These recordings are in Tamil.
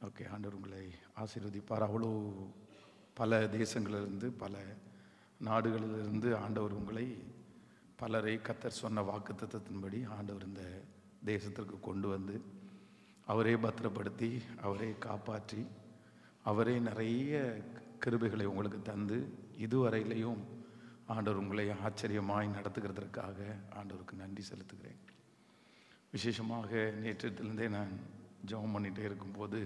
ஓகே, ஆண்டவர் உங்களை ஆசீர்வதிப்பார். அவ்வளோ பல தேசங்களிலிருந்து பல நாடுகளிலிருந்து ஆண்டவர் உங்களை பலரை கர்த்தர் சொன்ன வாக்குத்தத்தத்தின்படி ஆண்டவர் இந்த தேசத்திற்கு கொண்டு வந்து அவரே பத்திரப்படுத்தி அவரே காப்பாற்றி அவரே நிறைய கிருபைகளை உங்களுக்கு தந்து இதுவரையிலையும் ஆண்டவர் உங்களை ஆச்சரியமாய் நடத்துகிறதற்காக ஆண்டவருக்கு நன்றி செலுத்துகிறேன். விசேஷமாக நேற்றத்திலிருந்தே நான் ஜெபம் பண்ணிகிட்டே இருக்கும்போது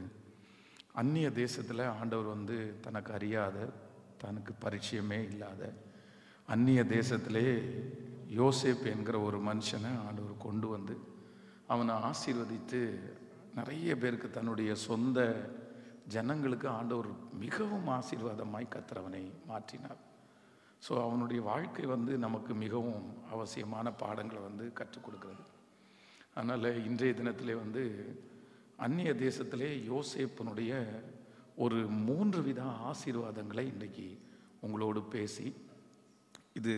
அந்நிய தேசத்தில் ஆண்டவர் வந்து தனக்கு அறியாத தனக்கு பரிச்சயமே இல்லாத அந்நிய தேசத்திலே யோசேப்பு என்கிற ஒரு மனுஷனை ஆண்டவர் கொண்டு வந்து அவனை ஆசீர்வதித்து நிறைய பேருக்கு தன்னுடைய சொந்த ஜனங்களுக்கு ஆண்டவர் மிகவும் ஆசீர்வாதமாய் கர்த்தர் அவனை மாற்றினார். ஸோ அவனுடைய வாழ்க்கை வந்து நமக்கு மிகவும் அவசியமான பாடங்களை வந்து கற்றுக் கொடுக்கிறது. அதனால் இன்றைய தினத்திலே வந்து அந்நிய தேசத்திலே யோசேப்பினுடைய ஒரு 3 வித ஆசீர்வாதங்களை இன்றைக்கு உங்களோடு பேசி இது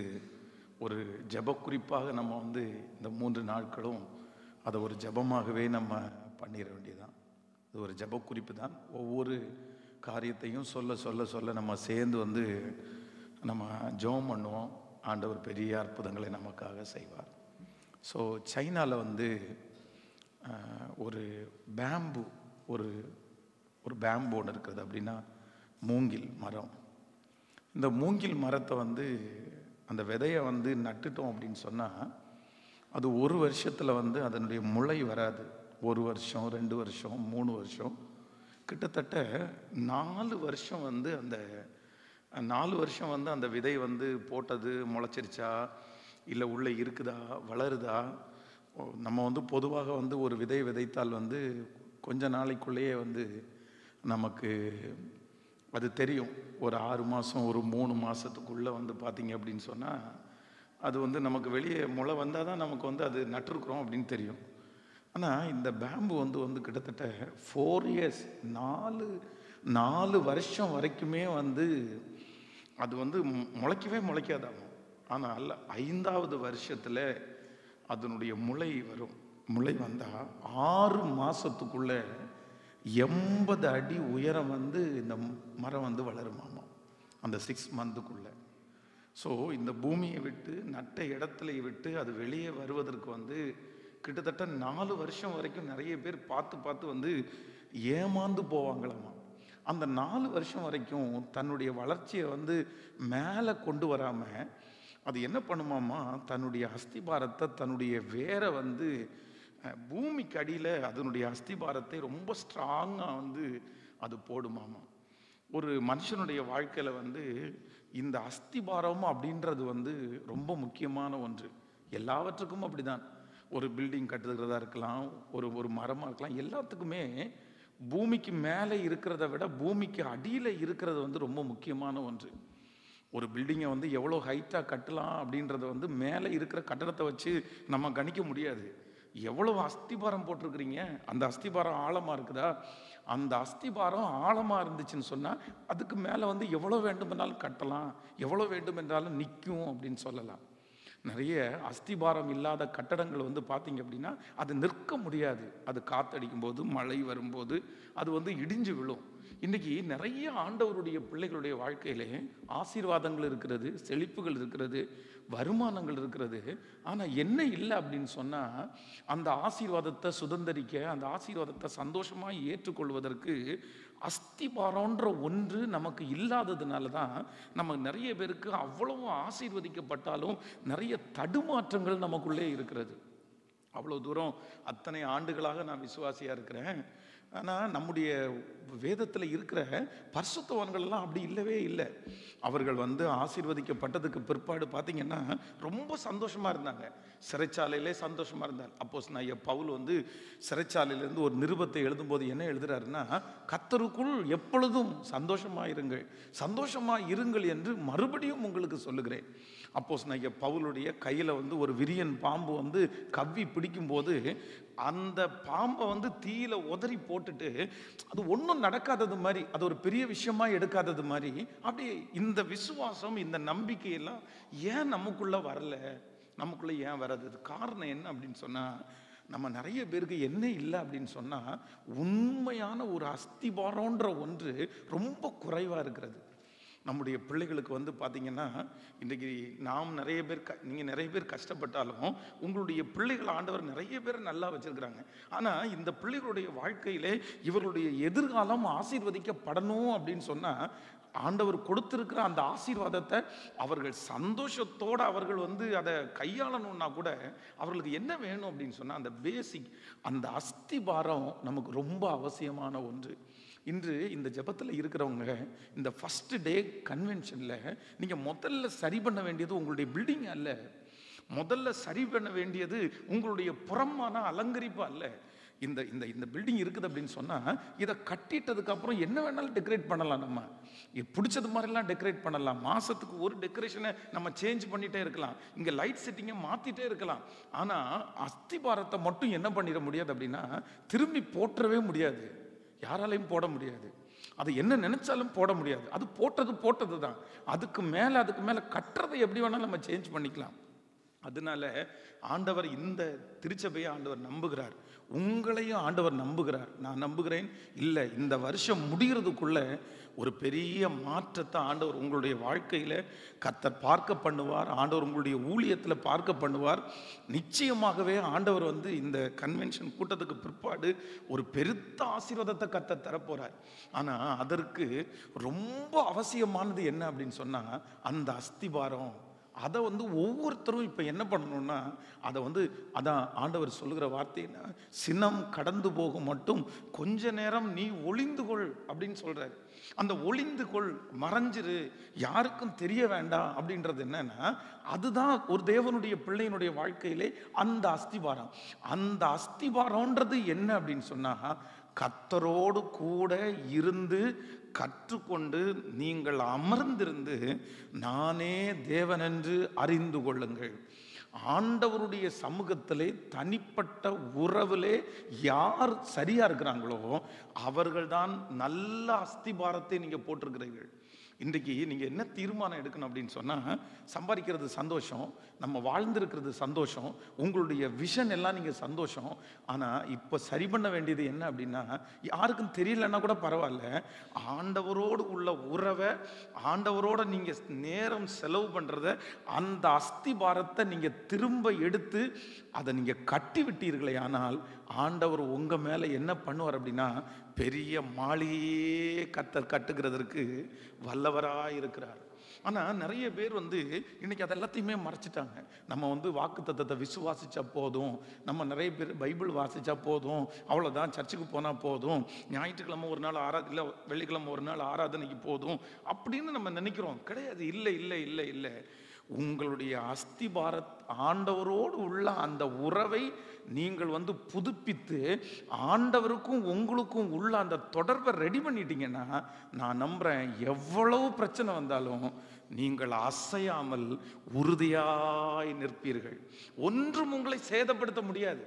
ஒரு ஜெப குறிப்பாக நம்ம வந்து இந்த 3 நாட்களும் அதை ஒரு ஜெபமாகவே நம்ம பண்ணிட வேண்டியதுதான். இது ஒரு ஜெப குறிப்பு தான். ஒவ்வொரு காரியத்தையும் சொல்ல சொல்ல சொல்ல நம்ம சேர்ந்து வந்து நம்ம ஜெபம் பண்ணுவோம். ஆண்டவர் பெரிய அற்புதங்களை நமக்காக செய்வார். ஸோ சைனாவில் வந்து ஒரு பேம்பு ஒரு பேம்பு ஒன்று இருக்குது. அப்படின்னா மூங்கில் மரம். இந்த மூங்கில் மரத்தை வந்து அந்த விதையை வந்து நட்டுட்டோம் அப்படின்னு சொன்னால் அது ஒரு வருஷத்தில் வந்து அதனுடைய முளை வராது. 1 வருஷம் 2 வருஷம் 3 வருஷம் கிட்டத்தட்ட 4 வருஷம் வந்து அந்த 4 வருஷம் வந்து அந்த விதை வந்து போட்டது முளைச்சிருச்சா இல்லை உள்ளே இருக்குதா வளருதா. நம்ம வந்து பொதுவாக வந்து ஒரு விதை விதைத்தால் வந்து கொஞ்ச நாளைக்குள்ளேயே வந்து நமக்கு அது தெரியும். ஒரு 6 மாதம் ஒரு 3 மாதத்துக்குள்ளே வந்து பார்த்திங்க அப்படின்னு சொன்னால் அது வந்து நமக்கு வெளியே முளை வந்தால் தான் நமக்கு வந்து அது நட்டுருக்குறோம் அப்படின்னு தெரியும். ஆனால் இந்த பேம்பு வந்து கிட்டத்தட்ட 4 இயர்ஸ் 4 வருஷம் வரைக்குமே வந்து அது வந்து முளைக்காதாகும். ஆனால் 5ஆவது வருஷத்தில் அதனுடைய முளை வரும். முளை வந்தால் 6 மாதத்துக்குள்ளே 80 அடி உயரம் வந்து இந்த மரம் வந்து வளருமாமா அந்த 6 மந்த்துக்குள்ளே. ஸோ இந்த பூமியை விட்டு நட்ட இடத்துல விட்டு அது வெளியே வருவதற்கு வந்து கிட்டத்தட்ட 4 வருஷம் வரைக்கும் நிறைய பேர் பார்த்து வந்து ஏமாந்து போவாங்களாமா. அந்த 4 வருஷம் வரைக்கும் தன்னுடைய வளர்ச்சியை வந்து மேலே கொண்டு வராமல் அது என்ன பண்ணுமாமா, தன்னுடைய அஸ்திபாரத்தை தன்னுடைய வேரை வந்து பூமிக்கு அடியில் அதனுடைய அஸ்திபாரத்தை ரொம்ப ஸ்ட்ராங்காக வந்து அது போடுமாமா. ஒரு மனுஷனுடைய வாழ்க்கையில் வந்து இந்த அஸ்திபாரம் அப்படின்றது வந்து ரொம்ப முக்கியமான ஒன்று. எல்லாவற்றுக்கும் அப்படிதான். ஒரு பில்டிங் கட்டுறதா இருக்கலாம், ஒரு மரமாக இருக்கலாம், எல்லாத்துக்குமே பூமிக்கு மேலே இருக்கிறத விட பூமிக்கு அடியில் இருக்கிறது வந்து ரொம்ப முக்கியமான ஒன்று. ஒரு பில்டிங்கை வந்து எவ்வளோ ஹைட்டாக கட்டலாம் அப்படின்றத வந்து மேலே இருக்கிற கட்டடத்தை வச்சு நம்ம கணிக்க முடியாது. எவ்வளோ அஸ்திபாரம் போட்டிருக்கிறீங்க, அந்த அஸ்திபாரம் ஆழமாக இருக்குதா, அந்த அஸ்திபாரம் ஆழமாக இருந்துச்சுன்னு சொன்னால் அதுக்கு மேலே வந்து எவ்வளோ வேண்டுமென்றாலும் கட்டலாம், எவ்வளோ வேண்டுமென்றாலும் நிற்கும் அப்படின்னு சொல்லலாம். நிறைய அஸ்திபாரம் இல்லாத கட்டடங்கள் வந்து பார்த்திங்க அப்படின்னா அது நிற்க முடியாது. அது காற்றடிக்கும் போது மழை வரும்போது அது வந்து இடிஞ்சு விழும். இன்றைக்கி நிறைய ஆண்டவருடைய பிள்ளைகளுடைய வாழ்க்கையிலே ஆசீர்வாதங்கள் இருக்கிறது, செழிப்புகள் இருக்கிறது, வருமானங்கள் இருக்கிறது. ஆனால் என்ன இல்லை அப்படின்னு சொன்னால் அந்த ஆசீர்வாதத்தை சுதந்திரிக்க அந்த ஆசீர்வாதத்தை சந்தோஷமாக ஏற்றுக்கொள்வதற்கு அஸ்திபாரம்ன்ற ஒன்று நமக்கு இல்லாததுனால தான் நம்ம நிறைய பேருக்கு அவ்வளவு ஆசீர்வதிக்கப்பட்டாலும் நிறைய தடுமாற்றங்கள் நமக்குள்ளே இருக்கிறது. அவ்வளோ தூரம் அத்தனை ஆண்டுகளாக நான் விசுவாசியாக இருக்கிறேன். ஆனால் நம்முடைய வேதத்தில் இருக்கிற பரிசுத்தவான்கள்லாம் அப்படி இல்லவே இல்லை. அவர்கள் வந்து ஆசீர்வதிக்கப்பட்டதுக்கு பிற்பாடு பார்த்திங்கன்னா ரொம்ப சந்தோஷமாக இருந்தாங்க. சிறைச்சாலையிலே சந்தோஷமாக இருந்தார். அப்போஸ்தலனாகிய பவுல் வந்து சிறைச்சாலையிலேருந்து ஒரு நிருபத்தை எழுதும்போது என்ன எழுதுறாருன்னா, கர்த்தருக்குள் எப்பொழுதும் சந்தோஷமாக இருங்கள் என்று மறுபடியும் உங்களுக்கு சொல்லுகிறேன். அப்போஸ்தலனாகிய பவுலுடைய கையில் வந்து ஒரு விரியன் பாம்பு வந்து கவ்வி பிடிக்கும்போது அந்த பாம்பை வந்து தீயில உதறி போட்டுட்டு அது ஒன்றும் நடக்காதது மாதிரி, அது ஒரு பெரிய விஷயமா எடுக்காதது மாதிரி, அப்படி இந்த விசுவாசம் இந்த நம்பிக்கையெல்லாம் ஏன் நமக்குள்ள வரல, நமக்குள்ள ஏன் வராது? காரணம் என்ன அப்படின்னு சொன்னால் நம்ம நிறைய பேருக்கு என்ன இல்லை அப்படின்னு சொன்னால், உண்மையான ஒரு அஸ்திபாரம்ன்ற ஒன்று ரொம்ப குறைவாக இருக்கிறது. நம்முடைய பிள்ளைகளுக்கு வந்து பார்த்தீங்கன்னா, இன்றைக்கி நாம் நிறைய பேர் நீங்கள் நிறைய பேர் கஷ்டப்பட்டாலும் உங்களுடைய பிள்ளைகள் ஆண்டவர் நிறைய பேர் நல்லா வச்சுருக்கிறாங்க. ஆனால் இந்த பிள்ளைகளுடைய வாழ்க்கையிலே இவர்களுடைய எதிர்காலம் ஆசீர்வதிக்கப்படணும் அப்படின்னு சொன்னால், ஆண்டவர் கொடுத்திருக்கிற அந்த ஆசீர்வாதத்தை அவர்கள் சந்தோஷத்தோடு அவர்கள் வந்து அதை கையாளணும்னா கூட அவர்களுக்கு என்ன வேணும் அப்படின்னு சொன்னால், அந்த பேசிக், அந்த அஸ்திபாரம் நமக்கு ரொம்ப அவசியமான ஒன்று. இன்று இந்த ஜெபத்தில் இருக்கிறவங்க இந்த ஃபஸ்ட் டே கன்வென்ஷனில் நீங்கள் முதல்ல சரி பண்ண வேண்டியது உங்களுடைய பில்டிங் அல்ல. முதல்ல சரி பண்ண வேண்டியது உங்களுடைய புறமான அலங்கரிப்பு அல்ல. இந்த இந்த இந்த பில்டிங் இருக்குது அப்படின்னு சொன்னால், இதை கட்டிட்டதுக்கு அப்புறம் என்ன வேணாலும் டெக்கரேட் பண்ணலாம். நம்ம பிடிச்சது மாதிரிலாம் டெக்கரேட் பண்ணலாம். மாதத்துக்கு ஒரு டெக்கரேஷனை நம்ம சேஞ்ச் பண்ணிகிட்டே இருக்கலாம். இங்கே லைட் செட்டிங்கை மாற்றிட்டே இருக்கலாம். ஆனால் அஸ்திபாரத்தை மட்டும் என்ன பண்ணிட முடியாது அப்படின்னா, திரும்பி போற்றவே முடியாது. யாராலையும் போட முடியாது. அது என்ன நினைச்சாலும் போட முடியாது. அது போட்டது தான். அதுக்கு மேலே கட்டுறதை எப்படி வேணாலும் நம்ம சேஞ்ச் பண்ணிக்கலாம். அதனால ஆண்டவர் இந்த திருச்சபையை ஆண்டவர் நம்புகிறார். உங்களையும் ஆண்டவர் நம்புகிறார். நான் நம்புகிறேன். இல்லை, இந்த வருஷம் முடிகிறதுக்குள்ள ஒரு பெரிய மாற்றத்தை ஆண்டவர் உங்களுடைய வாழ்க்கையில் கர்த்தர் பார்க்க பண்ணுவார். ஆண்டவர் உங்களுடைய ஊழியத்தில் பார்க்க பண்ணுவார். நிச்சயமாகவே ஆண்டவர் வந்து இந்த கன்வென்ஷன் கூட்டத்துக்கு பிற்பாடு ஒரு பெருத்த ஆசீர்வாதத்தை கர்த்தர் தரப்போறார். ஆனால் அதற்கு ரொம்ப அவசியமானது என்ன அப்படின்னு சொன்னால், அந்த அஸ்திபாரம். அதை வந்து ஒவ்வொருத்தரும் இப்போ என்ன பண்ணணும்னா, அதை வந்து அதான் ஆண்டவர் சொல்லுகிற வார்த்தைன்னா, சினம் கடந்து போகும் மட்டும் கொஞ்ச நேரம் நீ ஒளிந்து கொள் அப்படின்னு சொல்றாரு. அந்த ஒளிந்து கொள், மறைஞ்சிரு, யாருக்கும் தெரிய வேண்டாம் அப்படின்றது என்னன்னா, அதுதான் ஒரு தேவனுடைய பிள்ளையினுடைய வாழ்க்கையிலே அந்த அஸ்திபாரம். அந்த அஸ்திபாரம்ன்றது என்ன அப்படின்னு சொன்னா, கர்த்தரோடு கூட இருந்து கற்றுக்கொண்டு நீங்கள் அமர்ந்திருந்து நானே தேவனென்று அறிந்து கொள்ளுங்கள். ஆண்டவருடைய சமூகத்திலே தனிப்பட்ட உறவிலே யார் சரியா இருக்கிறாங்களோ அவர்கள்தான் நல்ல அஸ்திபாரத்தை நீங்க போட்டிருக்கிறீர்கள். இன்றைக்கு நீங்கள் என்ன தீர்மானம் எடுக்கணும் அப்படின்னு சொன்னால், சம்பாதிக்கிறது சந்தோஷம், நம்ம வாழ்ந்திருக்கிறது சந்தோஷம், உங்களுடைய விஷன் எல்லாம் நீங்கள் சந்தோஷம். ஆனால் இப்போ சரி பண்ண வேண்டியது என்ன அப்படின்னா, யாருக்கும் தெரியலன்னா கூட பரவாயில்ல, ஆண்டவரோடு உள்ள உறவை, ஆண்டவரோட நீங்கள் நேரம் செலவு பண்ணுறத, அந்த அஸ்திபாரத்தை நீங்கள் திரும்ப எடுத்து அதை நீங்கள் கட்டி விட்டீர்களே, ஆனால் ஆண்டவர் உங்கள் மேலே என்ன பண்ணுவார் அப்படின்னா, பெரிய மாளிகையே கட்டுகிறதற்கு வல்லவராக இருக்கிறார். ஆனால் நிறைய பேர் வந்து இன்னைக்கு அது எல்லாத்தையுமே மறைச்சிட்டாங்க. நம்ம வந்து வாக்கு தத்தத்தை விசுவாசிச்சா போதும், நம்ம நிறைய பேர் பைபிள் வாசிச்சா போதும், அவ்வளோதான், சர்ச்சுக்கு போனால் போதும், ஞாயிற்றுக்கிழமை ஒரு நாள் இல்லை வெள்ளிக்கிழமை ஒரு நாள் ஆராதனைக்கு போதும் அப்படின்னு நம்ம நினைக்கிறோம். கிடையாது. இல்லை இல்லை இல்லை இல்லை. உங்களுடைய அஸ்திபாரத் ஆண்டவரோடு உள்ள அந்த உறவை நீங்கள் வந்து புதுப்பித்து ஆண்டவருக்கும் உங்களுக்கும் உள்ள அந்த தொடர்பை ரெடி பண்ணிட்டீங்கன்னா, நான் நம்புறேன் எவ்வளவு பிரச்சனை வந்தாலும் நீங்கள் அசையாமல் உறுதியாய் நிற்பீர்கள். ஒன்றும் உங்களை சேதப்படுத்த முடியாது.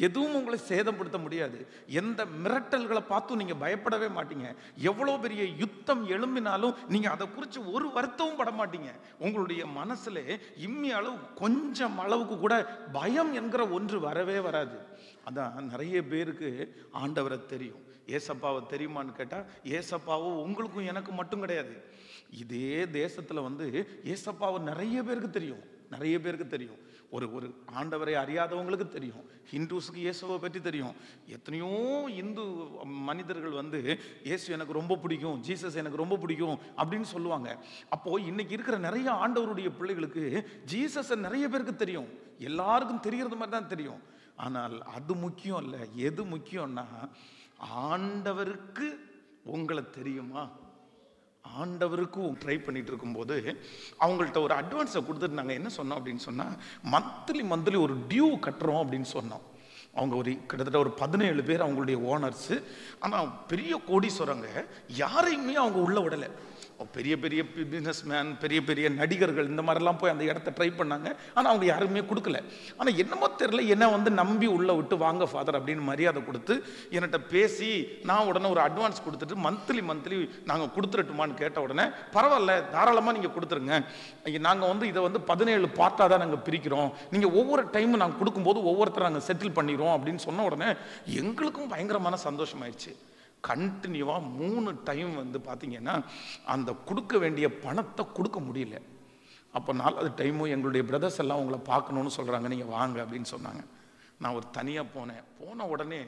எதுவும் உங்களை சேதப்படுத்த முடியாது. எந்த மிரட்டல்களை பார்த்தும் நீங்க பயப்படவே மாட்டீங்க. எவ்வளவு பெரிய யுத்தம் எழும்பினாலும் நீங்க அதை குறித்து ஒரு வருத்தமும் பட மாட்டீங்க. உங்களுடைய மனசுல இம்மி அளவு கொஞ்சம் அளவுக்கு கூட பயம் என்கிற ஒன்று வரவே வராது. அதான் நிறைய பேருக்கு ஆண்டவரை தெரியும். ஏசப்பாவை தெரியுமான்னு கேட்டா, ஏசப்பாவோ உங்களுக்கும் எனக்கு மட்டும் கிடையாது. இதே தேசத்துல வந்து ஏசப்பாவை நிறைய பேருக்கு தெரியும். நிறைய பேருக்கு தெரியும். ஒரு ஆண்டவரை அறியாதவங்களுக்கு தெரியும். ஹிந்துஸுக்கு இயேசுவை பற்றி தெரியும். எத்தனையோ இந்து மனிதர்கள் வந்து இயேசு எனக்கு ரொம்ப பிடிக்கும், ஜீசஸ் எனக்கு ரொம்ப பிடிக்கும் அப்படின்னு சொல்லுவாங்க. அப்போ இன்னைக்கு இருக்கிற நிறைய ஆண்டவருடைய பிள்ளைகளுக்கு ஜீசஸை நிறைய பேருக்கு தெரியும். எல்லாருக்கும் தெரிகிறது மாதிரி தான் தெரியும். ஆனால் அது முக்கியம் இல்லை. எது முக்கியம்னா, ஆண்டவருக்கு உங்களை தெரியுமா? ஆண்டவருக்கும் ட்ரை பண்ணிட்டு இருக்கும்போது அவங்கள்ட்ட ஒரு அட்வான்ஸை கொடுத்துட்டு நாங்கள் என்ன சொன்னோம் அப்படின்னு சொன்னால், மந்த்லி ஒரு டியூ கட்டுறோம் அப்படின்னு சொன்னோம். அவங்க கிட்டத்தட்ட ஒரு 17 பேர் அவங்களுடைய ஓனர்ஸு. ஆனால் பெரிய கோடீஸ்வரங்க, யாரையுமே அவங்க உள்ள விடலை. பெரிய பெரிய பிஸ்னஸ் மேன், பெரிய பெரிய நடிகர்கள் இந்த மாதிரிலாம் போய் அந்த இடத்த ட்ரை பண்ணாங்க. ஆனால் அவங்க யாருமே கொடுக்கல. ஆனால் என்னமோ தெரியல, என்னை வந்து நம்பி உள்ளே விட்டு வாங்க ஃபாதர் அப்படின்னு மரியாதை கொடுத்து என்கிட்ட பேசி நான் உடனே ஒரு அட்வான்ஸ் கொடுத்துட்டு மந்த்லி நாங்கள் கொடுத்துடட்டுமான்னு கேட்ட உடனே பரவாயில்ல தாராளமாக நீங்கள் கொடுத்துருங்க, நாங்கள் வந்து இதை வந்து 17 பார்ட்டாக தான் நாங்கள் பிரிக்கிறோம், நீங்கள் ஒவ்வொரு டைமும் நாங்கள் கொடுக்கும்போது ஒவ்வொருத்தர் நாங்கள் செட்டில் பண்ணிடுவோம் அப்படின்னு சொன்ன உடனே எங்களுக்கும் பயங்கரமான சந்தோஷமாயிடுச்சு. கண்டினியூவாக 3 டைம் வந்து பார்த்தீங்கன்னா அந்த கொடுக்க வேண்டிய பணத்தை கொடுக்க முடியல. அப்போ 4வது டைமும் எங்களுடைய பிரதர்ஸ் எல்லாம் உங்களை பார்க்கணுன்னு சொல்கிறாங்க, நீங்கள் வாங்க அப்படின்னு சொன்னாங்க. நான் ஒரு தனியாக போன உடனே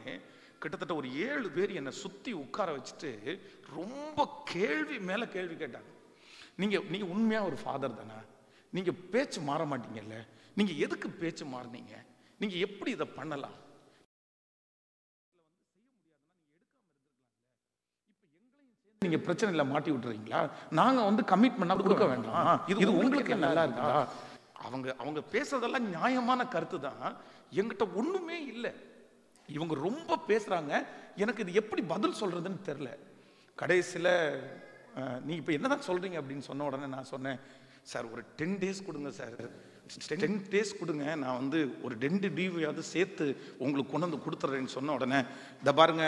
கிட்டத்தட்ட ஒரு 7 பேர் என்னை சுற்றி உட்கார வச்சுட்டு ரொம்ப கேள்வி மேலே கேள்வி கேட்டாங்க. நீங்கள் உண்மையாக ஒரு ஃபாதர் தானே, நீங்கள் பேச்சு மாற மாட்டீங்கல்ல, நீங்கள் எதுக்கு பேச்சு மாறினீங்க, நீங்கள் எப்படி இதை பண்ணலாம், நீங்க பிரச்சனையில மாட்டி விட்டுறீங்களா, நாங்க வந்து கமிட்மெண்டா கொடுக்க வேண்டாம், இது உங்களுக்கு நல்லா இருக்கா. அவங்க பேசுறதெல்லாம் நியாயமான கருத்து தான், என்கிட்ட ஒண்ணுமே இல்லை. இவங்க ரொம்ப பேசுறாங்க, எனக்கு இது எப்படி பதில் சொல்றதுன்னு தெரியல. கடைசியில் நீ இப்போ என்னதான் சொல்றீங்க அப்படின்னு சொன்ன உடனே நான் சொன்னேன், சார் ஒரு 10 days கொடுங்க சார், 10 days கொடுங்க, நான் வந்து ஒரு 2 டியூவையாவது சேர்த்து உங்களுக்கு கொண்டு வந்து கொடுத்துட்றேன்னு சொன்ன உடனே, இதை பாருங்க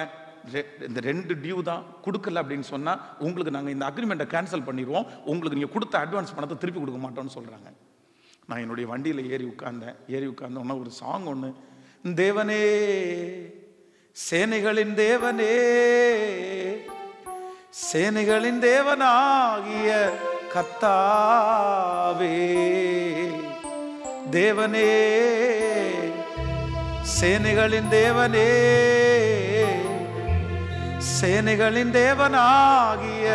இந்த 2 டியூ தான் கொடுக்கல அப்படின்னு சொன்னா உங்களுக்கு நாங்கள் இந்த அக்ரிமெண்ட்டை கேன்சல் பண்ணிடுவோம், உங்களுக்கு நீங்கள் கொடுத்த அட்வான்ஸ் பணத்தை திருப்பி கொடுக்க மாட்டோம்னு சொல்றாங்க. நான் என்னுடைய வண்டியில் ஏறி உட்கார்ந்தோன்னா ஒரு சாங் ஒன்று, தேவனே சேனைகளின் தேவனே சேனைகளின் தேவனாகிய கர்த்தாவே, தேவனே சேனைகளின் தேவனே சேனைகளின் தேவனாகிய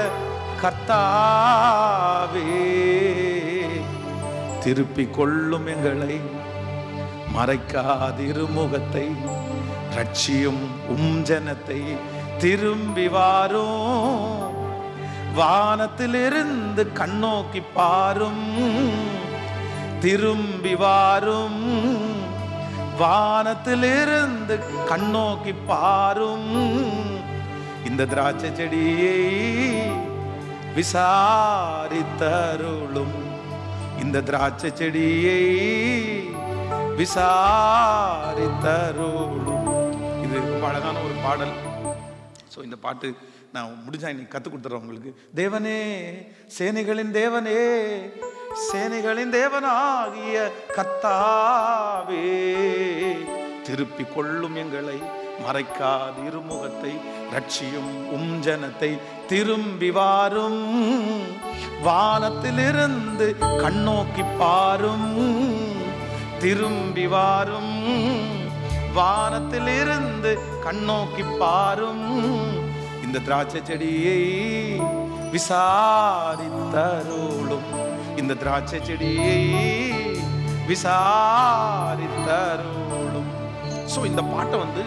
கர்த்தாவே, திருப்பிக் கொள்ளும் எங்களை, மறைக்காதிரு முகத்தை, ரட்சியும் ஜனத்தை, திரும்பி வாரும், வானத்திலிருந்து கண்ணோக்கி பாரும், திரும்பி வாரும், வானத்திலிருந்து கண்ணோக்கி பாரும், இந்த திராட்சை செடியை விசாரித்தருளும், இந்த திராட்சை செடியை விசாரித்தருளும். இது ரொம்ப அழகான ஒரு பாடல். ஸோ இந்த பாட்டு நான் முடிஞ்சா இன்னைக்கு கற்றுக் கொடுத்துறேன் உங்களுக்கு. தேவனே சேனைகளின் தேவனே சேனைகளின் தேவனாகிய கர்த்தாவே, திருப்பிக் கொள்ளும் எங்களை, மறைக்காதிரு முகத்தை, ரட்சியும் ஜனத்தை, திரும்பி வாரும், வானத்திலிருந்து கண்ணோக்கி பாரும், திரும்பி வாரும், வானத்திலிருந்து கண்ணோக்கி பாரும், இந்த திராட்சை செடியை விசாரித்தருளும், இந்த திராட்சை செடியை விசாரித்தருளும். ஸோ இந்த பாட்டை வந்து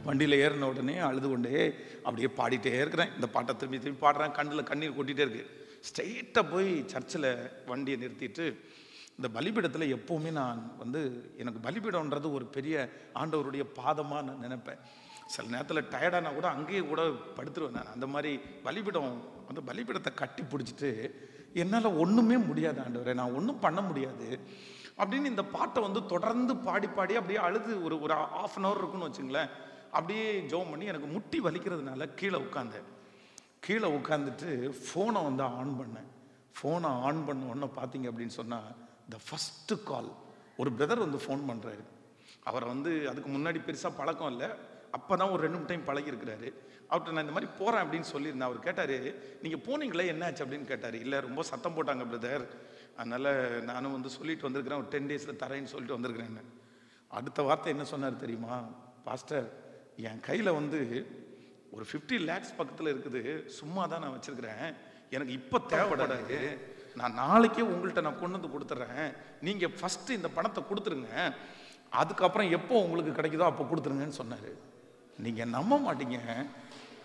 வண்டியில் ஏறின உடனே அழுது கொண்டே அப்படியே பாடிட்டே இருக்கிறேன். இந்த பாட்டை திரும்பி பாடுறேன், கண்ணில் கண்ணீர் கொட்டிகிட்டே இருக்கு. ஸ்ட்ரெயிட்டாக போய் சர்ச்சில் வண்டியை நிறுத்திட்டு, இந்த பலிபீடத்தில் எப்போவுமே நான் வந்து எனக்கு பலிபீடம்ன்றது ஒரு பெரிய ஆண்டவருடைய பாதமாக நான் நினைப்பேன். சில நேரத்தில் டயர்டானா கூட அங்கேயே கூட படுத்துருவேன் நான். அந்த மாதிரி பலிபீடம், அந்த பலிபீடத்தை கட்டி பிடிச்சிட்டு என்னால் ஒன்றுமே முடியாது ஆண்டவரே, நான் ஒன்றும் பண்ண முடியாது அப்படின்னு இந்த பாட்டை வந்து தொடர்ந்து பாடி அப்படியே அழுது ஒரு 1/2 hour இருக்குன்னு வச்சுங்களேன். அப்படியே ஜெபம் பண்ணி எனக்கு முட்டி வலிக்கிறதுனால கீழே உட்காந்துட்டு ஃபோனை வந்து ஆன் பண்ணேன். ஃபோனை ஆன் பண்ண உடனே பார்த்தீங்க அப்படின்னு சொன்னால், த ஃபஸ்ட்டு கால் ஒரு பிரதர் வந்து ஃபோன் பண்ணுறாரு. அவரை வந்து அதுக்கு முன்னாடி பெருசாக பழக்கம் இல்லை, அப்போ தான் ஒரு 2 டைம் பழகிருக்கிறாரு. அவர்கிட்ட நான் இந்த மாதிரி போகிறேன் அப்படின்னு சொல்லியிருந்தேன். அவர் கேட்டார், நீங்கள் போனீங்களே என்னாச்சு அப்படின்னு கேட்டார். இல்லை ரொம்ப சத்தம் போட்டாங்க பிரதர், அதனால் நானும் வந்து சொல்லிட்டு வந்திருக்கிறேன், ஒரு 10 daysல தரேன்னு சொல்லிட்டு வந்திருக்கிறேன்னு. அடுத்த வார்த்தை என்ன சொன்னார் தெரியுமா? பாஸ்டர், என் கையில் வந்து ஒரு 50 lakhs பக்கத்தில் இருக்குது, சும்மா தான் நான் வச்சுருக்கிறேன், எனக்கு இப்போ தேவைப்படாது, நான் நாளைக்கே உங்கள்கிட்ட நான் கொண்டு வந்து கொடுத்துட்றேன், நீங்கள் ஃபஸ்ட்டு இந்த பணத்தை கொடுத்துருங்க, அதுக்கப்புறம் எப்போ உங்களுக்கு கிடைக்குதோ அப்போ கொடுத்துருங்கன்னு சொன்னார். நீங்கள் நம்ப மாட்டீங்க,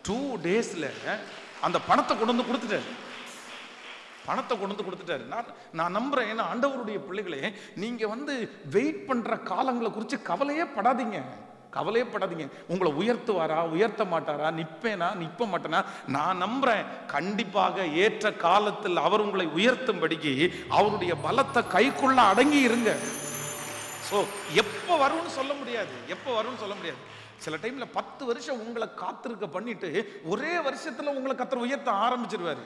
2 daysல அந்த பணத்தை கொண்டு வந்து கொடுத்துட்டாரு. நான் நம்புறேன். ஏன்னா ஆண்டவருடைய பிள்ளைகளே, நீங்க வந்து வெயிட் பண்ற காலங்களை குறித்து கவலையே படாதீங்க. கவலையப்படாதீங்க. உங்களை உயர்த்துவாரா, உயர்த்த மாட்டாரா, நிப்பேனா, நிப்ப மாட்டேனா, நான் நம்புறேன். கண்டிப்பாக ஏற்ற காலத்தில் அவர் உங்களை உயர்த்தும்படிக்கு அவருடைய பலத்தை கைக்குள்ள அடங்கி இருங்க. சோ எப்ப வரும்னு சொல்ல முடியாது, எப்ப வரும்னு சொல்ல முடியாது. சில டைம்ல 10 வருஷம் உங்களை காத்திருக்க பண்ணிட்டு ஒரே வருஷத்துல உங்களை கர்த்தர் உயர்த்த ஆரம்பிச்சிருவாரு.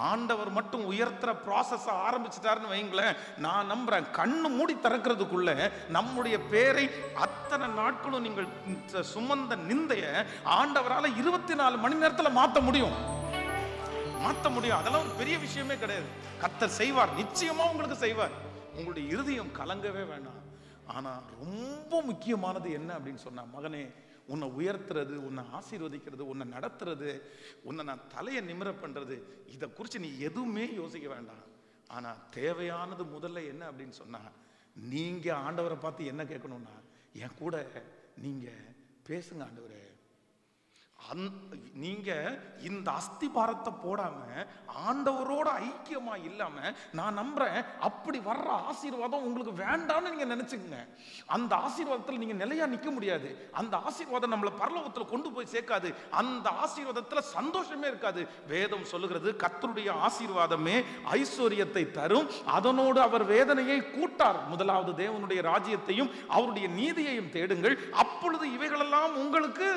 ஆண்டவர் மட்டும் உயர்த்துற ப்ராசஸ் ஆரம்பிச்சிட்டாருன்னு வைங்களேன், நான் நம்புறேன் கண்ணு மூடி திறக்கிறதுக்குள்ள நம்முடைய பேரை அத்தனை நாட்களும் நீங்கள் சுமந்த நிந்தைய ஆண்டவரால 24 மணி நேரத்துல மாத்த முடியும். அதெல்லாம் ஒரு பெரிய விஷயமே கிடையாது. கர்த்தர் செய்வார், நிச்சயமா உங்களுக்கு செய்வார். உங்களுடைய இருதயம் கலங்கவே வேண்டாம். ஆனா ரொம்ப முக்கியமானது என்ன அப்படின்னு சொன்னா, மகனே, உன்னை உயர்த்துறது, உன்னை ஆசீர்வதிக்கிறது, உன்னை நடத்துறது, உன்னை நான் தலையை நிமிர பண்றது, இதை குறித்து நீ எதுவுமே யோசிக்க வேண்டாம். ஆனா தேவையானது முதல்ல என்ன அப்படின்னு சொன்னா, நீங்க ஆண்டவரை பார்த்து என்ன கேட்கணும்னா, என் கூட நீங்க பேசுங்க ஆண்டவரே. நீங்க இந்த அஸ்திபாரத்தை போடாம ஆண்டவரோட ஐக்கியமா இல்லாம நான் நம்புறேன் அப்படி வர்ற ஆசீர்வாதம் உங்களுக்கு வேண்டாம்னு நீங்க நினைச்சுக்கங்க. அந்த ஆசீர்வாதத்துல நீங்க நிலையா நிக்க முடியாது. அந்த ஆசீர்வாதம் நம்மளை பரலோகத்துல கொண்டு போய் சேர்க்காது. அந்த ஆசீர்வாதத்துல சந்தோஷமே இருக்காது. வேதம் சொல்லுகிறது, கர்த்தருடைய ஆசீர்வாதமே ஐஸ்வர்யத்தை தரும், அதனோடு அவர் வேதனையை கூட்டார். முதலாவது தேவனுடைய ராஜ்யத்தையும் அவருடைய நீதியையும் தேடுங்கள், அப்பொழுது இவைகளெல்லாம் உங்களுக்கு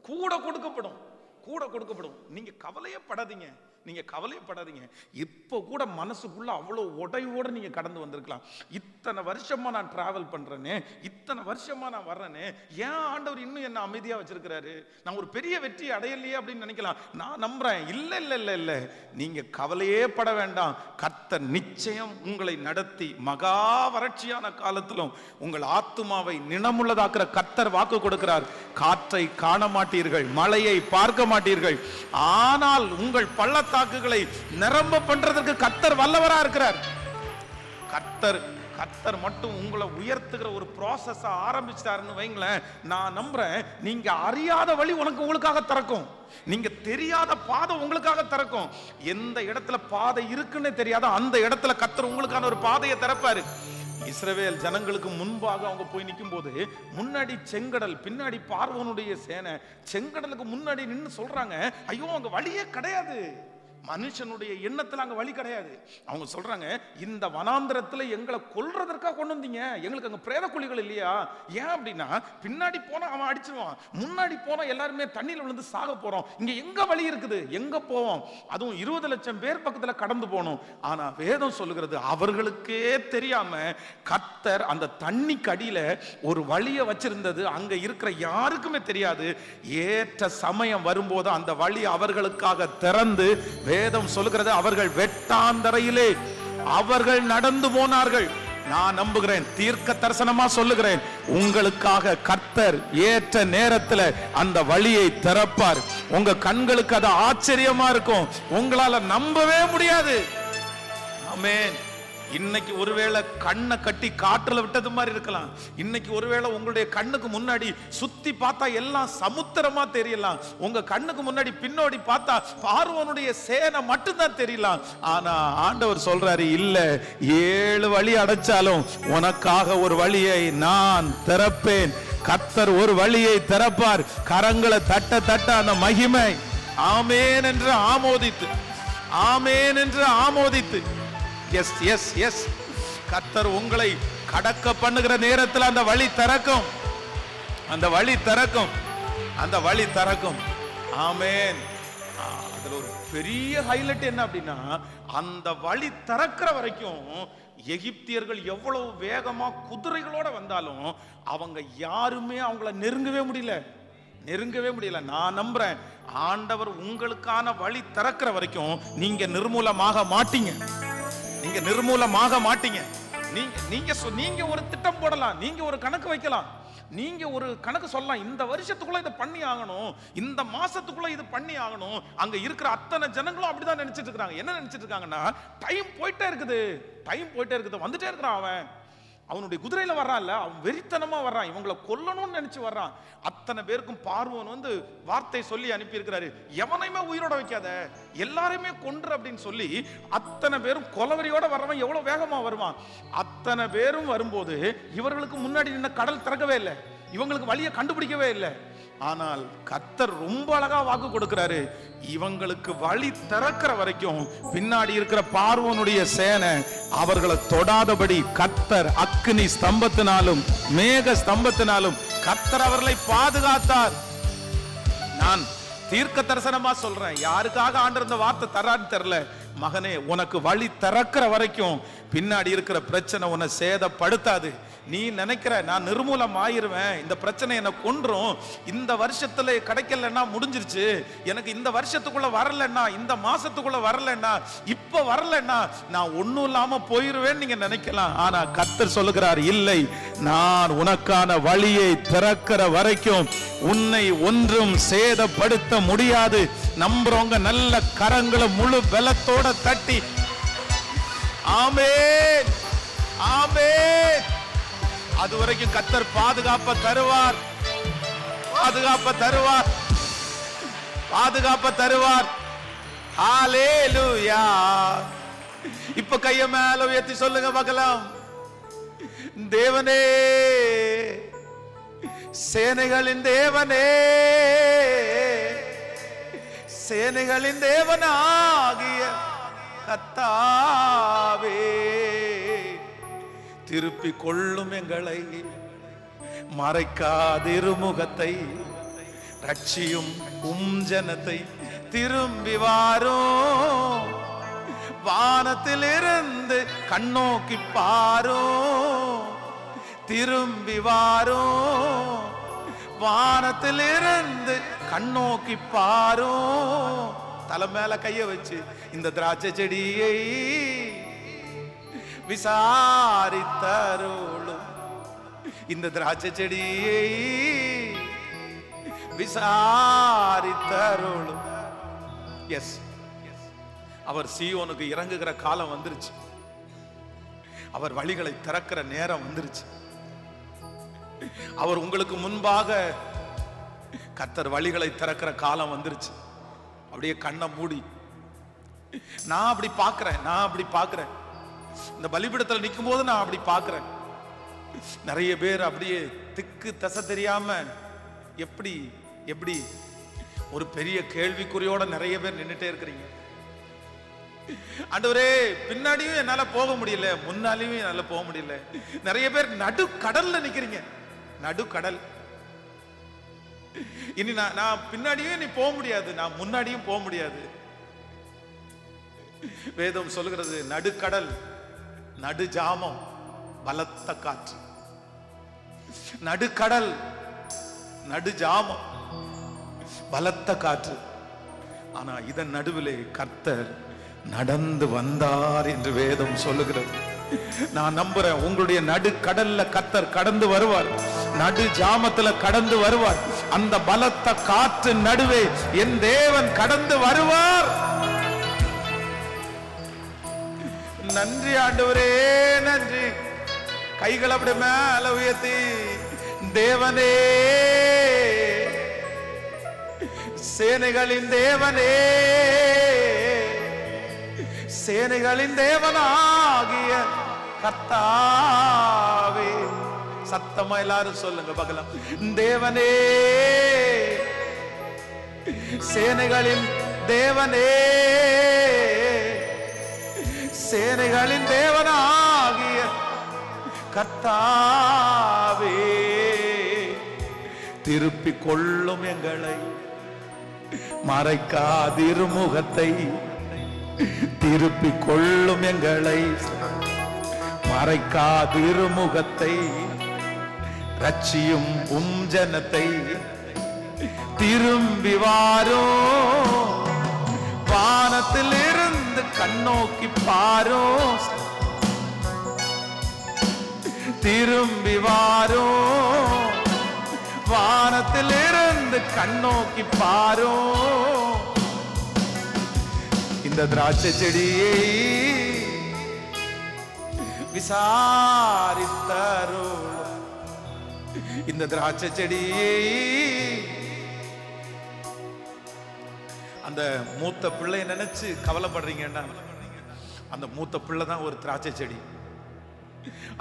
கூட கொடுக்கப்படும். நீங்க கவலையப்படாதீங்க. இப்ப கூட மனசுக்குள்ள அவ்வளவு உடையோட நீங்க கடந்து வந்திருக்கலாம். இத்தனை வருஷமா நான் டிராவல் பண்றேனே, இத்தனை வருஷமா நான் வர்றேனே, ஏன் ஆண்டவர் இன்னும் என்ன அமைதியா வச்சிருக்கிறாரு, நான் ஒரு பெரிய வெற்றி அடையலையே அப்படின்னு நினைக்கலாம். நான் நம்புறேன், இல்ல, நீங்க கவலையே பட வேண்டாம். கர்த்தர் நிச்சயம் உங்களை நடத்தி மகா வறட்சியான காலத்திலும் உங்கள் ஆத்துமாவை நினமுள்ளதாக்குற கர்த்தர் வாக்கு கொடுக்கிறார். காற்றை காண மாட்டீர்கள், மழையை பார்க்க மாட்டீர்கள், ஆனால் உங்கள் பள்ளத்தாக்குகளை நிரம்ப பண்றதுக்கு கர்த்தர் வல்லவரா இருக்கிறார். கர்த்தர் மட்டும் உங்களை உயர்த்துகிற ஒரு ப்ராசஸ் ஆரம்பிச்சிட்டாருன்னு வைங்களேன், நான் நம்புறேன் நீங்க அறியாத வழி உங்களுக்காக திறக்கும், நீங்க தெரியாத பாதை உங்களுக்காக திறக்கும். எந்த இடத்துல பாதை இருக்குன்னு தெரியாத அந்த இடத்துல கர்த்தர் உங்களுக்கான ஒரு பாதையை திறப்பாரு. இஸ்ரவேல் ஜனங்களுக்கு முன்பாக அவங்க போய் நிற்கும் போது முன்னாடி செங்கடல், பின்னாடி பார்வோனுடைய சேனை. செங்கடலுக்கு முன்னாடி நின்று சொல்றாங்க, ஐயோ அங்க வழியே கிடையாது. மனுஷனுடைய எண்ணத்துல அங்க வழி கிடையாது. அவங்க சொல்றாங்க, இந்த வனாந்திரத்துல எங்களை கொல்றதற்காக கொண்டு வந்தீங்க, எங்களுக்கு அங்க பிரேத குழிகள் இல்லையா? ஏன் அப்படின்னா, பின்னாடி போனா அவன் அடிச்சிருவான், முன்னாடி போனா எல்லாருமே தண்ணியில விழுந்து சாக போறோம், இங்க எங்க வழி இருக்குது, எங்க போவோம்? அதுவும் 20 லட்சம் பேர் பக்கத்துல கடந்து போனோம். ஆனா வேதம் சொல்லுகிறது, அவர்களுக்கே தெரியாம கர்த்தர் அந்த தண்ணிக்கு அடியில ஒரு வழியை வச்சிருந்தது. அங்க இருக்கிற யாருக்குமே தெரியாது. ஏற்ற சமயம் வரும்போது அந்த வழி அவர்களுக்காக திறந்து, வேதம் சொல்லுகிறது, அவர்கள் வெட்டாந்தரையிலே அவர்கள் நடந்து போனார்கள். நான் நம்புகிறேன், தீர்க்க தரிசனமா சொல்லுகிறேன், உங்களுக்காக கர்த்தர் ஏற்ற நேரத்தில் அந்த வழியை திறப்பார். உங்க கண்களுக்கு அது ஆச்சரியமா இருக்கும், உங்களால நம்பவே முடியாது. ஆமென். இன்னைக்கு ஒருவேளை கண்ணை கட்டி காற்றுல விட்டது மாதிரி இருக்கலாம். இன்னைக்கு ஒருவேளை உங்களுடைய கண்ணுக்கு முன்னாடி சுத்தி பார்த்தா எல்லாம் சமுத்திரமா தெரியலாம். உங்க கண்ணுக்கு முன்னாடி பின்னோடி பார்த்தா பார்வோனுடைய சேனை மட்டும்தான் தெரியலாம். ஆனா ஆண்டவர் சொல்றாரு, இல்ல, 7 வழி அடைச்சாலும் உனக்காக ஒரு வழியை நான் திறப்பேன். கர்த்தர் ஒரு வழியை திறப்பார். கரங்களை தட்ட தட்ட அந்த மகிமை ஆமென் என்று ஆமோதித்து, ஆமென் என்று ஆமோதித்து, எஸ் எஸ் எஸ், கர்த்தர் உங்களை கடக்க பண்ணுகிற நேரத்தில் அந்த வழி திறக்கும், அந்த வழி திறக்கும், அந்த வழி திறக்கும். ஆமென். அதுல ஒரு பெரிய ஹைலைட் என்ன அப்படின்னா, அந்த வழி திறக்கிற வரைக்கும் எகிப்தியர்கள் எவ்வளவு வேகமா குதிரைகளோட வந்தாலும் அவங்க யாருமே அவங்கள நெருங்கவே முடியல. நான் நம்புறேன், ஆண்டவர் உங்களுக்கான வழி திறக்கிற வரைக்கும் நீங்க நிர்மூலமாக மாட்டீங்க. நீங்க ஒரு திட்டம் போடலாம், நீங்க ஒரு கணக்கு வைக்கலாம், நீங்க ஒரு கணக்கு சொல்லலாம், இந்த வருஷத்துக்குள்ள இதை பண்ணி ஆகணும், இந்த மாசத்துக்குள்ள இது பண்ணி ஆகணும். அங்க இருக்கிற அத்தனை ஜனங்களும் அப்படிதான் நினைச்சிட்டு இருக்காங்க. என்ன நினைச்சிட்டு இருக்காங்கன்னா, டைம் போயிட்டே இருக்குது, வந்துட்டே இருக்கிறான். அவனுடைய குதிரையில வர்றான்ல, அவன் வெறித்தனமா வர்றான், இவங்களை கொல்லணும்னு நினைச்சு வர்றான். அத்தனை பேருக்கும் பார்வோன் வார்த்தை சொல்லி அனுப்பி இருக்கிறாரு, எவனையுமே உயிரோட வைக்காத, எல்லாரையுமே கொன்று அப்படின்னு சொல்லி. அத்தனை பேரும் கொலவரியோட வர்றவன் எவ்வளவு வேகமா வருவான். அத்தனை பேரும் வரும்போது இவர்களுக்கு முன்னாடி நின்ன கடல் திறக்கவே இல்லை. இவங்களுக்கு வழியை கண்டுபிடிக்கவே இல்லை. ஆனால் கர்த்தர் ரொம்ப அழகா வாக்கு கொடுக்கிறாரு, இவங்களுக்கு வழி திறக்கிற வரைக்கும் பின்னாடி இருக்கிற பார்வோனுடைய சேனை அவர்களை தொடாதபடி கர்த்தர் அக்கினி ஸ்தம்பத்தினாலும் மேக ஸ்தம்பத்தினாலும் கர்த்தர் அவர்களை பாதுகாத்தார். நான் தீர்க்க தரிசனமா சொல்றேன், யாருக்காக ஆண்டவர் இந்த வார்த்தை தரான்னு தெரியல. மகனே, உனக்கு வழி திறக்கிற வரைக்கும் பின்னாடி இருக்கிற பிரச்சனை உன்னை சேதப்படுத்தாது. நீ நினைக்கிற நான் நிர்மூலம் ஆயிருவேன், இந்த பிரச்சனை என்ன கொன்றும், இந்த வருஷத்துல கிடைக்கலன்னா முடிஞ்சிருச்சு, எனக்கு இந்த வருஷத்துக்குள்ள வரலன்னா, இந்த மாசத்துக்குள்ள வரலன்னா, இப்ப வரலன்னா நான் ஒண்ணும் இல்லாம போயிருவேன் நீங்க நினைக்கலாம். ஆனா கர்த்தர் சொல்லுகிறார், இல்லை, நான் உனக்கான வழியை திறக்கிற வரைக்கும் உன்னை ஒன்றும் சேதப்படுத்த முடியாது. நம்புறவங்க நல்ல கரங்களை முழு பலத்தோட தட்டி ஆமென் ஆமென். அது வரைக்கும் கர்த்தர் பாதுகாப்ப தருவார், பாதுகாப்ப தருவார், பாதுகாப்ப தருவார். ஹalleluya. இப்ப கைய மேல உயர்த்தி சொல்லுங்க பார்க்கலாம். தேவனே, சேனைகளின் தேவனே, சேனைகளின் தேவனாகிய கர்த்தாவே, திருப்பி கொள்ளும் எங்களை, மறைக்காதிருமுகத்தை, ரட்சியும் ஜனத்தை, திரும்பி வாரும், வானத்தில் இருந்து கண்ணோக்கி பாரும், திரும்பி வாரும், வானத்தில் இருந்து கண்ணோக்கி பாரும். தலை மேல கைய வச்சு இந்த திராட்சை செடியை விசாரித்தருளும், இந்த திராட்சை செடியை விசாரித்தருளும். எஸ், அவர் சீயோனுக்கு இறங்குகிற காலம் வந்துருச்சு. அவர் வழிகளை திறக்கிற நேரம் வந்துருச்சு. அவர் உங்களுக்கு முன்பாக கர்த்தர் வழிகளை திறக்கிற காலம் வந்துருச்சு. அப்படியே கண்ணை மூடி நான் அப்படி பார்க்கிறேன், நான் அப்படி பார்க்கிறேன். இந்த பலிபீடத்தில் நிற்கும் போது நான் அப்படி பார்க்கிறேன். நிறைய பேர் அப்படியே திக்கு தசை தெரியாம எப்படி எப்படி ஒரு பெரிய கேள்விக்குறியோட நிறைய பேர் நின்றுட்டே இருக்கிறீங்க. ஆண்டவரே, பின்னாடியும் என்னால போக முடியல, முன்னாலையும் என்னால போக முடியல. நிறைய பேர் நடு கடல்ல நிக்கிறீங்க, நடு கடல். இனி நான் பின்னாடியும் நீ போக முடியாது, நான் முன்னாடியும் போக முடியாது. வேதம் சொல்லுகிறது, நடுக்கடல், நடு ஜாமம், பலத்த காற்று. நடுக்கடல், நடு ஜாமம், பலத்த காற்று. ஆனா இதன் நடுவிலே கர்த்தர் நடந்து வந்தார் என்று வேதம் சொல்லுகிறது. நான் நம்புறேன், உங்களுடைய நடுக்கடல்ல கர்த்தர் கடந்து வருவார், நடு ஜாமத்துல கடந்து வருவார். அந்த பலத்த காற்று நடுவே என் தேவன் கடந்து வருவார். நன்றி ஆண்டவரே, நன்றி. கைகள் அப்படி மேல உயர்த்தி, தேவனே, சேனைகளின் தேவனே, சேனைகளின் தேவனாகிய கர்த்தாவே. சத்தமா எல்லாரும் சொல்லுங்க பார்க்கலாம். தேவனே, சேனைகளின் தேவனே, சேனைகளின் தேவனாகிய கர்த்தாவே, திருப்பி கொள்ளும் எங்களை, மறைக்காதிருமுகத்தை, திருப்பி கொள்ளும் எங்களை, மறைக்காதிருமுகத்தை, ரட்சியும் ஜனத்தை, திரும்பி வாரும், வானத்தில் இருந்து கண்ணோக்கி பாரும், திரும்பி வாரும், வானத்தில் இருந்து கண்ணோக்கி பாரும். இந்த திராட்சை செடியை விசாரித்தருளும், இந்த திராட்சை செடியை. அந்த மூத்த பிள்ளையை நினைச்சு கவலைப்படுறீங்கன்னா, அந்த மூத்த பிள்ளை தான் ஒரு திராட்சை செடி.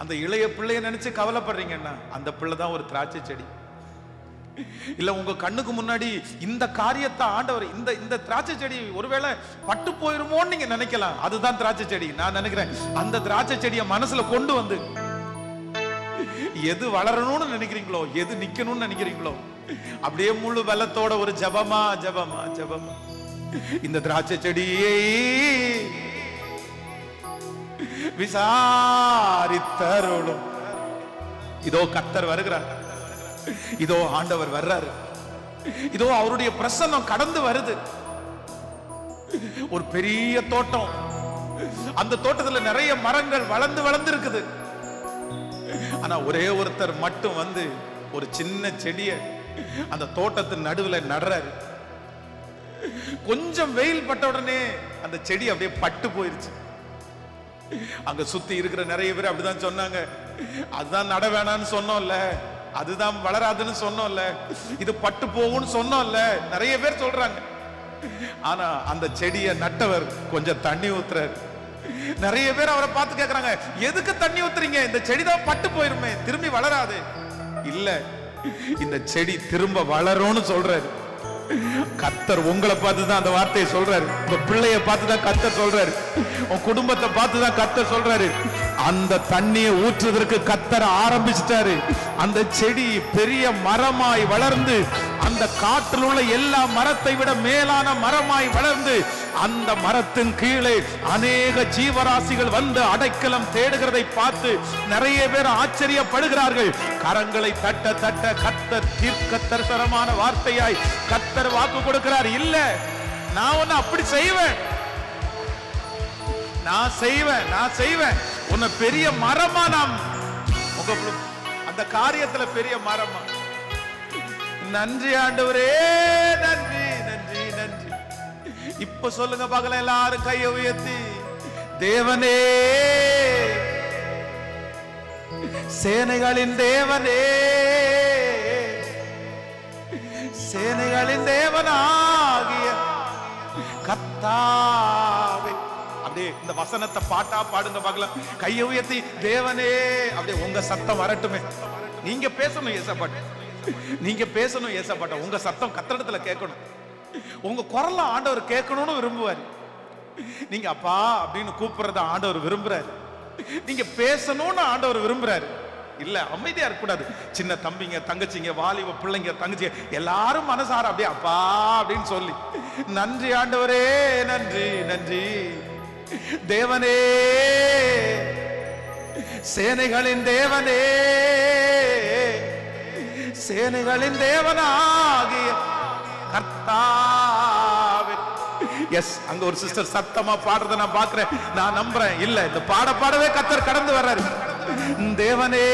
அந்த இளைய பிள்ளையை நினைச்சு கவலைப்படுறீங்கன்னா, அந்த பிள்ளை தான் ஒரு திராட்சை செடி. இல்ல உங்க கண்ணுக்கு முன்னாடி இந்த காரியத்தை ஆண்டவர் இந்த திராட்சை செடி ஒருவேளை பட்டு போயிருமோன்னு நீங்க நினைக்கலாம். அதுதான் திராட்சை செடி. நான் நினைக்கிறேன் அந்த திராட்சை செடியை மனசுல கொண்டு வந்து எது வளரணும்னு நினைக்கிறீங்களோ, எது நிக்கணும்னு நினைக்கிறீங்களோ, அப்படியே முழு வெள்ளத்தோட ஒரு ஜபமா ஜபமா ஜபமா இந்த திராட்சை செடியை விசாரித்தருளும். இதோ கர்த்தர் வருகிறார், இதோ ஆண்டவர் வர்றாரு, இதோ அவருடைய பிரசன்னம் கடந்து வருது. ஒரு பெரிய தோட்டம், அந்த தோட்டத்துல நிறைய மரங்கள் வளர்ந்து வளர்ந்து இருக்குது. ஆனா ஒரே ஒருத்தர் மட்டும் வந்து ஒரு சின்ன செடிய அந்த தோட்டத்தின் நடுவுல நடுறாரு. கொஞ்சம் வெயில் பட்ட உடனே அந்த செடி அப்படியே பட்டு போயிருச்சு. அங்க சுத்தி இருக்கிற நிறைய பேர் அப்படிதான் சொன்னாங்க, அதுதான் நட வேணான்னு சொன்னோம்ல, அதுதான் வளராதுன்னு சொன்னோம்ல, இது பட்டு போகும்னு சொன்னோம்ல, நிறைய பேர் சொல்றாங்க. ஆனா அந்த செடியை நட்டவர் கொஞ்சம் தண்ணி ஊத்துறாரு. நிறைய பேர் அவரை பார்த்து கேட்கறாங்க, எதுக்கு தண்ணி ஊத்துறீங்க, இந்த செடி தான் பட்டு போயிருமே, திரும்பி வளராது. இல்ல, இந்த செடி திரும்ப வளரும்னு சொல்றாரு. கர்த்தர் உங்களை பார்த்து தான் அந்த வார்த்தையை சொல்றாரு. உங்க பிள்ளைய பார்த்து தான் கர்த்தர் சொல்றாரு. உன் குடும்பத்தை பார்த்து தான் கர்த்தர் சொல்றாரு. அந்த தண்ணியை ஊற்றுவதற்கு கர்த்தர் ஆரம்பிச்சிட்டாரு. அந்த செடி பெரிய மரமாய் வளர்ந்து அந்த காற்றில் உள்ள எல்லா மரத்தை விட மேலான மரமாய் வளர்ந்து அந்த மரத்தின் கீழே அநேக ஜீவராசிகள் வந்து அடைக்கலம் தேடுகிறதை பார்த்து நிறைய பேர் ஆச்சரியப்படுகிறார்கள். கரங்களை தட்ட தட்ட கர்த்தர் தீர்க்க தரிசனமான வார்த்தையாய் கர்த்தர் வாக்கு கொடுக்கிறார். இல்ல, நான் ஒன்னு அப்படி செய்வேன், நான் செய்வேன் உன்னை பெரிய மரமா, நாம் அந்த காரியத்துல பெரிய மரமா. நன்றி ஆண்டவரே, நன்றி நன்றி நன்றி. இப்ப சொல்லுங்க பார்க்கலாம், எல்லாரும் கையை உயர்த்தி, தேவனே, சேனைகளின் தேவனே, சேனைகளின் தேவனாகிய கர்த்தாவே. அப்படியே இந்த வசனத்தை பாட்டா பாடுங்க பார்க்கலாம். கையை உயர்த்தி, தேவனே. அப்படியே உங்க சத்தம் வரட்டுமே. நீங்க பேசணும் ஏசப்பாட்ட, நீங்க பேசணும் ஏசப்பாட்ட. உங்க சத்தம் கர்த்தரிடத்துல கேட்கணும். உங்க குரல்ல ஆண்டவர் கேட்கணும்னு விரும்புவார். நீங்க அப்பா அப்படின்னு கூப்பிடுறத ஆண்டவர் விரும்புறாரு. நீங்க பேசணும்னு ஆண்டவர் விரும்புறாரு. இல்ல, அமைதியா இருக்க கூடாது. சின்ன தம்பிங்க, தங்கச்சிங்க, வாலிப பிள்ளைங்க, தங்கச்சிங்க எல்லாரும் மனசார அப்படியே அப்பா அப்படின்னு சொல்லி, நன்றி ஆண்டவரே, நன்றி நன்றி. தேவனே, சேனைகளின் தேவனே, சேனைகளின் தேவனாகிய கர்த்தாவே. எஸ், அங்க ஒரு சிஸ்டர் சத்தமா பாடுறத நான் பாக்குறேன், நான் நம்புறேன். இல்ல, இந்த பாடவே கர்த்தர் கடந்து வர்றாரு. தேவனே,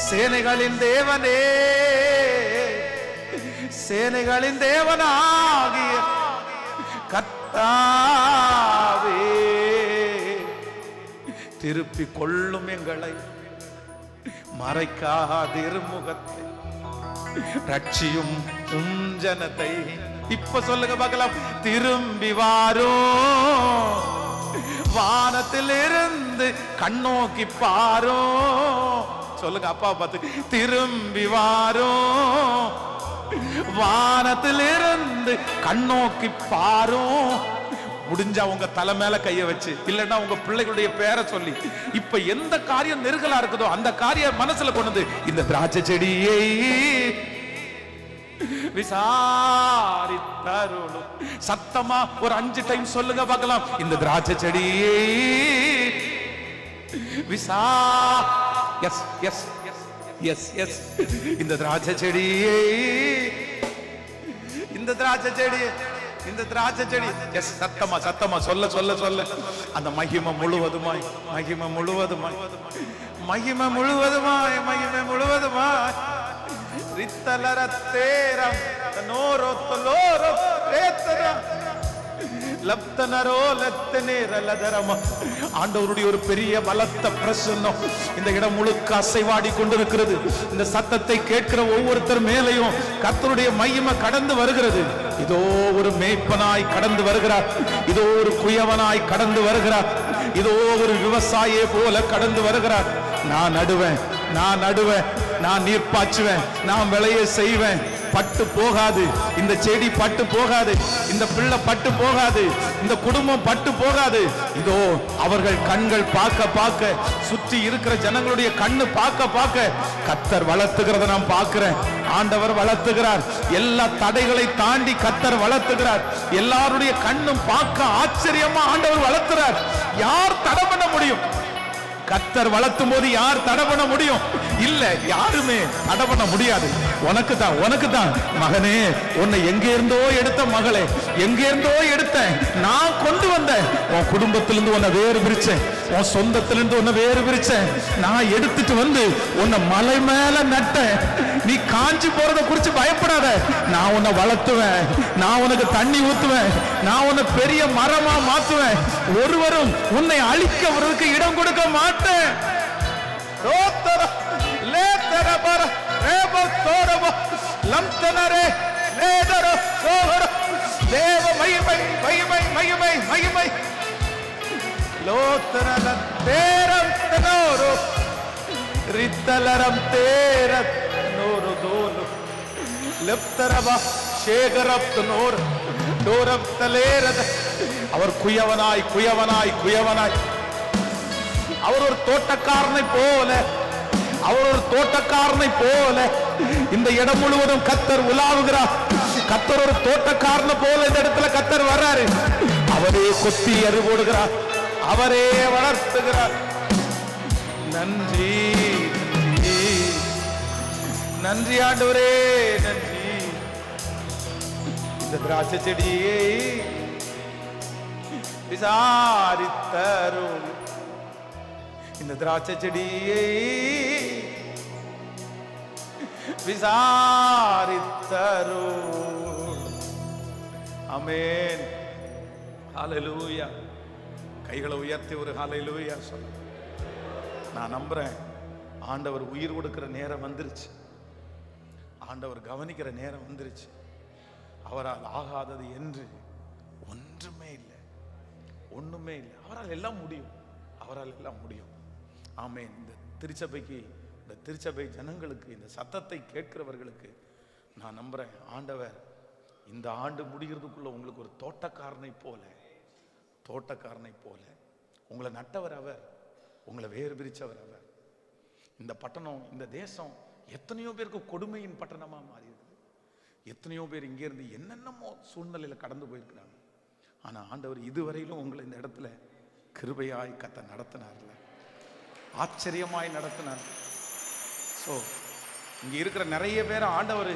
சேனைகளின் தேவனே, சேனைகளின் தேவனாகிய கர்த்தாவே, திருப்பி கொள்ளும் எங்களை, மறைக்காதிருமுகத்தை, ரட்சியும் உம் ஜனத்தை. இப்ப சொல்லுங்க பார்க்கலாம், திரும்பி வாரும், வானத்தில் இருந்து கண்ணோக்கி பாரும். சொல்லுங்க அப்பா பார்த்து, திரும்பி வாரும், வானத்தில் இருந்து கண்ணோக்கி பாரும். முடிஞ்சா உங்க தலை மேல கைய வச்சு, இல்லன்னா உங்க பிள்ளைகளுடைய பேரை சொல்லி, இப்ப எந்த காரியம் நெருகலா இருக்குதோ அந்த காரியம் மனசுல கொண்டு இந்த திராட்சை செடியை விசாரித்தருளும். சத்தமா ஒரு 5 டைம் சொல்லுங்க பார்க்கலாம், இந்த திராட்சை செடியை எஸ் எஸ் எஸ் எஸ் இந்த திராட்சை செடியை, இந்த திராட்சை செடி, இந்த திராட்சை செடி. எஸ், சத்தமா சத்தமா சொல்ல சொல்ல சொல்ல அந்த மகிமை முழுவதுமாய், மகிமை முழுவதுமாய், மகிமை முழுவதுமாய், மகிமை முழுவதுமாய். ரித்தலரத்தேரம் நோரோ தலோரோ ரேத்தரம் லப்தனரோ லத்தனேரலதரமா. ஆண்டவருடைய ஒரு பெரிய பலத்த பிரசன்னம் இந்த இடம் முழுக்க அசைவாடி கொண்டிருக்கிறது. இந்த சத்தத்தை கேட்கிற ஒவ்வொருத்தர் மேலையும் கர்த்தருடைய மகிமை கடந்து வருகிறது. இதோ ஒரு மேய்ப்பனாய் கடந்து வருகிறார், இதோ ஒரு குயவனாய் கடந்து வருகிறார், இதோ ஒரு விவசாயியை போல கடந்து வருகிறார். நான் நடுவேன், நான் நடுவேன், நான் நீர் பாய்ச்சுவேன், நான் விளைய செய்வேன். பட்டு போகாது, இந்த செடி பட்டு போகாது, இந்த பிள்ளை பட்டு போகாது, இந்த குடும்பம் பட்டு போகாது. இதோ அவர்கள் கண்கள் பார்க்க பார்க்க, சுற்றி இருக்கிற ஜனங்களுடைய கண்ணு பார்க்க பார்க்க கர்த்தர் வளர்த்துகிறத நான் பார்க்கிறேன். ஆண்டவர் வளர்த்துகிறார். எல்லா தடைகளை தாண்டி கர்த்தர் வளர்த்துகிறார். எல்லாருடைய கண்ணும் பார்க்க ஆச்சரியமா ஆண்டவர் வளர்த்துறார். யார் தடை பண்ண முடியும்? கர்த்தர் வளர்த்தும் போது யார் தடை பண்ண முடியும்? இல்ல, யாருமே தடை பண்ண முடியாது. உனக்கு தான், உனக்கு தான் மகனே, உன்னை எங்க இருந்தோ எடுத்த மகளே, எங்க இருந்தோ எடுத்த, நான் கொண்டு வந்தேன். உன் குடும்பத்திலிருந்து உன்னை வேறு பிரிச்சேன், உன் சொந்தத்திலிருந்து உன்னை வேறு பிரிச்சேன். நான் எடுத்துட்டு வந்து உன்னை மலை மேல நட்டேன். நீ காஞ்சி போறத குறிச்சு பயப்படாத. நான் உன்னை வளர்த்துவேன், நான் உனக்கு தண்ணி ஊத்துவேன், நான் உன்னை பெரிய மரமா மாத்துவேன். ஒருவரும் உன்னை அழிக்கிறதுக்கு இடம் கொடுக்க மாட்டேன். தேவ மகிமை, மகிமை, மகிமை, மகிமை. லோத்தரல தேரம் தனோரோ ரித்தலரம் தேரத் நோரு தோலு லப்தரபா சேகரப் நோர் டோரப் தலேரத. அவர் குயவனாய் குயவனாய் குயவனாய், அவர் ஒரு தோட்டக்காரனை போல, அவர் ஒரு தோட்டக்காரனை போல இந்த இடம் முழுவதும் கர்த்தர் உலாவுகிறார். கர்த்தர் ஒரு தோட்டக்காரனை போல இந்த இடத்துல கர்த்தர் வர்றாரு. அவரே கொத்தி அறுபோடுகிறார், அவரே வளர்த்துகிறார். நன்றி, நன்றி, நன்றி ஆண்டவரே, நன்றி. இந்த திராட்சை செடியை விசாரித்தருள், இந்த திராட்சை செடியை விசாரித்தருள். ஆமென். ஹல்லேலூயா. கைகளை உயர்த்தி ஒரு ஹல்லேலூயா சொல்ல. நான் நம்புறேன், ஆண்டவர் உயிர் கொடுக்கிற நேரம் வந்துருச்சு. ஆண்டவர் கவனிக்கிற நேரம் வந்துருச்சு. அவரால் ஆகாதது என்று ஒன்றுமே இல்லை, ஒண்ணுமே இல்லை. அவரால் எல்லாம் முடியும், அவரால் எல்லாம் முடியும். ஆமென். இந்த திருச்சபைக்கு, இந்த திருச்சபை ஜனங்களுக்கு, இந்த சத்தத்தை கேட்கிறவர்களுக்கு நான் நம்புறேன், ஆண்டவர் இந்த ஆண்டு முடிகிறதுக்குள்ள உங்களுக்கு ஒரு தோட்டக்காரனை போல, தோட்டக்காரனை போல உங்களை நட்டவர் அவர், உங்களை வேறு பிரிச்சவர் அவர். இந்த பட்டணம், இந்த தேசம் எத்தனையோ பேருக்கு கொடுமையின் பட்டணமா மாறி இருக்குது. எத்தனையோ பேர் இங்கே இருந்து என்னென்னமோ சூழ்நிலையில கடந்து போயிருக்கிறாங்க. ஆனா ஆண்டவர் இதுவரையிலும் உங்களை இந்த இடத்துல கிருபையாய் கத்த நடத்தினார்ல, ஆச்சரியமாய் நடத்தினார். ஸோ இங்க இருக்கிற நிறைய பேர் ஆண்டவர்,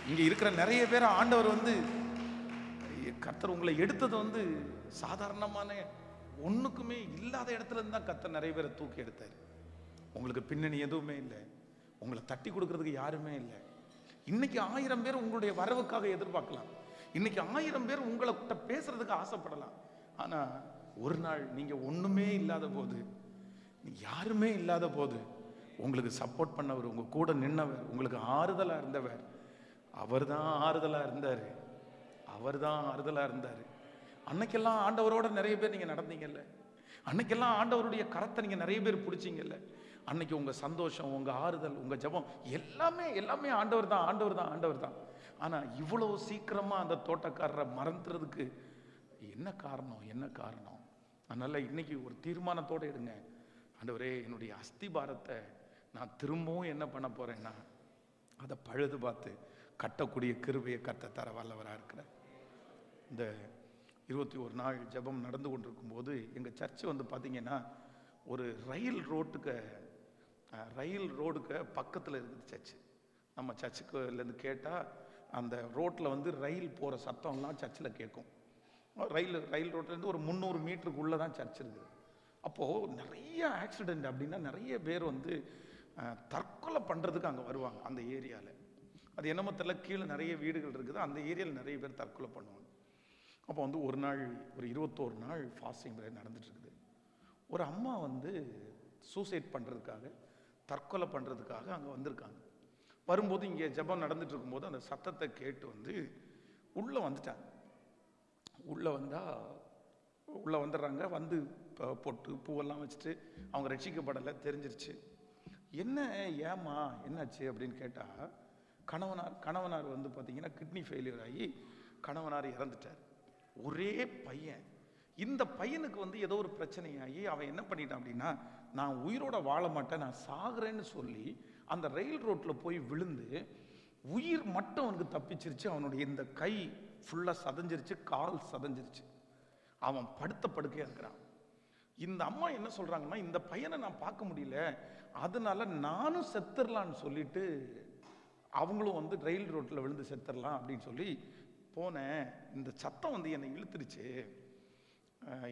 இங்க இருக்கிற நிறைய பேர் ஆண்டவர் வந்து கர்த்தர் உங்களை எடுத்தது வந்து சாதாரணமான ஒண்ணுக்குமே இல்லாத இடத்துல இருந்து தான் கர்த்தர் நிறைய பேரை தூக்கி எடுத்தார். உங்களுக்கு பின்னணி எதுவுமே இல்லை, உங்களை தட்டி கொடுக்கறதுக்கு யாருமே இல்லை. இன்னைக்கு 1000 பேர் உங்களுடைய வரவுக்காக எதிர்பார்க்கலாம், இன்னைக்கு 1000 பேர் உங்களை பேசுறதுக்கு ஆசைப்படலாம். ஆனா ஒரு நாள் நீங்க ஒண்ணுமே இல்லாத போது, யாருமே இல்லாத போது உங்களுக்கு சப்போர்ட் பண்ணவர், உங்க கூட நின்னவர், உங்களுக்கு ஆறுதலா இருந்தவர், அவர் தான் ஆறுதலா இருந்தாரு, அவர் தான் ஆறுதலா இருந்தாரு. அன்னைக்கெல்லாம் ஆண்டவரோட நிறைய பேர் நீங்க நடந்தீங்கல்ல, அன்னைக்கெல்லாம் ஆண்டவருடைய கரத்தை நீங்க நிறைய பேர் பிடிச்சிங்கல்ல. அன்னைக்கு உங்க சந்தோஷம், உங்க ஆறுதல், உங்க ஜெபம் எல்லாமே எல்லாமே ஆண்டவர் தான், ஆண்டவர் தான், ஆண்டவர் தான். ஆனா இவ்வளவு சீக்கிரமா அந்த தோட்டக்காரரை மறந்துறதுக்கு என்ன காரணம், என்ன காரணம்? அதனால இன்னைக்கு ஒரு தீர்மானத்தோட எடுங்க, ஆண்டவரே என்னுடைய அஸ்திபாரத்தை நான் திரும்பவும் என்ன பண்ண போறேன்னா அதை பழுது பார்த்து கட்டக்கூடிய கிருபையை கத்த தர வல்லவராக இருக்கிறார். இந்த 21 நாள் ஜெபம் நடந்து கொண்டிருக்கும் போது எங்க சர்ச்சு வந்து பார்த்தீங்கன்னா ஒரு ரயில் ரோடுக்கு பக்கத்தில் இருக்குது சர்ச்சு. நம்ம சர்ச்சுக்குலேருந்து கேட்டால் அந்த ரோட்டில் வந்து ரயில் போகிற சத்தம்லாம் சர்ச்சில் கேட்கும். ரயில் ரோட்லேருந்து ஒரு 300 மீட்டருக்குள்ளே தான் சர்ச் இருக்குது. அப்போது நிறைய ஆக்சிடெண்ட், அப்படின்னா நிறைய பேர் வந்து தற்கொலை பண்ணுறதுக்கு அங்கே வருவாங்க அந்த ஏரியாவில். அது என்னமோ தெரியல, கீழே நிறைய வீடுகள் இருக்குது, அந்த ஏரியாவில் நிறைய பேர் தற்கொலை பண்ணுவாங்க. அப்போ வந்து ஒரு நாள் ஒரு 21 நாள் ஃபாஸ்டிங் பிரேயர் நடந்துட்டு இருக்குது. ஒரு அம்மா வந்து சூசைட் பண்ணுறதுக்காக, தற்கொலை பண்ணுறதுக்காக அங்கே வந்திருக்காங்க. வரும்போது இங்கே ஜெபம் நடந்துட்டு இருக்கும்போது அந்த சத்தத்தை கேட்டு வந்து உள்ளே வந்துட்டாங்க. உள்ளே வந்துடுறாங்க. வந்து பொட்டு பூவெல்லாம் வச்சுட்டு அவங்க ரட்சிக்கப்படலை தெரிஞ்சிருச்சு. என்ன ஏமா என்னாச்சு அப்படின்னு கேட்டால், கணவனார் வந்து பார்த்தீங்கன்னா கிட்னி ஃபெயிலியர் ஆகி கணவனார் இறந்துட்டார். ஒரே பையன். இந்த பையனுக்கு வந்து ஏதோ ஒரு பிரச்சனையாகி அவன் என்ன பண்ணிட்டான் அப்படின்னா, நான் உயிரோட வாழ மாட்டேன், நான் சாகுறேன்னு சொல்லி அந்த ரயில் ரோட்டில் போய் விழுந்து உயிர் மட்டும் அவனுக்கு தப்பிச்சிருச்சு. அவனுடைய இந்த கை ஃபுல்லாக சதஞ்சிருச்சு, கால் சதஞ்சிருச்சு. அவன் படுத்த படுக்கையாக இருக்கிறான். இந்த அம்மா என்ன சொல்கிறாங்கன்னா, இந்த பையனை நான் பார்க்க முடியல, அதனால நானும் செத்துடலான்னு சொல்லிட்டு அவங்களும் வந்து ரயில் ரோட்டில் விழுந்து செத்துடலாம் அப்படின்னு சொல்லி போனேன். இந்த சத்தம் வந்து என்னை இழுத்துருச்சு,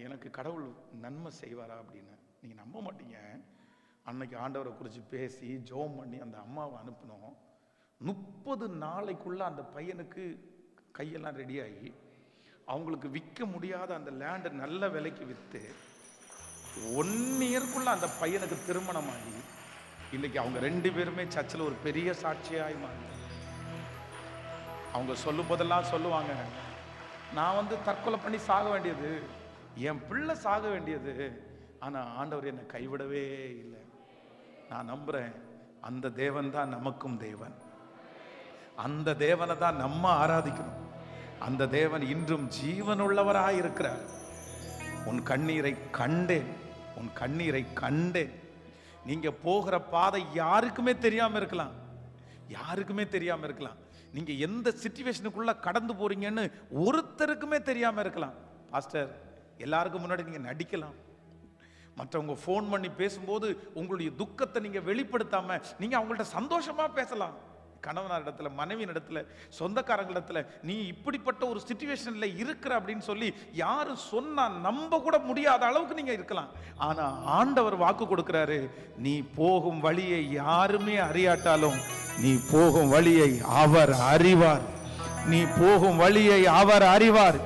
எனக்கு கடவுள் நன்மை செய்வாரா அப்படின்னு. நீங்கள் நம்ப மாட்டீங்க, அன்னைக்கு ஆண்டவரை குறித்து பேசி ஜெபம் பண்ணி அந்த அம்மாவை அனுப்பினோம். 30 நாளைக்குள்ள அந்த பையனுக்கு கையெல்லாம் ரெடியாகி அவங்களுக்கு விற்க முடியாத அந்த லேண்டை நல்ல விலைக்கு விற்று 1 இயர்க்குள்ள அந்த பையனுக்கு திருமணமாகி இன்னைக்கு அவங்க 2 பேருமே சர்ச்சில் ஒரு பெரிய சாட்சியாய் மாறி. அவங்க சொல்லும் போதெல்லாம் சொல்லுவாங்க, நான் வந்து தற்கொலை பண்ணி சாக வேண்டியது, என் பிள்ளை சாக வேண்டியது, ஆனால் ஆண்டவர் என்னை கைவிடவே இல்லை. நான் நம்புறேன், அந்த தேவன் தான் நமக்கும் தேவன். அந்த தேவனை தான் நம்ம ஆராதிக்கணும். அந்த தேவன் இன்றும் ஜீவனுள்ளவராய் இருக்கிறார். உன் கண்ணீரை கண்டேன், உன் கண்ணீரை கண்டேன். நீங்க போகிற பாதை யாருக்குமே தெரியாம இருக்கலாம், யாருக்குமே தெரியாம இருக்கலாம். நீங்க எந்த சிச்சுவேஷனுக்குள்ள கடந்து போறீங்கன்னு ஒருத்தருக்குமே தெரியாம இருக்கலாம். பாஸ்டர், எல்லாருக்கும் முன்னாடி நீங்க நடிக்கலாம், மற்றவங்க ஃபோன் பண்ணி பேசும்போது உங்களுடைய துக்கத்தை நீங்க வெளிப்படுத்தாம நீங்க அவங்கள்ட்ட சந்தோஷமா பேசலாம். கணவனார் இடத்துல, மனைவியின் இடத்துல, சொந்தக்காரங்களிடத்துல நீ இப்படிப்பட்ட ஒரு சிச்சுவேஷன்ல இருக்கிற அப்படின்னு சொல்லி யாரும் சொன்னா நம்ப கூட முடியாத அளவுக்கு நீங்க இருக்கலாம். ஆனா ஆண்டவர் வாக்கு கொடுக்கிறாரு, நீ போகும் வழியை யாருமே அறியாட்டாலும் நீ போகும் வழியை அவர் அறிவார். நீ போகும் வழியை அவர் அறிவார்.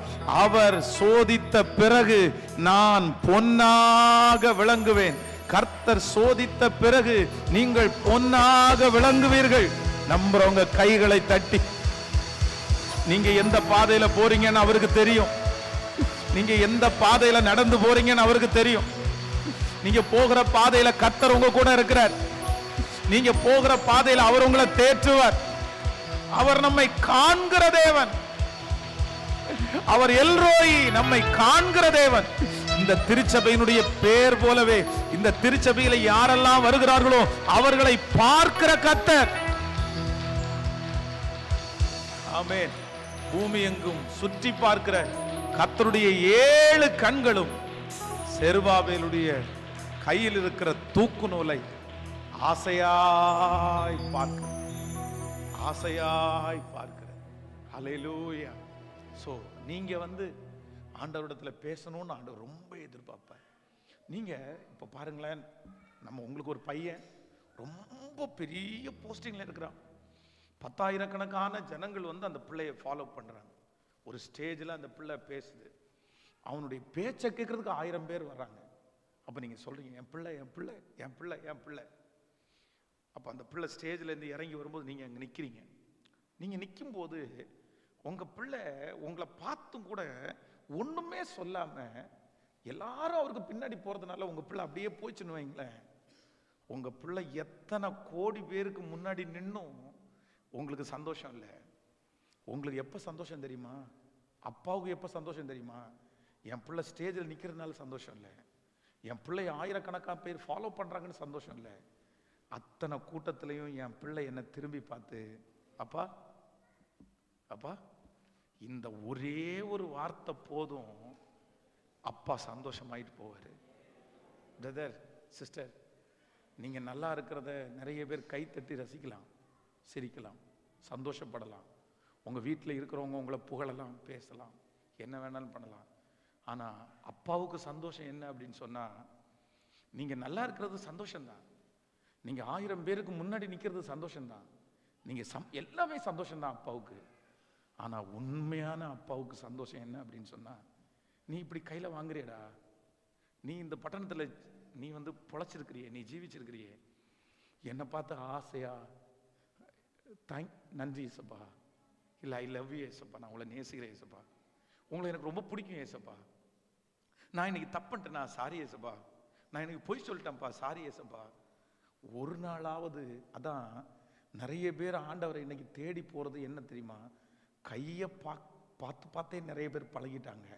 அவர் சோதித்த பிறகு நான் பொன்னாக விளங்குவேன். கர்த்தர் சோதித்த பிறகு நீங்கள் பொன்னாக விளங்குவீர்கள். நம்புறவங்க கைகளை தட்டி, நீங்க எந்த பாதையில போறீங்கன்னு அவருக்கு தெரியும். நீங்க எந்த பாதையில நடந்து போறீங்கன்னு அவருக்கு தெரியும். நீங்க போகிற பாதையில கர்த்தர் உங்க கூட இருக்கிறார். நீங்க போகிற பாதையில அவர் உங்களை தேற்றுவார். அவர் நம்மை காண்கிற தேவன். அவர் எல்ரோய், நம்மை காண்கிற தேவன். இந்த திருச்சபையினுடைய பேர் போலவே இந்த திருச்சபையில யாரெல்லாம் வருகிறார்களோ அவர்களை பார்க்கிற கர்த்தர். ஆமென். பூமி எங்கும் சுற்றி பார்க்கிற கர்த்தருடைய 7 கண்களும் செருபாபேலுடைய கையில் இருக்கிற தூக்கு நூலை ஆசையாய் பார்க்கிற, ஆசையாய் பார்க்கிற. ஹல்லேலூயா. சோ நீங்க வந்து ஆண்டவரிடத்துல பேசணும்னு ஆண்டவர் ரொம்ப எதிர்பார்ப்பார். நீங்க இப்ப பாருங்களேன், நம்ம உங்களுக்கு ஒரு பையன் ரொம்ப பெரிய போஸ்டிங்ல இருக்கிறான். 10,000 கணக்கான ஜனங்கள் வந்து அந்த பிள்ளையை ஃபாலோ பண்றாங்க. ஒரு ஸ்டேஜில் அந்த பிள்ளை பேசுது, அவனுடைய பேச்சை கேட்கறதுக்கு 1000 பேர் வர்றாங்க. அப்ப நீங்க சொல்றீங்க, என் பிள்ளை என் பிள்ளை என் பிள்ளை என் பிள்ளை. அப்ப அந்த பிள்ளை ஸ்டேஜ்ல இருந்து இறங்கி வரும்போது நீங்க அங்க நிக்கிறீங்க. நீங்க நிற்கும் போது உங்க பிள்ளை உங்களை பார்த்தும் கூட ஒண்ணுமே சொல்லாம எல்லாரும் அவருக்கு பின்னாடி போறதுனால உங்க பிள்ளை அப்படியே போச்சுன்னு வைங்களேன். உங்க பிள்ளை எத்தனை கோடி பேருக்கு முன்னாடி நின்னும் உங்களுக்கு சந்தோஷம் இல்லை. உங்களுக்கு எப்ப சந்தோஷம் தெரியுமா? அப்பாவுக்கு எப்ப சந்தோஷம் தெரியுமா? என் பிள்ளை ஸ்டேஜில் நிக்கிறதுனால சந்தோஷம் இல்லை, என் பிள்ளை ஆயிரக்கணக்கான பேர் ஃபாலோ பண்றாங்கன்னு சந்தோஷம் இல்லை. அத்தனை கூட்டத்திலையும் என் பிள்ளை என்னை திரும்பி பார்த்து, அப்பா அப்பா, இந்த ஒரே ஒரு வார்த்தை போதும், அப்பா சந்தோஷமாயிட்டு போவாரு. பிரதர், சிஸ்டர், நீங்க நல்லா இருக்கிறத நிறைய பேர் கை தட்டி ரசிக்கலாம், சிரிக்கலாம், சந்தோஷப்படலாம். உங்க வீட்டில் இருக்கிறவங்க உங்களை புகழலாம், பேசலாம், என்ன வேணாலும் பண்ணலாம். ஆனா அப்பாவுக்கு சந்தோஷம் என்ன அப்படின்னு சொன்னா, நீங்க நல்லா இருக்கிறது சந்தோஷம்தான், நீங்க 1000 பேருக்கு முன்னாடி நிக்கிறது சந்தோஷம்தான், நீங்க எல்லாமே சந்தோஷம்தான் அப்பாவுக்கு. ஆனா உண்மையான அப்பாவுக்கு சந்தோஷம் என்ன அப்படின்னு சொன்னா, நீ இப்படி கையில வாங்குறியடா, நீ இந்த பட்டணத்துல நீ வந்து பொழைச்சிருக்கிறியே, நீ ஜீவிச்சிருக்கிறியே, என்னை பார்த்து ஆசையா நன்றி ஏசப்பா, இல்லை ஐ லவ் யூ ஏசப்பா, நான் உங்களை நேசிக்கிறேன் ஏசப்பா, உங்களை எனக்கு ரொம்ப பிடிக்கும் ஏசப்பா, நான் இன்னைக்கு தப்புன்ட்டேன், நான் சாரி ஏசப்பா, நான் எனக்கு பொய் சொல்லிட்டேன்ப்பா, சாரி ஏசப்பா, ஒரு நாளாவது. அதான் நிறைய பேர் ஆண்டவரை இன்னைக்கு தேடி போறது என்ன தெரியுமா? கையை பார்த்து பார்த்தே நிறைய பேர் பழகிட்டாங்க.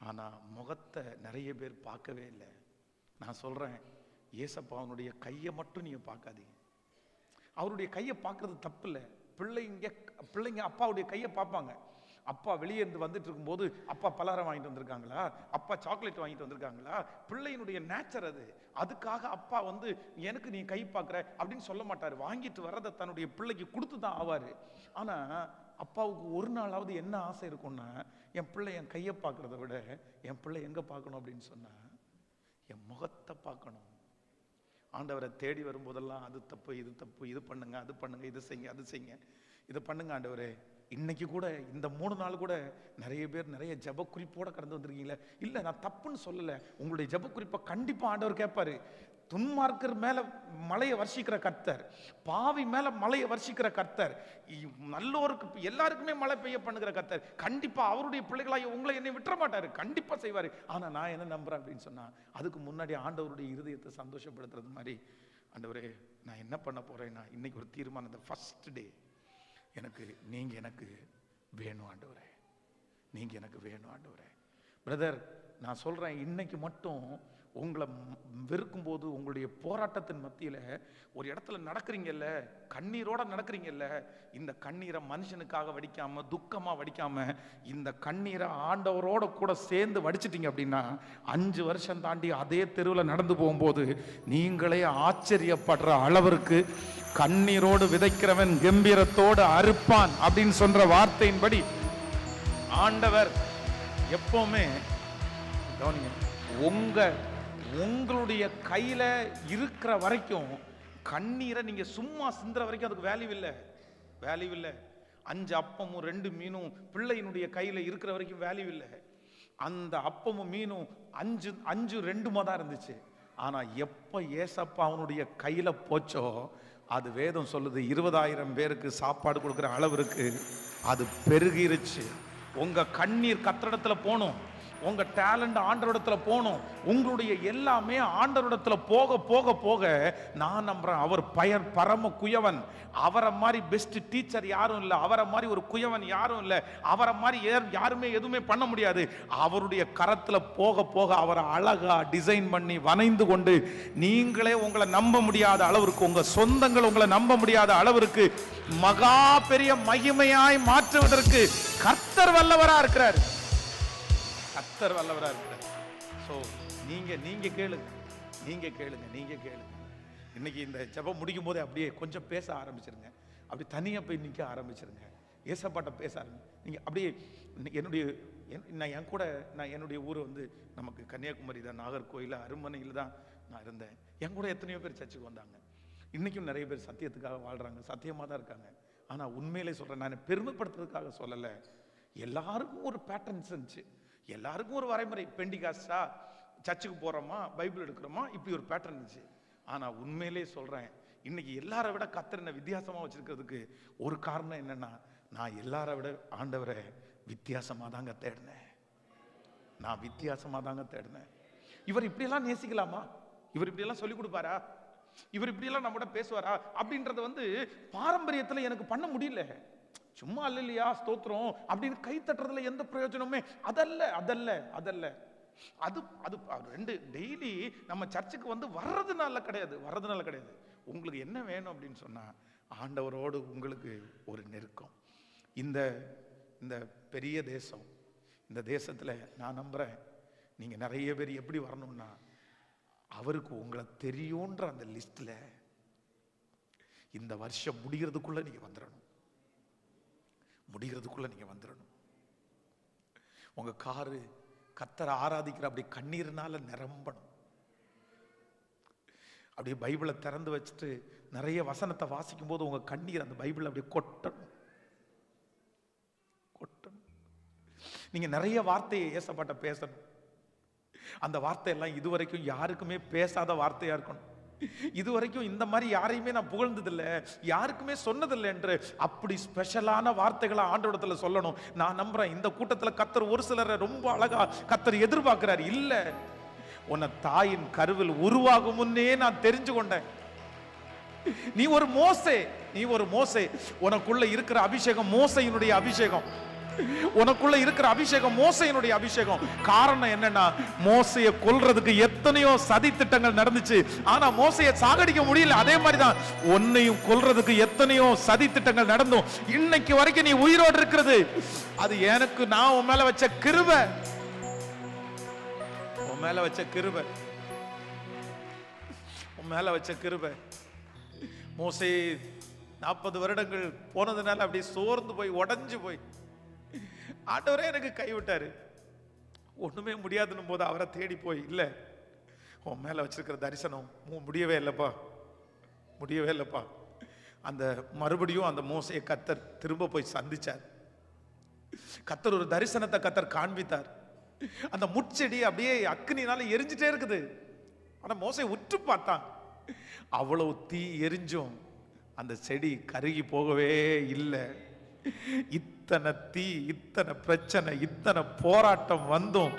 ஆனா முகத்தை நிறைய பேர் பார்க்கவே இல்லை. நான் சொல்றேன், ஏசப்பாவனுடைய கையை மட்டும் நீங்க பார்க்காதீங்க. அவருடைய கையை பார்க்கறது தப்பு இல்லை. பிள்ளைங்க அப்பாவுடைய கையை பார்ப்பாங்க. அப்பா வெளியே இருந்து வந்துட்டு இருக்கும்போது அப்பா பலகாரம் வாங்கிட்டு வந்திருக்காங்களா, அப்பா சாக்லேட் வாங்கிட்டு வந்திருக்காங்களா, பிள்ளையினுடைய நேச்சர் அது. அதுக்காக அப்பா வந்து எனக்கு நீ கை பார்க்குற அப்படின்னு சொல்ல மாட்டாரு. வாங்கிட்டு வர்றதை தன்னுடைய பிள்ளைக்கு கொடுத்து தான் ஆவாரு. ஆனா அப்பாவுக்கு ஒரு நாளாவது என்ன ஆசை இருக்கும்னா, என் பிள்ளை என் கையை பார்க்கறத விட என் பிள்ளை எங்க பார்க்கணும் அப்படின்னு சொன்னா என் முகத்தை பார்க்கணும். ஆண்டவரை தேடி வரும்போதெல்லாம் அது தப்பு, இது தப்பு, இது பண்ணுங்க, அது பண்ணுங்க, இது செய்யுங்க, அது செய்யுங்க, இதை பண்ணுங்க ஆண்டவரே. இன்னைக்கு கூட இந்த 3 நாள் கூட நிறைய பேர் நிறைய ஜப குறிப்போட கடந்து வந்திருக்கீங்களே. இல்லை, நான் தப்புன்னு சொல்லலை. உங்களுடைய ஜப குறிப்பை கண்டிப்பா ஆண்டவர் கேட்பாரு. துன்மார்க்கர் மேல மலையை வர்ஷிக்கிற கர்த்தர், பாவி மேல மலையை வர்ஷிக்கிற கர்த்தர், நல்லோருக்கு எல்லாருக்குமே மழை பெய்ய பண்ணுகிற கர்த்தர் கண்டிப்பா அவருடைய பிள்ளைகளாக உங்களை என்னை விட்டுற மாட்டாரு, கண்டிப்பா செய்வாரு. ஆனா நான் என்ன நம்புறேன் அப்படின்னு சொன்னா, அதுக்கு முன்னாடி ஆண்டவருடைய இருதயத்தை சந்தோஷப்படுத்துறது மாதிரி, ஆண்டவரே நான் என்ன பண்ண போறேன்னா, இன்னைக்கு ஒரு தீர்மானம், இந்த ஃபர்ஸ்ட் டே நீங்க எனக்கு வேணும் ஆண்டவரே, நீங்க எனக்கு வேணும் ஆண்டவரே. பிரதர், நான் சொல்றேன், இன்னைக்கு மட்டும் உங்களை வெறுக்கும் போது உங்களுடைய போராட்டத்தின் மத்தியில ஒரு இடத்துல நடக்கிறீங்கல்ல, கண்ணீரோட நடக்கிறீங்கல்ல, இந்த கண்ணீரை மனுஷனுக்காக வடிக்காம, துக்கமா வடிக்காம, இந்த கண்ணீரை ஆண்டவரோட கூட சேர்ந்து வடிச்சிட்டீங்க அப்படின்னா 5 வருஷம் தாண்டி அதே தெருவில் நடந்து போகும்போது நீங்களே ஆச்சரியப்படுற அளவிற்கு கண்ணீரோடு விதைக்கிறவன் கம்பீரத்தோடு அறுப்பான் அப்படின்னு சொல்ற வார்த்தையின்படி ஆண்டவர் எப்பவுமே உங்களுடைய கையில இருக்கிற வரைக்கும் கண்ணீரை நீங்க சும்மா சிந்துற வரைக்கும் அதுக்கு வேல்யூ இல்லை. 5 அப்பமும் 2 மீனும் பிள்ளையினுடைய கையில இருக்கிற வரைக்கும் வேல்யூ இல்லை. அந்த அப்பமும் மீனும் 5 2 தான் இருந்துச்சு. ஆனா எப்ப ஏசப்பா அவனுடைய கையில போச்சோ, அது வேதம் சொல்லுது 20,000 பேருக்கு சாப்பாடு கொடுக்கிற அளவிற்கு அது பெருகிருச்சு. உங்க கண்ணீர் கத்திரத்துல போகணும், உங்க டேலண்ட் ஆண்டவரிடத்துல போகணும், உங்களுடைய எல்லாமே ஆண்டவரிடத்துல போக போக போக நான் நம்புறேன், அவர் பரம குயவன். அவரை மாதிரி பெஸ்ட் டீச்சர் யாரும் இல்லை, அவரை மாதிரி ஒரு குயவன் யாரும் இல்லை, அவரை மாதிரி யாருமே எதுவுமே பண்ண முடியாது. அவருடைய கரத்துல போக போக அவரை அழகா டிசைன் பண்ணி வனைந்து கொண்டு நீங்களே உங்களை நம்ப முடியாத அளவிற்கு, உங்க சொந்தங்கள் உங்களை நம்ப முடியாத அளவிற்கு மகா பெரிய மகிமையாய் மாற்றுவதற்கு கர்த்தர் வல்லவரா இருக்கிறார். கர்த்தர் வல்லவரா இருக்கிறார். சோ நீங்க கேளுங்க. இன்னைக்கு இந்த ஜெபம் முடிக்கும் போதே அப்படியே கொஞ்சம் பேச ஆரம்பிச்சிருங்க. அப்படி தனியா போய் நிக்க ஆரம்பிச்சிருங்க. ஏசப்பாட்ட பேச ஆரம்பிங்க. நீங்க அப்படியே நான் என்னுடைய ஊர் வந்து நமக்கு கன்னியாகுமரி தான், நாகர்கோயில் அருமனையில் தான் நான் இருந்தேன். என் கூட எத்தனையோ பேர் சர்ச்சுக்கு வந்தாங்க. இன்னைக்கும் நிறைய பேர் சத்தியத்துக்காக வாழ்றாங்க, சத்தியமா தான் இருக்காங்க. ஆனா உண்மையிலே சொல்றேன், நான் பெருமைப்படுத்துறதுக்காக சொல்லலை. எல்லாருக்கும் ஒரு பேட்டர்ன்ஸ் இருந்துச்சு, எல்லாருக்கும் ஒரு வரைமுறை. பெண்டிகாஸ்டா சர்ச்சுக்கு போறோமா, பைபிள் எடுக்கிறோமா, இப்படி ஒரு பேட்டர்ன் இருந்துச்சு. ஆனா உண்மையிலே சொல்றேன், இன்னைக்கு எல்லாரை விட கர்த்தர் என்ன வித்தியாசமா வச்சிருக்கிறதுக்கு ஒரு காரணம் என்னன்னா, நான் எல்லாரை விட ஆண்டவரை வித்தியாசமா தாங்க தேடினேன். இவர் இப்படியெல்லாம் நேசிக்கலாமா, இவர் இப்படியெல்லாம் சொல்லிக் கொடுப்பாரா, இவர் இப்படியெல்லாம் நம்மகிட்ட பேசுவாரா அப்படின்றத வந்து பாரம்பரியத்துல எனக்கு பண்ண முடியல. சும்மா அல்லையா ஸ்தோத்திரம் அப்படின்னு கை தட்டுறதுல எந்த பிரயோஜனமே அதல்ல. அது ரெண்டு டெய்லி நம்ம சர்ச்சுக்கு வந்து வர்றதுனால கிடையாது. உங்களுக்கு என்ன வேணும் அப்படின்னு சொன்னா, ஆண்டவரோடு உங்களுக்கு ஒரு நெருக்கம். இந்த பெரிய தேசம், இந்த தேசத்துல நான் நம்புறேன், நீங்க நிறைய பேர் எப்படி வரணும்னா, அவருக்கு உங்களை தெரியும்ன்ற அந்த லிஸ்ட்ல இந்த வருஷம் முடிகிறதுக்குள்ள நீங்க வந்துடணும். உங்க காரு கர்த்தரை ஆராதிக்கிற அப்படி கண்ணீர்னால நிரம்பணும். அப்படியே பைபிளை திறந்து வச்சுட்டு நிறைய வசனத்தை வாசிக்கும் போது உங்க கண்ணீர் அந்த பைபிள் அப்படியே கொட்டணும். நீங்க நிறைய வார்த்தையை ஏசப்பாட்ட பேசணும். அந்த வார்த்தையெல்லாம் இதுவரைக்கும் யாருக்குமே பேசாத வார்த்தையா இருக்கணும். இதுவரைக்கும் இந்த மாதிரி யாரையுமே நான் புகழ்ந்ததில்லை, யாருக்குமே சொன்னதில்லை என்று அப்படி ஸ்பெஷலான வார்த்தைகளை ஆண்டவரிடத்துல சொல்லணும். நான் நம்புறேன், இந்த கூட்டத்தில் கர்த்தர் ஒரு சிலரை ரொம்ப அழகா கர்த்தர் எதிர்பார்க்கிறார். இல்ல, உன்னை தாயின் கருவில் உருவாகும் முன்னே நான் தெரிஞ்சு கொண்டேன். நீ ஒரு மோசே. உனக்குள்ள இருக்கிற அபிஷேகம் மோசையினுடைய அபிஷேகம். உனக்குள்ள இருக்கிற அபிஷேகம் மோசையினுடைய அபிஷேகம். காரணம் என்னன்னா, மோசையை கொல்றதுக்கு எத்தனையோ சதி திட்டங்கள் நடந்துச்சு. ஆனா மோசையை சாகடிக்க முடியல. அதே மாதிரிதான் உன்னையும் கொல்றதுக்கு எத்தனையோ சதி திட்டங்கள் நடந்தும் இன்னைக்கு வரைக்கும் நீ உயிரோடு இருக்கிறது, அது எனக்கு நான் உன் மேல வச்ச கிருபை. உன் மேல வச்ச கிருபை. மோசே 40 வருடங்கள் போனதுனால அப்படி சோர்ந்து போய் உடைஞ்சு போய், ஆண்டவரே எனக்கு கைவிட்டாரு, ஒண்ணுமே முடியாதுன்னு போது அவரை தேடி போய், இல்ல உன் மேல வச்சிருக்கிற தரிசனம் முடியவே இல்லப்பா. அந்த மறுபடியும் அந்த மோசையை கர்த்தர் திரும்ப போய் சந்திச்சார். கர்த்தர் ஒரு தரிசனத்தை கர்த்தர் காண்பித்தார். அந்த முட்செடி அப்படியே அக்னினால எரிஞ்சிட்டே இருக்குது. ஆனா மோசை உற்று பார்த்தான், அவ்வளவு தீ எரிஞ்சும் அந்த செடி கருகி போகவே இல்லை. இத்தனை தீ, இத்தனை பிரச்சனை, இத்தனை போராட்டம் வந்தும்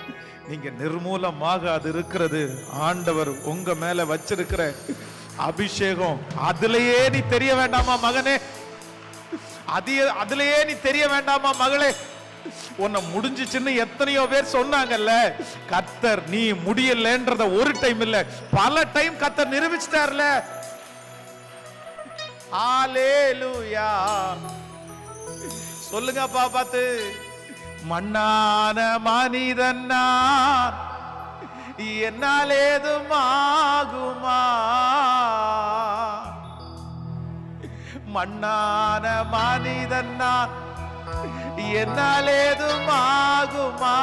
நீங்க நிர்மூலமாக அது இருக்கிறது ஆண்டவர் உங்க மேல வச்சிருக்கிற அபிஷேகம். அதுலயே நீ தெரிய வேண்டாமா மகனே? அதுலயே நீ தெரிய வேண்டாமா மகளே? உன்னை முடிஞ்சிச்சுன்னு எத்தனையோ பேர் சொன்னாங்கல்ல. கர்த்தர் நீ முடியலன்றத ஒரு டைம் இல்ல, பல டைம் கர்த்தர் நிரூபிச்சிட்டார்ல. ஹalleluya. சொல்லுங்கப்பா பார்த்து. மண்ணான மனிதன் நான், என்னால் ஏதும் ஆகுமா? மண்ணான மனிதன் நான், என்னால் ஏதும் ஆகுமா?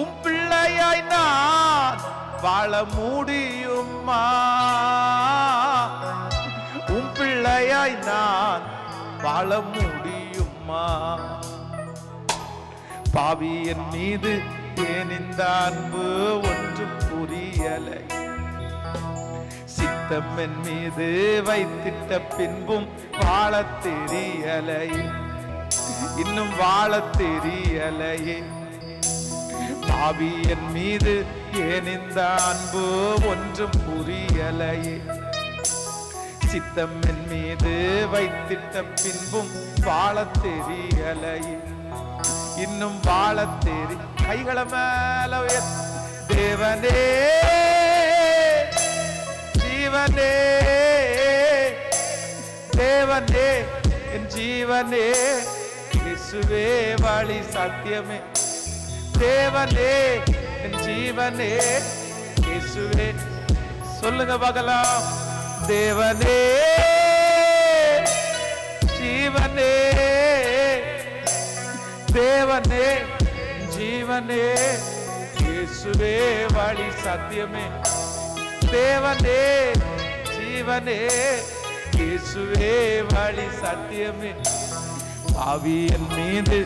உம் பிள்ளையாய் நான் வாழ முடியுமா? உம் பிள்ளையாய் நான் வாழ முடியுமா? பாவி என் மீது ஏன் இந்த அன்பு ஒன்றும் புரியலை. சித்தம் என் மீது வைத்திட்ட பின்பும் வாழ தெரியலை, இன்னும் வாழ தெரியலையே. பாவி என் மீது ஏன் இந்த அன்பு ஒன்றும் புரியலையே. சித்தம் என் மீது வைத்திட்ட பின்பும் வாழ தெரியலையே, இன்னும் வாழ தெரி. கைகள மேல தேவனே, ஜீவனே, தேவனே, என் ஜீவனே, இயேசுவே வழி சத்தியமே. தேவனே, என் ஜீவனே, இயேசுவே. சொல்லுங்க பார்க்கலாம். தேவனே, ஜீவனே, தேவனே, ஜீவனே, இயேசுவே வழி சத்தியமே. தேவனே, ஜீவனே, இயேசுவே வழி சத்தியமே. பாவியன் மீது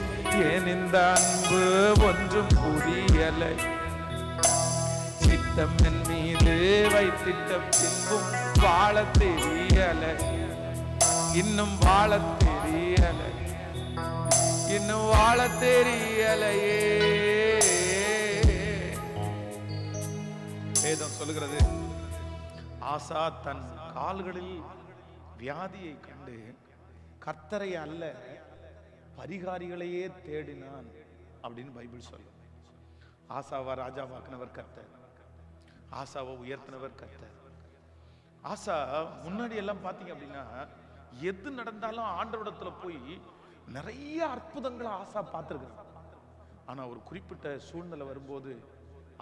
ஏன் இந்த அன்பு ஒன்றும் புரியலை. சித்தம் என் மீது வைத்திட்ட பின்பும் வாழ தெரியலை, இன்னும் வாழ தெரியலை, இன்னும் வாழ தெரியலையே. வேதம் சொல்லுகிறது, ஆசா தன் கால்களில் வியாதியை கண்டு கர்த்தரை அல்ல பரிகாரிகளையே தேடினான் அப்படின்னு பைபிள் சொல்லுது. ஆசாவா ராஜாவாக்குனவர் கர்த்தர், ஆசாவை உயர்த்தினவர் கர்த்தர். ஆசா முன்னாடி எல்லாம் பாத்தீங்க அப்படின்னா எது நடந்தாலும் ஆண்டவரிடத்துல போய் நிறைய அற்புதங்களை ஆசா பார்த்திருக்கிறார். ஆனா ஒரு குறிப்பிட்ட சூழ்நிலை வரும்போது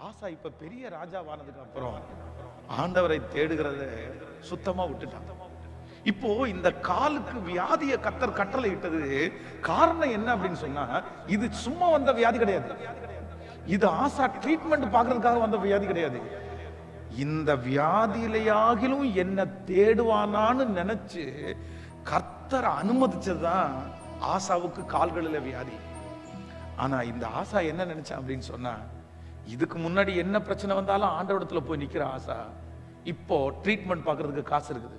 ஆசா இப்ப பெரிய ராஜாவானதுக்கு அப்புறம் ஆண்டவரை தேடுகிறத சுத்தமா விட்டுட்டான். இப்போ இந்த காலுக்கு வியாதியை கர்த்தர் கட்டளை இட்டது காரணம் என்ன அப்படின்னு சொன்னா, இது சும்மா வந்த வியாதி கிடையாது. இது ஆசா ட்ரீட்மெண்ட் பார்க்கறதுக்காக வந்த வியாதி கிடையாது. இந்த வியாதியிலையாகிலும் என்ன தேடுவானான்னு நினைச்சு கர்த்தர் அனுமதிச்சதுதான் ஆசாவுக்கு கால்களில் வியாதி. ஆனா இந்த ஆசா என்ன நினைச்சான் அப்படின்னு சொன்னா, இதுக்கு முன்னாடி என்ன பிரச்சனை வந்தாலும் ஆண்டவரிடத்துல போய் நிக்கிற ஆசா இப்போ ட்ரீட்மெண்ட் பார்க்கறதுக்கு காசு இருக்குது,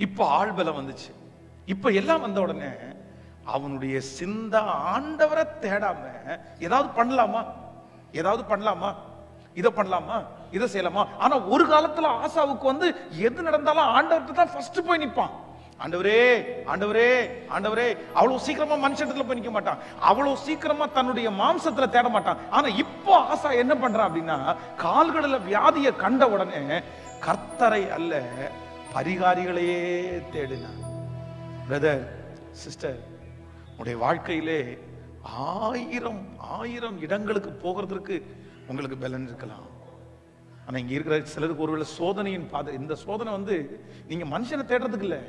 இப்போ ஆள் பலம் வந்துச்சு, இப்ப எல்லாம் வந்த உடனே அவனுடைய சிந்த ஆண்டவரை தேடாம ஏதாவது பண்ணலாமா, ஏதாவது பண்ணலாமா, இதை பண்ணலாமா, இதை செய்யலாமா. ஆனா ஒரு காலத்துல ஆசாவுக்கு வந்து எது நடந்தாலும் ஆண்டவர்கிட்ட தான் ஃபர்ஸ்ட் போய் நிற்பான். ஆண்டவரே ஆண்டவரே ஆண்டவரே. அவ்வளவு சீக்கிரமா மனுஷத்துல போய் நிக்க மாட்டான், அவ்வளவு சீக்கிரமா தன்னுடைய மாம்சத்துல தேட மாட்டான். ஆனா இப்போ ஆசா என்ன பண்றான் அப்படின்னா, கால்களில் வியாதியை கண்ட உடனே கர்த்தரை அல்ல பரிகாரிகளையே தேடினான். பிரதர் சிஸ்டர், உடைய வாழ்க்கையிலே ஆயிரம் இடங்களுக்கு போகிறதுக்கு உங்களுக்கு பலன் இருக்கலாம். ஆனா இங்க இருக்கிற சிலருக்கு ஒருவேளை சோதனையின் பாதை. இந்த சோதனை வந்து நீங்க மனுஷனை தேடுறதுக்கு இல்ல,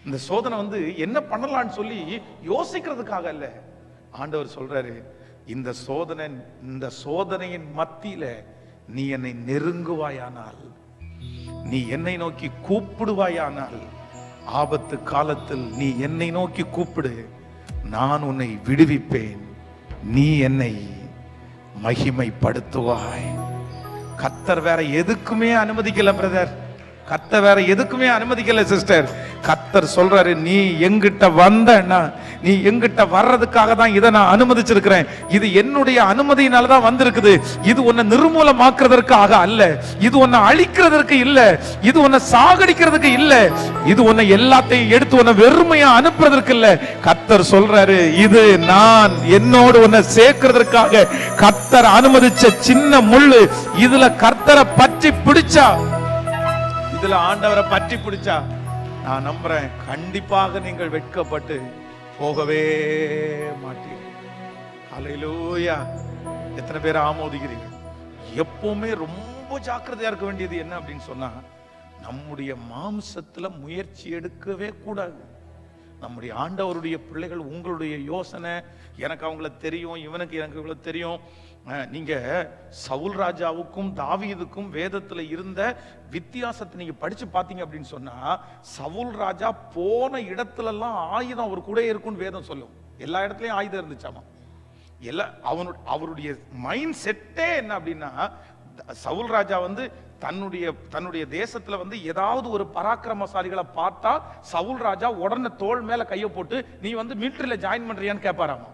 இந்த சோதனை வந்து என்ன பண்ணலாம்னு சொல்லி யோசிக்கிறதுக்காக இல்ல. ஆண்டவர் சொல்றாரு, இந்த சோதனையின் மத்தியில நீ என்னை நெருங்குவாயானால், நீ என்னை நோக்கி கூப்பிடுவாயானால், ஆபத்து காலத்தில் நீ என்னை நோக்கி கூப்பிடு, நான் உன்னை விடுவிப்பேன், நீ என்னை மகிமைப்படுத்துவாய். கர்த்தர் வேற எதுக்குமே அனுமதிக்கல பிரதர், கர்த்தர் வேற எதுக்குமே அனுமதிக்கல சிஸ்டர். கர்த்தர் சொல்றாரு, நீ எங்கிட்ட வந்தன்னா, நீ எங்கிட்ட வர்றதுக்காக தான் இதை நான் அனுமதிச்சிருக்கிறேன். இது என்னுடைய அனுமதியினால தான் வந்திருக்குது. இது உன்னை நிர்மூலமாக்குறதற்காக அல்ல, இது உன்னை அழிக்கிறதற்கு இல்ல, இது உன்னை சாகடிக்கிறதுக்கு இல்ல, இது உன்னை எல்லாத்தையும் எடுத்து உன்னை வெறுமையா அனுப்புறதற்கு இல்ல. கர்த்தர் சொல்றாரு, இது நான் என்னோடு உன்னை சேர்க்கிறதற்காக கர்த்தர் அனுமதிச்ச சின்ன முள்ளு. இதுல கர்த்தரை பற்றி பிடிச்சா, இதுல ஆண்டவரை பற்றி பிடிச்சா, நான் நம்புறேன் கண்டிப்பாக நீங்கள் வெட்கப்பட்டு போகவே மாட்டீர்கள். ஹல்லேலூயா. எத்தனை பேர் ஆமோதிக்கிறீர்கள்? எப்பவுமே ரொம்ப ஜாக்கிரதையா இருக்க வேண்டியது என்ன அப்படின்னு சொன்னா, நம்முடைய மாம்சத்துல முயற்சி எடுக்கவே கூடாது. நம்முடைய ஆண்டவருடைய பிள்ளைகள், உங்களுடைய யோசனை, எனக்கு அவங்கள தெரியும், இவனுக்கு எனக்கு இவ்வளவு தெரியும். நீங்க சவுல் ராஜாவுக்கும் தாவீதுக்கும் வேதத்துல இருந்த வித்தியாசத்தை நீங்க படிச்சு பாத்தீங்க அப்படின்னு சொன்னா, சவுல் ராஜா போன இடத்துல எல்லாம் ஆயுதம் அவர் கூட இருக்கும்னு வேதம் சொல்லும். எல்லா இடத்துலயும் ஆயுதம் இருந்துச்சாமா. அவருடைய மைண்ட் செட்டே என்ன அப்படின்னா, சவுல் ராஜா வந்து தன்னுடைய தேசத்துல வந்து ஏதாவது ஒரு பராக்கிரமசாலிகளை பார்த்தா சவுல் ராஜா உடனே தோள் மேல கையை போட்டு, நீ வந்து மிலிட்டரியில ஜாயின் பண்றியான்னு கேட்பாராமா.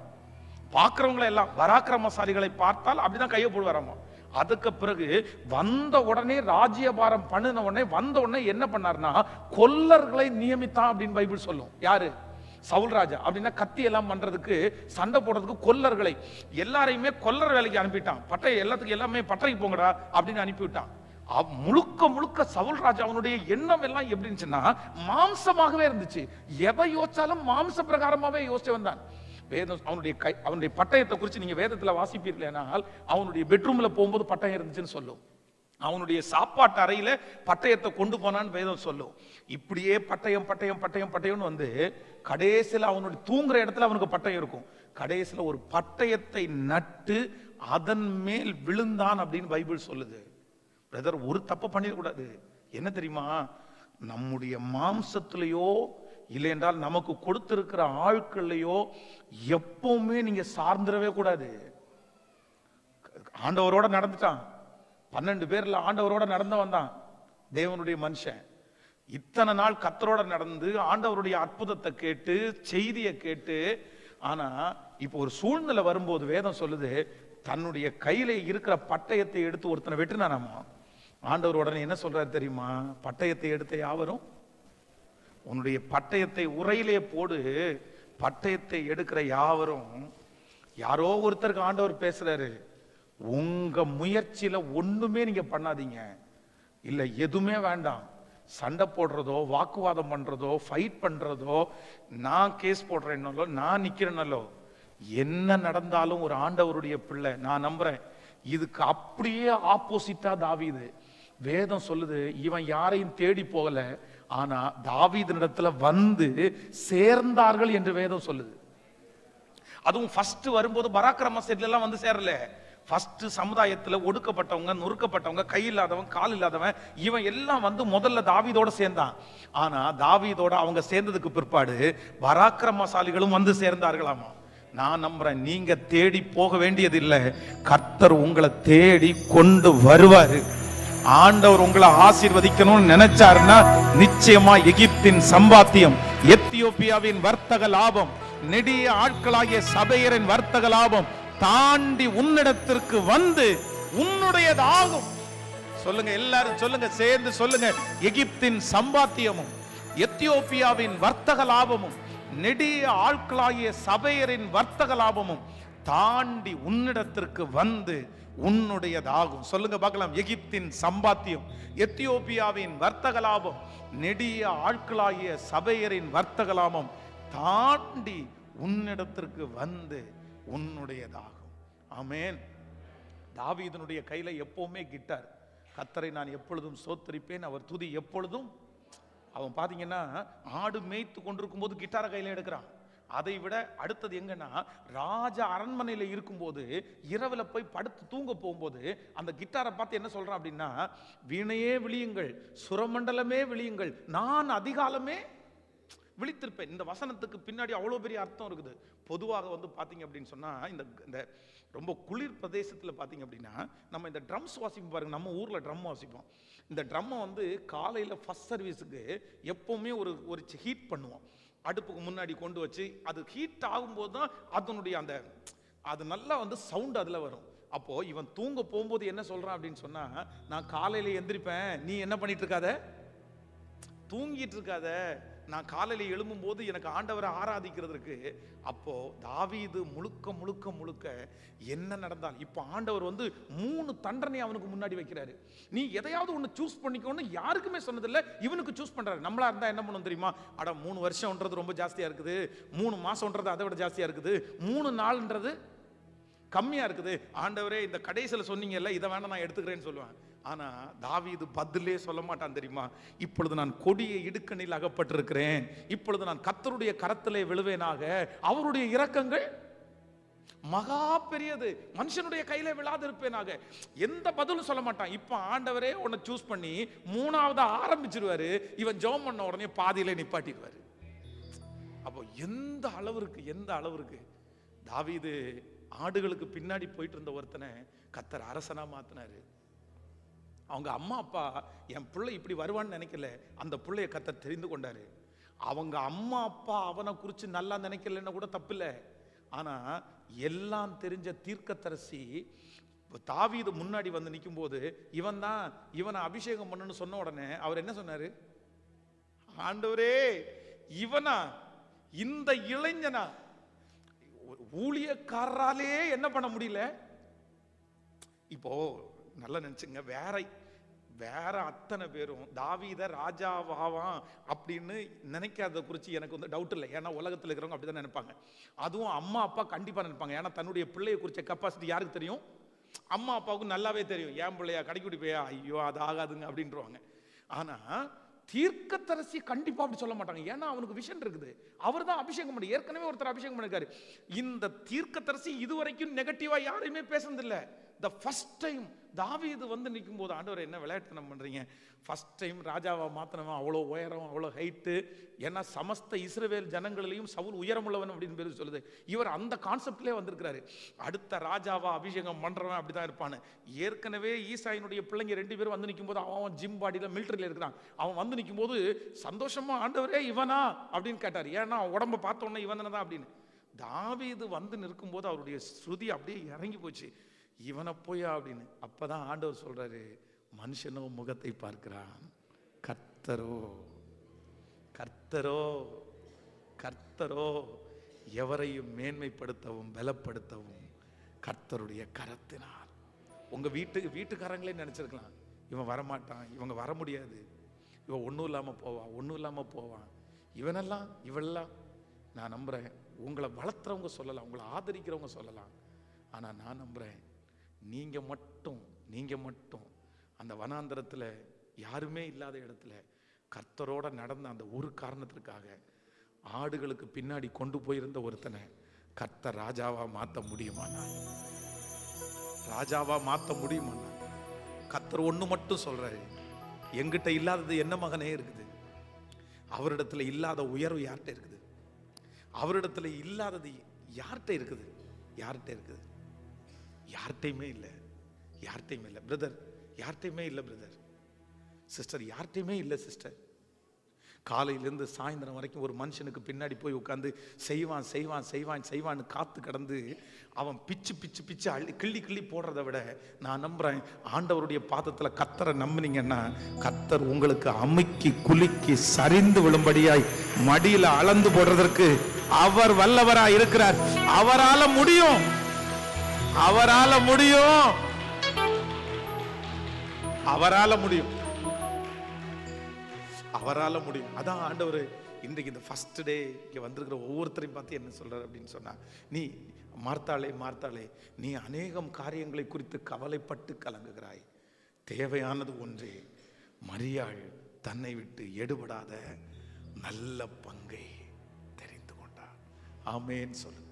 பாக்குறவங்களை எல்லாம் பராக்கிரமசாலிகளை பார்த்தால் அப்படிதான் கையை போடுவாராமா. அதுக்கு பிறகு வந்த உடனே ராஜ்யபாரம் பண்ணின உடனே வந்த உடனே என்ன பண்ணார்னா, கொல்லர்களை நியமித்தான் அப்படின்னு பைபிள் சொல்லும். யாரு? சவுல் ராஜா. அப்படின்னா கத்தி எல்லாம் பண்றதுக்கு, சண்டை போடுறதுக்கு கொல்லர்களை எல்லாரையுமே கொல்லர் வேலைக்கு அனுப்பிட்டான். பட்டை எல்லாத்துக்கும் எல்லாமே பட்டறைக்கு போங்கடா அப்படின்னு அனுப்பிவிட்டான். முழுக்க சவுல் ராஜா அவனுடைய எண்ணம் எல்லாம் எப்படி இருந்துச்சுன்னா, மாம்சமாகவே இருந்துச்சு. எதை யோசிச்சாலும் மாம்ச பிரகாரமாவே யோசிச்சு வந்தான். வேதம் அவனுடைய பட்டயத்தை குறித்து நீங்க வேதத்துல வாசிப்பீர்களானால், அவனுடைய பெட்ரூம்ல போகும்போது பட்டயம் இருந்துச்சுன்னு சொல்லும். அவனுடைய சாப்பாட்டு அறையில பட்டயத்தை கொண்டு போனான்னு வேதம் சொல்லும். இப்படியே பட்டயம் பட்டயம் பட்டயம் பட்டயம்னு வந்து கடைசியில் அவனுடைய தூங்குற இடத்துல அவனுக்கு பட்டயம் இருக்கும். கடைசியில் ஒரு பட்டயத்தை நட்டு அதன் மேல் விழுந்தான் அப்படின்னு பைபிள் சொல்லுது. பிரதர், ஒரு தப்பு பண்ணிடக்கூடாது. என்ன தெரியுமா, நம்முடைய மாம்சத்திலேயோ இல்லை என்றால் நமக்கு கொடுத்திருக்கிற ஆட்கள்லையோ எப்பவுமே நீங்க சார்ந்திடவே கூடாது. ஆண்டவரோட நடந்துட்டான், 12 பேர்ல ஆண்டவரோட நடந்தவன் தான் தேவனுடைய மனுஷன். இத்தனை நாள் கர்த்தரோட நடந்து ஆண்டவருடைய அற்புதத்தை கேட்டு செய்தியை கேட்டு, ஆனா இப்போ ஒரு சூழ்நிலை வரும்போது வேதம் சொல்லுது, தன்னுடைய கையில இருக்கிற பட்டயத்தை எடுத்து ஒருத்தனை வெட்டினானாமா. ஆண்டவர் உடனே என்ன சொல்றாரு தெரியுமா, பட்டயத்தை எடுத்த யாவரும் உன்னுடைய பட்டயத்தை உரையிலே போடு, பட்டயத்தை எடுக்கிற யாவரும். யாரோ ஒருத்தருக்கு ஆண்டவர் பேசுறாரு, உங்க முயற்சியில ஒண்ணுமே நீங்க பண்ணாதீங்க, இல்ல எதுவுமே வேண்டாம். சண்டை போடுறதோ வாக்குவாதம் பண்றதோ ஃபைட் பண்றதோ, நான் கேஸ் போடுறேன்னோ நான் நிக்கிறேன்னோ, என்ன நடந்தாலும் ஒரு ஆண்டவருடைய பிள்ளை நான் நம்புறேன். இதுக்கு அப்படியே ஆப்போசிட்டா தாவீது. வேதம் சொல்லுது, இவன் யாரையும் தேடி போகல, ஆனா தாவீதினிடத்துல வந்து சேர்ந்தார்கள் என்று வேதம் சொல்லுது. அதுவும் ஃபர்ஸ்ட் வரும்போது பராக்கிரம எல்லாம் வந்து சேரல. ஃபர்ஸ்ட் சமுதாயத்துல ஒடுக்கப்பட்டவங்க, நொறுக்கப்பட்டவங்க, கை இல்லாதவன், கால் இல்லாதவன், இவன் எல்லாம் வந்து முதல்ல தாவீதோட சேர்ந்தான். ஆனா தாவீதோட அவங்க சேர்ந்ததுக்கு பிற்பாடு பராக்கிரமசாலிகளும் வந்து சேர்ந்தார்களாமா. நான் நம்புறேன், நீங்க தேடி போக வேண்டியது இல்லை, கர்த்தர் உங்களை தேடி கொண்டு வருவாரு. ஆண்டவர் உங்களை ஆசீர்வதிக்கணும்னு நினைச்சாருன்னா நிச்சயமா எகிப்தின் சம்பாத்தியம், எத்தியோப்பியாவின் வர்த்தக லாபம், நெடிய ஆட்களாகிய சபையரின் வர்த்தக லாபம் தாண்டி உன்னிடத்திற்கு வந்து உன்னுடையதாகும். சொல்லுங்க, எல்லாரும் சொல்லுங்க, சேர்ந்து சொல்லுங்க. எகிப்தின் சம்பாத்தியமும் எத்தியோப்பியாவின் வர்த்தக லாபமும் நெடிய ஆட்களாகிய சபையரின் வர்த்தக லாபமும் தாண்டி உன்னிடத்திற்கு வந்து உன்னுடையதாகும். சொல்லுங்க பார்க்கலாம். எகிப்தின் சம்பாத்தியம், எத்தியோப்பியாவின் வர்த்தக லாபம், நெடிய ஆட்களாகிய சபையரின் வர்த்தக லாபம் தாண்டி உன்னிடத்திற்கு வந்து உன்னுடையதாகும். ஆமென். தாவீதுனுடைய கையில எப்பவுமே கிட்டார். கர்த்தரை நான் எப்பொழுதும் ஸ்தோத்திரிப்பேன், அவர் துதி எப்பொழுதும். அவன் பாத்தீங்கன்னா ஆடு மேய்த்து கொண்டிருக்கும் போது கிட்டாரை கையில எடுக்கிறான். அதை விட அடுத்தது எங்கன்னா, ராஜ அரண்மனையில இருக்கும்போது இரவுல போய் படுத்து தூங்க போகும்போது அந்த கிட்டாரை பார்த்து என்ன சொல்றான் அப்படின்னா, வீணையே விழியுங்கள், சுரமண்டலமே விழியுங்கள், நான் அதிகாலமே விழித்திருப்பேன். இந்த வசனத்துக்கு பின்னாடி அவ்வளோ பெரிய அர்த்தம் இருக்குது. பொதுவாக வந்து பார்த்தீங்க அப்படின்னு சொன்னால், இந்த ரொம்ப குளிர் பிரதேசத்தில் பார்த்தீங்க அப்படின்னா, நம்ம இந்த ட்ரம்ஸ் வாசிப்போம் பாருங்க. நம்ம ஊரில் ட்ரம் வாசிப்போம். இந்த ட்ரம்மை வந்து காலையில் ஃபஸ்ட் சர்வீஸுக்கு எப்போவுமே ஒரு ஹீட் பண்ணுவோம். அடுப்புக்கு முன்னாடி கொண்டு வச்சு அது ஹீட் ஆகும்போது தான் அதனுடைய அது நல்லா வந்து சவுண்ட் அதில் வரும். அப்போது இவன் தூங்க போகும்போது என்ன சொல்கிறான் அப்படின்னு சொன்னால், நான் காலையில் எந்திரிப்பேன், நீ என்ன பண்ணிட்டு இருக்காத, தூங்கிட்டு இருக்காத, நான் காலையில் எழும்பும் போது எனக்கு ஆண்டவரை ஆராதிக்கிறதுக்கு. அப்போ தாவீது முழுக்க முழுக்க முழுக்க என்ன நடந்தால், இப்போ ஆண்டவர் வந்து 3 தண்டனை அவனுக்கு முன்னாடி வைக்கிறாரு. நீ எதையாவது ஒன்று சூஸ் பண்ணிக்கோன்னு யாருக்குமே சொன்னதில்லை, இவனுக்கு சூஸ் பண்றாரு. நம்மளா இருந்தா என்ன பண்ணும் தெரியுமா? 3 வருஷம்ன்றது ரொம்ப ஜாஸ்தியா இருக்குது, 3 மாசம்ன்றது அதை விட ஜாஸ்தியா இருக்குது, 3 நாள்ன்றது கம்மியா இருக்குது. ஆண்டவரே இந்த கடைசியில் சொன்னீங்கல்ல, இதை வேணா நான் எடுத்துக்கிறேன்னு சொல்லுவேன். ஆனா தாவீது பதிலே சொல்ல மாட்டான் தெரியுமா? இப்பொழுது நான் கொடிய இடுக்கணில் அகப்பட்டிருக்கிறேன், இப்பொழுது நான் கர்த்தருடைய கரத்திலே விழுவேனாக, அவருடைய இரக்கங்கள் மகா பெரியது, மனுஷனுடைய கையில விழாது இருப்பேனாக. எந்த பதிலும் சொல்ல மாட்டான். இப்ப ஆண்டவரே உன்னை சூஸ் பண்ணி 3ஆவது ஆரம்பிச்சிருவாரு. இவன் ஜெபம் பண்ண உடனே பாதியிலே நிப்பாட்டிடுவாரு. அப்போ எந்த அளவிற்கு தாவீது ஆடுகளுக்கு பின்னாடி போயிட்டு இருந்த ஒருத்தனை கர்த்தர் அரசனா மாத்தினாரு. அவங்க அம்மா அப்பா என் பிள்ளை இப்படி வருவான்னு நினைக்கல, அந்த பிள்ளைய கர்த்தர் தெரிந்து கொண்டாரு. அவங்க அம்மா அப்பா அவனை குறித்து நல்லா நினைக்கலன்னா கூட தப்பில்லை. ஆனா எல்லாம் தெரிஞ்ச தீர்க்கதரிசி தாவீது முன்னாடி வந்து நிற்கும் போது, இவனை அபிஷேகம் பண்ணணும்னு சொன்ன உடனே அவர் என்ன சொன்னாரு? ஆண்டவரே, இவனா, இந்த இளைஞனா, ஊழியக்காரராலே என்ன பண்ண முடியல? இப்போ நல்லா நினைச்சுங்க, வேற அத்தனை பேரும் தாவீத ராஜாவாவான் அப்படின்னு நினைக்காத குறித்து எனக்கு வந்து டவுட் இல்லை. ஏன்னா உலகத்தில் இருக்கிறவங்க அப்படிதான் நினைப்பாங்க. அதுவும் அம்மா அப்பா கண்டிப்பா நினைப்பாங்க. ஏன்னா தன்னுடைய பிள்ளையை குறித்த கெப்பாசிட்டி யாருக்கு தெரியும்? அம்மா அப்பாவுக்கு நல்லாவே தெரியும். ஏன் பிள்ளையா கடைக்குடி போயா, ஐயோ அது ஆகாதுங்க அப்படின்றவாங்க. ஆனா தீர்க்கதரிசி கண்டிப்பா அப்படி சொல்ல மாட்டாங்க. ஏன்னா அவனுக்கு விஷன் இருக்குது. அவர் தான் அபிஷேகம் பண்ணி, ஏற்கனவே ஒருத்தர் அபிஷேகம் பண்ணிருக்காரு. இந்த தீர்க்கதரிசி இதுவரைக்கும் நெகட்டிவா யாரையுமே பேசுனதில்லை. த ஃபர்ஸ்ட் டைம் தாவீது வந்து நிற்கும் போது, ஆண்டவர் என்ன விளையாட்டுத்தனம் பண்றீங்க, ஃபர்ஸ்ட் டைம் ராஜாவா மாத்தினவன், அவ்வளோ உயரம், அவ்வளோ ஹைட்டு. ஏன்னா சமஸ்த இஸ்ரவேல் ஜனங்களிலையும் சவுல் உயரமுள்ளவன் அப்படின்னு பேர் சொல்லுது. இவர் அந்த கான்செப்ட்லேயே வந்திருக்கிறாரு. அடுத்த ராஜாவா அபிஷேகம் பண்றவன் அப்படிதான் இருப்பான்னு. ஏற்கனவே ஈசாயினுடைய பிள்ளைங்க 2 பேரும் வந்து நிற்கும் போது, அவன் ஜிம் பாடியில் மிலிட்டரியில் இருக்கிறான். அவன் வந்து நிற்கும் போது சந்தோஷமா, ஆண்டவரே இவனா அப்படின்னு கேட்டார். ஏன்னா உடம்ப பார்த்தோன்னே இவன் தான் அப்படின்னு. தாவீது வந்து நிற்கும் போது அவருடைய ஸ்ருதி அப்படியே இறங்கி போச்சு. இவனை போயா அப்படின்னு. அப்பதான் ஆண்டவர் சொல்றாரு, மனுஷனோ முகத்தை பார்க்கிறான், கர்த்தரோ எவரையும் மேன்மைப்படுத்தவும் பலப்படுத்தவும் கர்த்தருடைய கரத்தினால். உங்க வீட்டுக்காரங்களே நினைச்சிருக்கலாம், இவன் வரமாட்டான், இவங்க வர முடியாது, இவன் ஒன்றும் இல்லாம போவான், இவெல்லாம். நான் நம்புறேன், உங்களை வளர்த்துறவங்க சொல்லலாம், உங்களை ஆதரிக்கிறவங்க சொல்லலாம். ஆனா நான் நம்புறேன், நீங்க மட்டும் அந்த வனாந்தரத்துல யாருமே இல்லாத இடத்துல கர்த்தரோட நடந்த அந்த ஒரு காரணத்திற்காக ஆடுகளுக்கு பின்னாடி கொண்டு போயிருந்த ஒருத்தனை கர்த்தர் ராஜாவா மாத்த முடியுமானா? கர்த்தர் ஒண்ணு மட்டும் சொல்றாரு, எங்கிட்ட இல்லாதது என்ன மகனே இருக்குது. அவரிடத்துல இல்லாத உயர்வு யார்கிட்ட இருக்குது? அவரிடத்துல இல்லாதது யார்கிட்ட இருக்குது? யார்கிட்டையுமே இல்லை பிரதர், யார்கிட்டையுமே இல்லை பிரதர், சிஸ்டர், யார்கிட்டையுமே இல்லை சிஸ்டர். காலையிலேருந்து சாயந்தரம் வரைக்கும் ஒரு மனுஷனுக்கு பின்னாடி போய் உட்காந்து செய்வான் செய்வான் செய்வான் செய்வான்னு காத்து கடந்து அவன் பிச்சு பிச்சு பிச்சு அள்ளி கிள்ளி கிள்ளி போடுறதை விட நான் நம்புறேன், ஆண்டவருடைய பாதத்தில் கத்தரை நம்பினீங்கன்னா கத்தர் உங்களுக்கு அமுக்கி குலுக்கி சரிந்து விழும்படியாய் மடியில அளந்து போடுறதற்கு அவர் வல்லவராய் இருக்கிறார். அவரால முடியும், அவரால முடியும், அவரால முடியும், அவரால முடியும். அதான் ஆண்டவர் இன்றைக்கு இந்த ஃபர்ஸ்ட் டே இங்கே வந்திருக்கிற ஒவ்வொருத்தரையும் பார்த்து என்ன சொல்றாரு அப்படின்னு சொன்னா, நீ மார்த்தாளே மார்த்தாளே, நீ அநேகம் காரியங்களை குறித்து கவலைப்பட்டு கலங்குகிறாய், தேவையானது ஒன்றே, மரியாள் தன்னை விட்டு எடுபடாத நல்ல பங்கை தெரிந்து கொண்டார். ஆமேன்னு சொல்லு.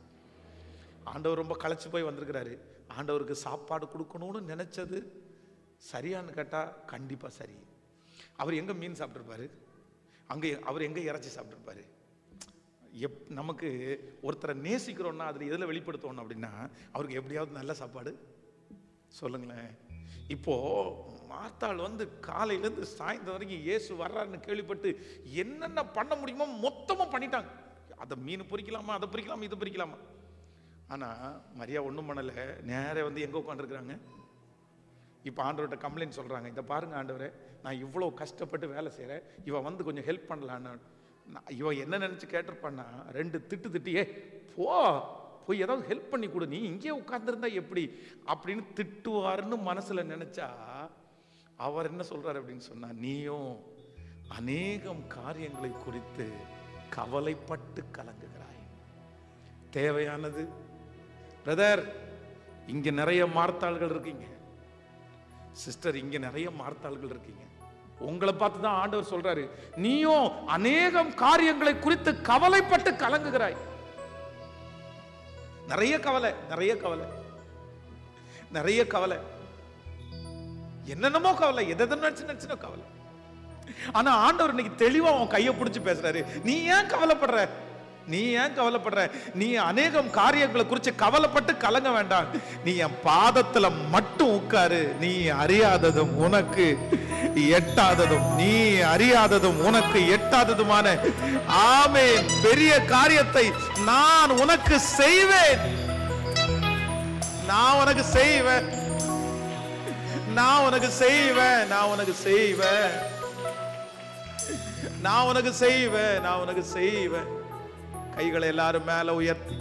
ஆண்டவர் ரொம்ப களைச்சு போய் வந்திருக்கிறாரு. ஆண்டவருக்கு சாப்பாடு கொடுக்கணும்னு நினைச்சது சரியான்னு கேட்டா கண்டிப்பா சரி. அவர் எங்க மீன் சாப்பிட்டுருப்பாரு, அங்கே அவர் எங்க இறைச்சி சாப்பிட்டுருப்பாரு. நமக்கு ஒருத்தரை நேசிக்கிறோம்னா அதில் எதில் வெளிப்படுத்தணும் அப்படின்னா அவருக்கு எப்படியாவது நல்ல சாப்பாடு சொல்லுங்களேன். இப்போ மார்த்தாள் வந்து காலையிலேருந்து சாயந்தரம் வரைக்கும் இயேசு வர்றாருன்னு கேள்விப்பட்டு என்னென்ன பண்ண முடியுமோ மொத்தமாக பண்ணிட்டாங்க. அதை மீன் பொரிக்கலாமா, அதை பொரிக்கலாமா, இதை பொரிக்கலாமா. ஆனால் மரியா ஒன்றும் பண்ணலை, நேரே வந்து எங்கே உட்காந்துருக்குறாங்க. இப்போ ஆண்டவர்கிட்ட கம்ப்ளைண்ட் சொல்கிறாங்க, இதை பாருங்க ஆண்டவரே, நான் இவ்வளோ கஷ்டப்பட்டு வேலை செய்கிறேன், இவன் வந்து கொஞ்சம் ஹெல்ப் பண்ணலான்னு. இவன் என்ன நினச்சி கேட்டிருப்பான்னா, 2 திட்டு திட்டியே போய் ஏதாவது ஹெல்ப் பண்ணி கொடு, நீ இங்கே உட்கார்ந்துருந்தா எப்படி அப்படின்னு திட்டுவாருன்னு மனசில் நினச்சா அவர் என்ன சொல்கிறார் அப்படின்னு சொன்னால், நீயும் அநேகம் காரியங்களை குறித்து கவலைப்பட்டு கலங்குகிறாய், தேவையானது. பிரதர், இங்கே நிறைய மார்த்தாள்கள் இருக்கீங்க, சிஸ்டர் இங்க நிறைய மார்த்தாள்கள் இருக்கீங்க. உங்களை பார்த்து தான் ஆண்டவர் சொல்றாரு, நீயும் அநேகம் காரியங்களை குறித்து கவலைப்பட்டு கலங்குகிறாய். நிறைய கவலை, நிறைய கவலை, நிறைய கவலை, என்னென்னமோ கவலை, எதை நினைச்சு கவலை. ஆனா ஆண்டவர் இன்னைக்கு தெளிவா உன் கையை பிடிச்சு பேசுறாரு, நீ ஏன் கவலைப்படுற, நீ ஏன் கவலைப்படுற, நீ அநேகம் காரியங்களை குறித்து கவலைப்பட்டு கலங்க வேண்டாம், நீ என் பாதத்துல மட்டும் உட்காரு, நீ அறியாததும் உனக்கு எட்டாததும், நீ அறியாததும் உனக்கு எட்டாததுமான ஆமென் பெரிய காரியத்தை நான் உனக்கு செய்வேன், நான் உனக்கு செய்வேன், நான் உனக்கு செய்வேன், நான் உனக்கு செய்வேன், நான் உனக்கு செய்வேன், நான் உனக்கு செய்வேன். கைகளை எல்லாரும் மேல உயர்த்தி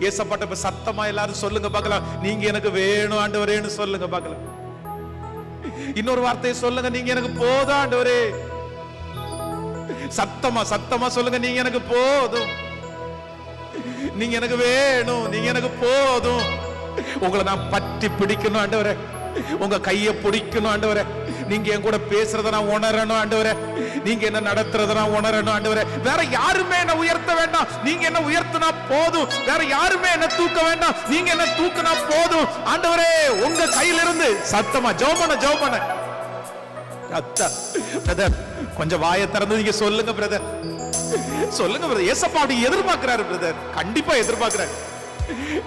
ஏசப்பட்ட சத்தமா எல்லாரும் சொல்லுங்க பார்க்கலாம், நீங்க எனக்கு வேணும் ஆண்டவரேன்னு சொல்லுங்க பார்க்கலாம். இன்னொரு வார்த்தையை சொல்லுங்க, நீங்க எனக்கு போதும் ஆண்டவரே. சத்தமா சத்தமா சொல்லுங்க, நீங்க எனக்கு போதும், நீங்க எனக்கு வேணும், நீங்க எனக்கு போதும். உங்களை நான் பற்றி பிடிக்கணும் ஆண்டவரே, உங்க கையை பிடிக்கணும் ஆண்டவரே, நீங்க என் கூட பேசுறத நான் உணரணும் ஆண்டவரே, நீங்க என்ன நடத்துறத நான் உணரணும் ஆண்டவரே. வேற யாருமே என்ன உயர்த்த வேண்டாம், நீங்க என்ன உயர்த்தினா போதும். வேற யாருமே என்ன தூக்க வேண்டாம், நீங்க என்ன தூக்கினா போதும் ஆண்டவரே. உங்க கையிலிருந்து சத்தமா ஜெபம் பண்ண பிரதர், கொஞ்சம் வாயை திறந்து நீங்க சொல்லுங்க பிரதர், சொல்லுங்க பிரதர். ஏசப்பா அப்படி எதிர்பார்க்கிறாரு பிரதர், கண்டிப்பா எதிர்பார்க்கிறாரு.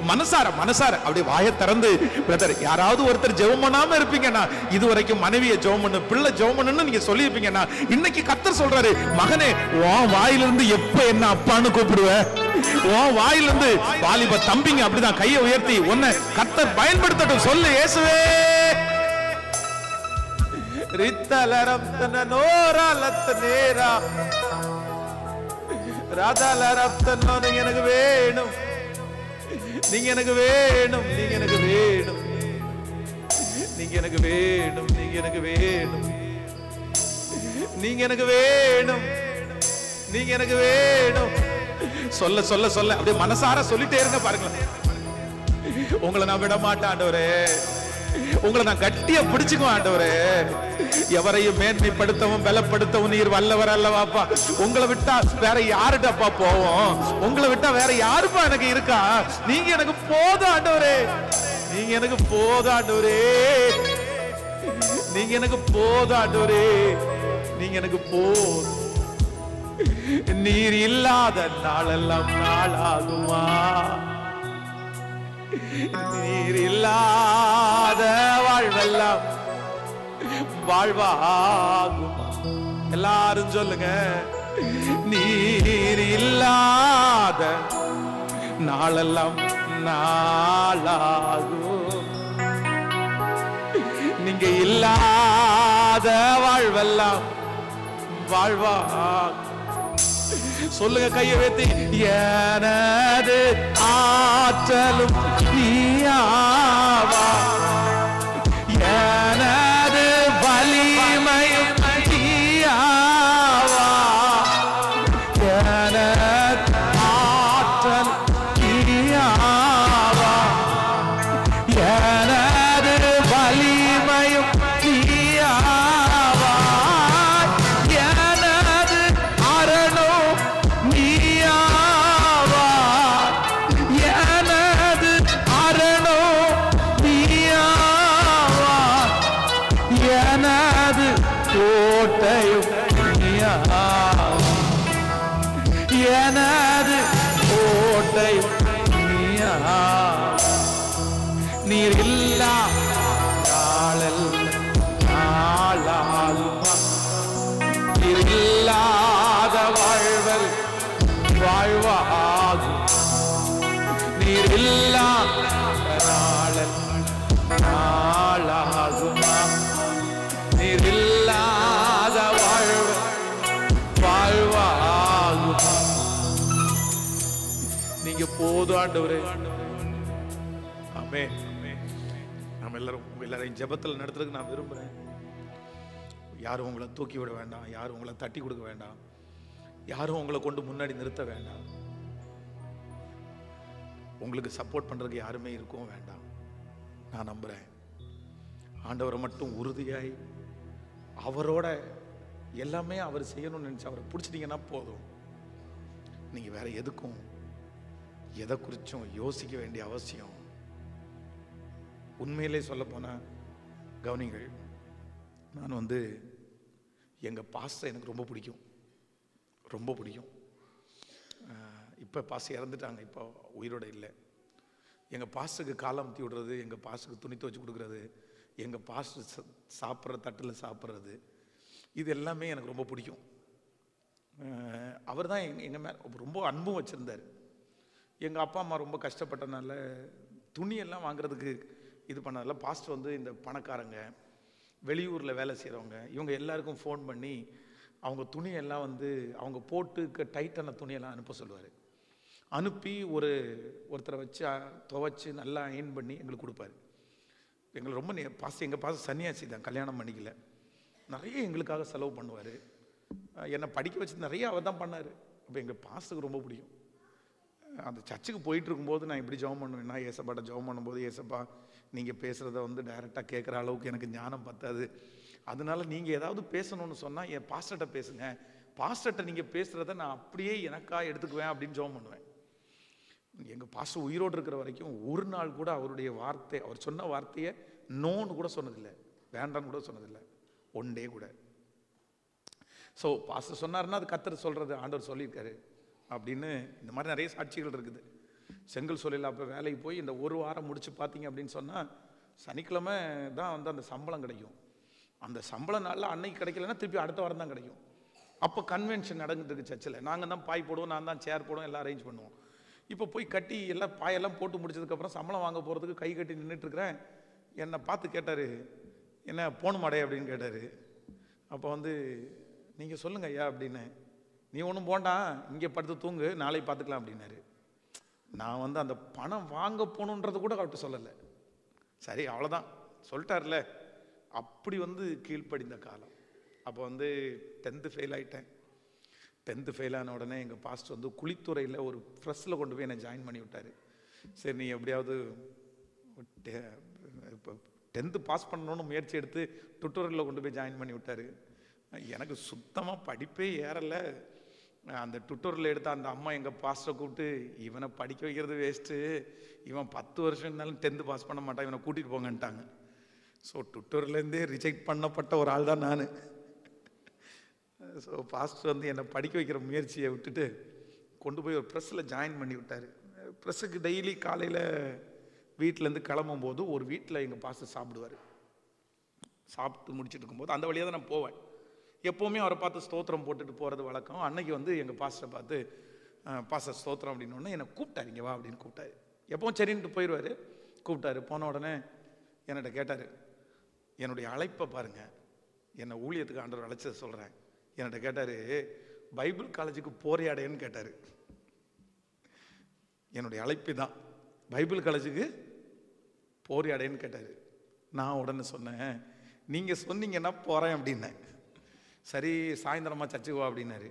மனசார மனசார அப்படி வாயை திறந்து பிரதர், யாராவது ஒருத்தர் ஜெபம் பண்ணாம இருப்பீங்கன்னா, இதுவரைக்கும் மனைவியை ஜெபம் பண்ணு, பிள்ளை ஜெபம் பண்ணுன்னு நீங்க சொல்லி இருப்பீங்கன்னா, இன்னைக்கு கர்த்தர் சொல்றாரு, மகனே உன் வாயிலிருந்து எப்ப என்ன அப்பான்னு கூப்பிடுவ, உன் வாயிலிருந்து வாலிப தம்பிங்க அப்படிதான் கையை உயர்த்தி உன்னை கர்த்தர் பயன்படுத்தட்டும். சொல்லு இயேசுவே. ரித்தலரப்தன நோராலத்த நேரா ராதாலரப்தனோ, நீங்க எனக்கு வேணும், நீங்க எனக்கு வேணும், நீங்க எனக்கு வேணும், நீங்க எனக்கு வேணும், நீங்க எனக்கு வேணும், நீங்க எனக்கு வேணும், நீங்க எனக்கு வேணும். சொல்ல சொல்ல சொல்ல அப்படியே மனசார சொல்லிட்டே இருங்க பாருங்களேன். உங்களை நான் விட மாட்டேன் ஆண்டவரே, உங்களை நான் கட்டியா பிடிச்சுக்குவேன் ஆண்டவரே. எவரையும் மேன்மைப்படுத்தவும் பலப்படுத்தவும் நீர் வல்லவர் அல்லவாப்பா. உங்களை விட்டா வேற யாருட்டப்பா போவோம், உங்களை விட்டா வேற யாருப்பா எனக்கு இருக்கா, நீங்க எனக்கு போதும் ஆண்டவரே, நீங்க எனக்கு போதும் ஆண்டவரே, நீங்க எனக்கு போதும் ஆண்டவரே, நீங்க எனக்கு போதும். நீர் இல்லாத நாளெல்லாம் நாளாகுமா, நீர் இல்லாத வாழ்வெல்லாம் வாழ்வாகுமா. எல்லாரும் சொல்லுங்க. நீர் இல்லாத நாளெல்லாம் நாளாகும், நீங்க இல்லாத வாழ்வெல்லாம் வாழ்வா. சொல்லுங்க கையை வைத்து. எனது ஆற்றலும் நீயாவா, எனது வலிமையும் நீயாவா, எனது ஆற்றல் நீயாவா, எனது வலிமையும் நீயாவா, எனது அரணும் நீயாவா, எனது அரணும் நீயாவா, எனது கோட்டையும் நீயாவா, எனது கோட்டையும் நீயாவா. நீர் இல்லா நாளெல்லாம், நீர் இல்லாத வாழ்வல் வாழ்வாகும், நீர் இல்லாத நாளாகுமா, நீர் இல்லாத வாழ்வல் வாழ்வாகுமா. நீங்க போதும் ஆண்டவரே. ஆமென். நம்ம எல்லாரையும் ஜெபத்தில் நடத்துறதுக்கு நான் விரும்புகிறேன். யாரும் உங்களை தூக்கி விட வேண்டாம், யாரும் உங்களை தட்டி கொடுக்க வேண்டாம், யாரும் உங்களை கொண்டு முன்னாடி நிறுத்த வேண்டாம், உங்களுக்கு சப்போர்ட் பண்ணுறதுக்கு யாருமே இருக்கவும் வேண்டாம். நான் நம்புகிறேன் ஆண்டவரை மட்டும் உறுதியாய் அவரோட எல்லாமே அவர் செய்யணும்னு நினச்சி அவரை பிடிச்சிட்டிங்கன்னா போதும். நீங்கள் வேற எதுக்கும் எதை குறித்தும் யோசிக்க வேண்டிய அவசியம். உண்மையிலே சொல்ல போனால் கவனிங்கள், நான் எங்கள் பாஸ்டர் எனக்கு ரொம்ப பிடிக்கும், ரொம்ப பிடிக்கும். இப்போ பாஸ்டர் இறந்துட்டாங்க, இப்போ உயிரோடு இல்லை. எங்கள் பாஸ்டருக்கு காலம் அமுத்தி விடுறது, எங்கள் பாஸ்டருக்கு துணி துவச்சி கொடுக்குறது, எங்கள் பாஸ்டர் சாப்பிட்ற தட்டில் சாப்பிட்றது, இது எல்லாமே எனக்கு ரொம்ப பிடிக்கும். அவர் தான் எங்கள் மேலே ரொம்ப அன்பும் வச்சுருந்தார். எங்கள் அப்பா அம்மா ரொம்ப கஷ்டப்பட்டனால துணியெல்லாம் வாங்குறதுக்கு இது பண்ணதில்ல. பாஸ்டர் இந்த பணக்காரங்க, வெளியூரில் வேலை செய்கிறவங்க, இவங்க எல்லாருக்கும் ஃபோன் பண்ணி அவங்க துணியெல்லாம் அவங்க போட்டு டைட்டான துணியெல்லாம் அனுப்ப சொல்லுவார். அனுப்பி ஒருத்தரை வச்சு துவைச்சி நல்லா அயன் பண்ணி எங்களுக்கு கொடுப்பாரு. எங்களை ரொம்ப எங்கள் பாஸ்டர் சன்னியாசி தான், கல்யாணம் பண்ணிக்கல. நிறைய எங்களுக்காக செலவு பண்ணுவார். என்னை படிக்க வச்சு நிறைய அவர் தான் பண்ணார். அப்போ எங்கள் பாஸ்டருக்கு ரொம்ப பிடிக்கும். அந்த சர்ச்சுக்கு போயிட்டு இருக்கும்போது நான் இப்படி ஜெபம் பண்ணுவேன்னா, ஏசப்பாட்ட ஜெபம் பண்ணும்போது, ஏசப்பா நீங்கள் பேசுகிறத டைரெக்டாக கேட்குற அளவுக்கு எனக்கு ஞானம் பத்தாது, அதனால நீங்கள் ஏதாவது பேசணும்னு சொன்னால் என் பாஸ்டர்கிட்ட பேசுங்க, பாஸ்டர்கிட்ட நீங்கள் பேசுகிறத நான் அப்படியே எனக்காக எடுத்துக்குவேன் அப்படின்னு ஜெபம் பண்ணுவேன். எங்கள் பாஸ்டர் உயிரோடு இருக்கிற வரைக்கும் ஒரு நாள் கூட அவருடைய வார்த்தை, அவர் சொன்ன வார்த்தையை நோன்னு கூட சொன்னதில்லை, வேண்டான்னு கூட சொன்னதில்லை, ஒன் டே கூட. ஸோ பாஸ்டர் சொன்னார்னா அது கர்த்தர் சொல்கிறது, ஆண்டவர் சொல்லியிருக்காரு அப்படின்னு. இந்த மாதிரி நிறைய சாட்சிகள் இருக்குது. செங்கல் சொல்லில் அப்போ வேலைக்கு போய் இந்த ஒரு வாரம் முடிச்சு பார்த்தீங்க அப்படின்னு சொன்னால் சனிக்கிழமை தான் அந்த சம்பளம் கிடைக்கும். அந்த சம்பளம் நாளில் அன்னைக்கு கிடைக்கலன்னா திருப்பி அடுத்த வாரம் தான் கிடைக்கும். அப்போ கன்வென்ஷன் நடந்துட்டு இருக்கு சர்ச்சில். நாங்கள் தான் பாய் போடுவோம், நான் தான் சேர் போடுவோம், எல்லாம் அரேஞ்ச் பண்ணுவோம். இப்போ போய் கட்டி எல்லாம் பாயெல்லாம் போட்டு முடிச்சதுக்கப்புறம் சம்பளம் வாங்க போகிறதுக்கு கை கட்டி நின்றுட்டுருக்கிறேன். என்னை பார்த்து கேட்டார், என்ன போகணுமாடே அப்படின்னு கேட்டார். அப்போ நீங்கள் சொல்லுங்கள் ஐயா அப்படின்னு. நீ ஒன்றும் போண்டாம், இங்கே படுத்து தூங்கு, நாளை பார்த்துக்கலாம் அப்படின்னாரு. நான் அந்த பணம் வாங்க போகணுன்றது கூட அவர்கிட்ட சொல்லலை. சரி அவ்வளோதான் சொல்லிட்டார்ல, அப்படி கீழ்ப்படிந்த காலம். அப்போ 10th ஃபெயில் ஆகிட்டேன். 10th ஃபெயில் ஆன உடனே எங்கள் பாஸ்டர் குளித்துறையில் ஒரு ப்ரெஸ்ஸில் கொண்டு போய் என்னை ஜாயின் பண்ணி விட்டார். சரி நீ எப்படியாவது இப்போ 10th பாஸ் பண்ணணும்னு முயற்சி எடுத்து டுட்டோரியலில் கொண்டு போய் ஜாயின் பண்ணி விட்டார். எனக்கு சுத்தமாக படிப்பே ஏறலை. அந்த டுட்டோரியல் எடுத்த அந்த அம்மா எங்கள் பாஸ்டரை கூப்பிட்டு, இவனை படிக்க வைக்கிறது வேஸ்ட்டு, இவன் 10 வருஷம் இருந்தாலும் 10th பாஸ் பண்ண மாட்டான், இவனை கூட்டிகிட்டு போங்கன்ட்டாங்க. ஸோ டுட்டோரியல்லேருந்தே ரிஜெக்ட் பண்ணப்பட்ட ஒரு ஆள் தான் நான். ஸோ பாஸ்டர் என்னை படிக்க வைக்கிற முயற்சியை விட்டுட்டு கொண்டு போய் ஒரு ப்ரெஸ்ஸில் ஜாயின் பண்ணி விட்டார். ப்ரெஸ்ஸுக்கு டெய்லி காலையில் வீட்டிலேருந்து கிளம்பும் போது ஒரு வீட்டில் எங்கள் பாஸ்டர் சாப்பிடுவார். சாப்பிட்டு முடிச்சுட்டு இருக்கும்போது அந்த வழியாக தான் நான் போவேன். எப்போவுமே அவரை பார்த்து ஸ்தோத்திரம் போட்டுட்டு போகிறது வழக்கம். அன்னைக்கு வந்து எங்கள் பாஸ்டரை பார்த்து பாஸ்டர் ஸ்தோத்திரம் அப்படின்னோடனே என்னை கூப்பிட்டாரு, இங்கே வா அப்படின்னு கூப்பிட்டாரு. எப்பவும் சரின்ட்டு போயிடுவார். கூப்பிட்டாரு. போன உடனே என்கிட்ட கேட்டார், என்னுடைய அழைப்பை பாருங்கள், என்னை ஊழியத்துக்கு ஆண்டவர் அழைச்சதை சொல்கிறேன். என்கிட்ட கேட்டார், பைபிள் காலேஜுக்கு போறியாடேன்னு கேட்டார். என்னுடைய அழைப்பு தான், பைபிள் காலேஜுக்கு போறியாடேன்னு கேட்டார். நான் உடனே சொன்னேன், நீங்கள் சொன்னீங்கன்னா போகிறேன் அப்படின்னேன். சரி சாயந்தரமா சர்ச்சுக்கு வா அப்படின்னாரு.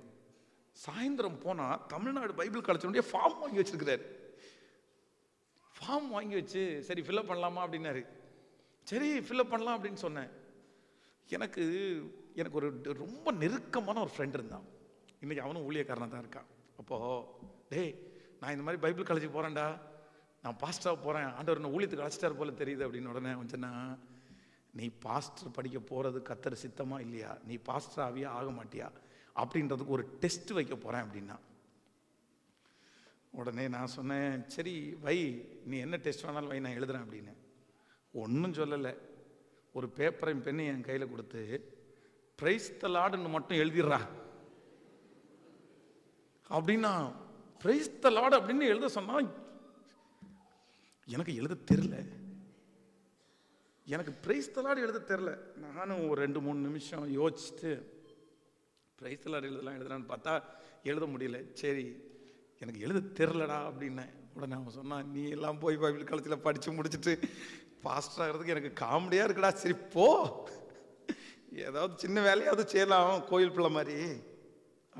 சாயந்தரம் போனால் தமிழ்நாடு பைபிள் காலேஜுடைய ஃபார்ம் வாங்கி வச்சிருக்கிறாரு. ஃபார்ம் வாங்கி வச்சு சரி ஃபில்அப் பண்ணலாமா அப்படின்னாரு. சரி ஃபில்அப் பண்ணலாம் அப்படின்னு சொன்னேன். எனக்கு ஒரு ரொம்ப நெருக்கமான ஒரு ஃப்ரெண்ட் இருந்தான். இன்றைக்கி அவனும் ஊழியக்காரனாக தான் இருக்கான். அப்போது டேய் நான் இந்த மாதிரி பைபிள் காலேஜுக்கு போகிறேன்டா, நான் பாஸ்டராக போகிறேன், ஆண்டவர் என்ன ஊழியத்துக்கு அழைச்சிட்டார் போல தெரியுது அப்படின்னு. உடனே வந்துச்சுன்னா, நீ பாஸ்டர் படிக்க போகிறது கர்த்தர் சித்தமா இல்லையா, நீ பாஸ்டர் ஆவியா ஆக மாட்டியா அப்படின்றதுக்கு ஒரு டெஸ்ட் வைக்க போகிறேன் அப்படின்னா. உடனே நான் சொன்னேன், சரி வை, நீ என்ன டெஸ்ட் வேணாலும் வை, நான் எழுதுறேன் அப்படின்னு. ஒன்றும் சொல்லலை, ஒரு பேப்பரையும் பெண்ணு என் கையில் கொடுத்து பிரைஸ் தி லார்ட்னு மட்டும் எழுதிடுறா அப்படின்னா. பிரைஸ் தி லார்ட் அப்படின்னு எழுத சொன்னா எனக்கு எழுத தெரியல. எனக்கு பிரைஸ் தி லார்ட் எழுத தெரியல. நானும் ஒரு 2-3 நிமிஷம் யோசிச்சுட்டு பிரைஸ் தி லார்ட் எழுதலான்னு பார்த்தா எழுத முடியல. சரி எனக்கு எழுத தெரிலடா அப்படின்னேன். உடனே அவன் சொன்னான், நீ எல்லாம் போய் பைபிள் காலேஜில் படித்து முடிச்சுட்டு பாஸ்டர் ஆகிறதுக்கு எனக்கு காமெடியாக இருக்குடா, சரி போ, ஏதாவது சின்ன வேலையாவது செய்யலாம் கோயில் பிள்ளை மாதிரி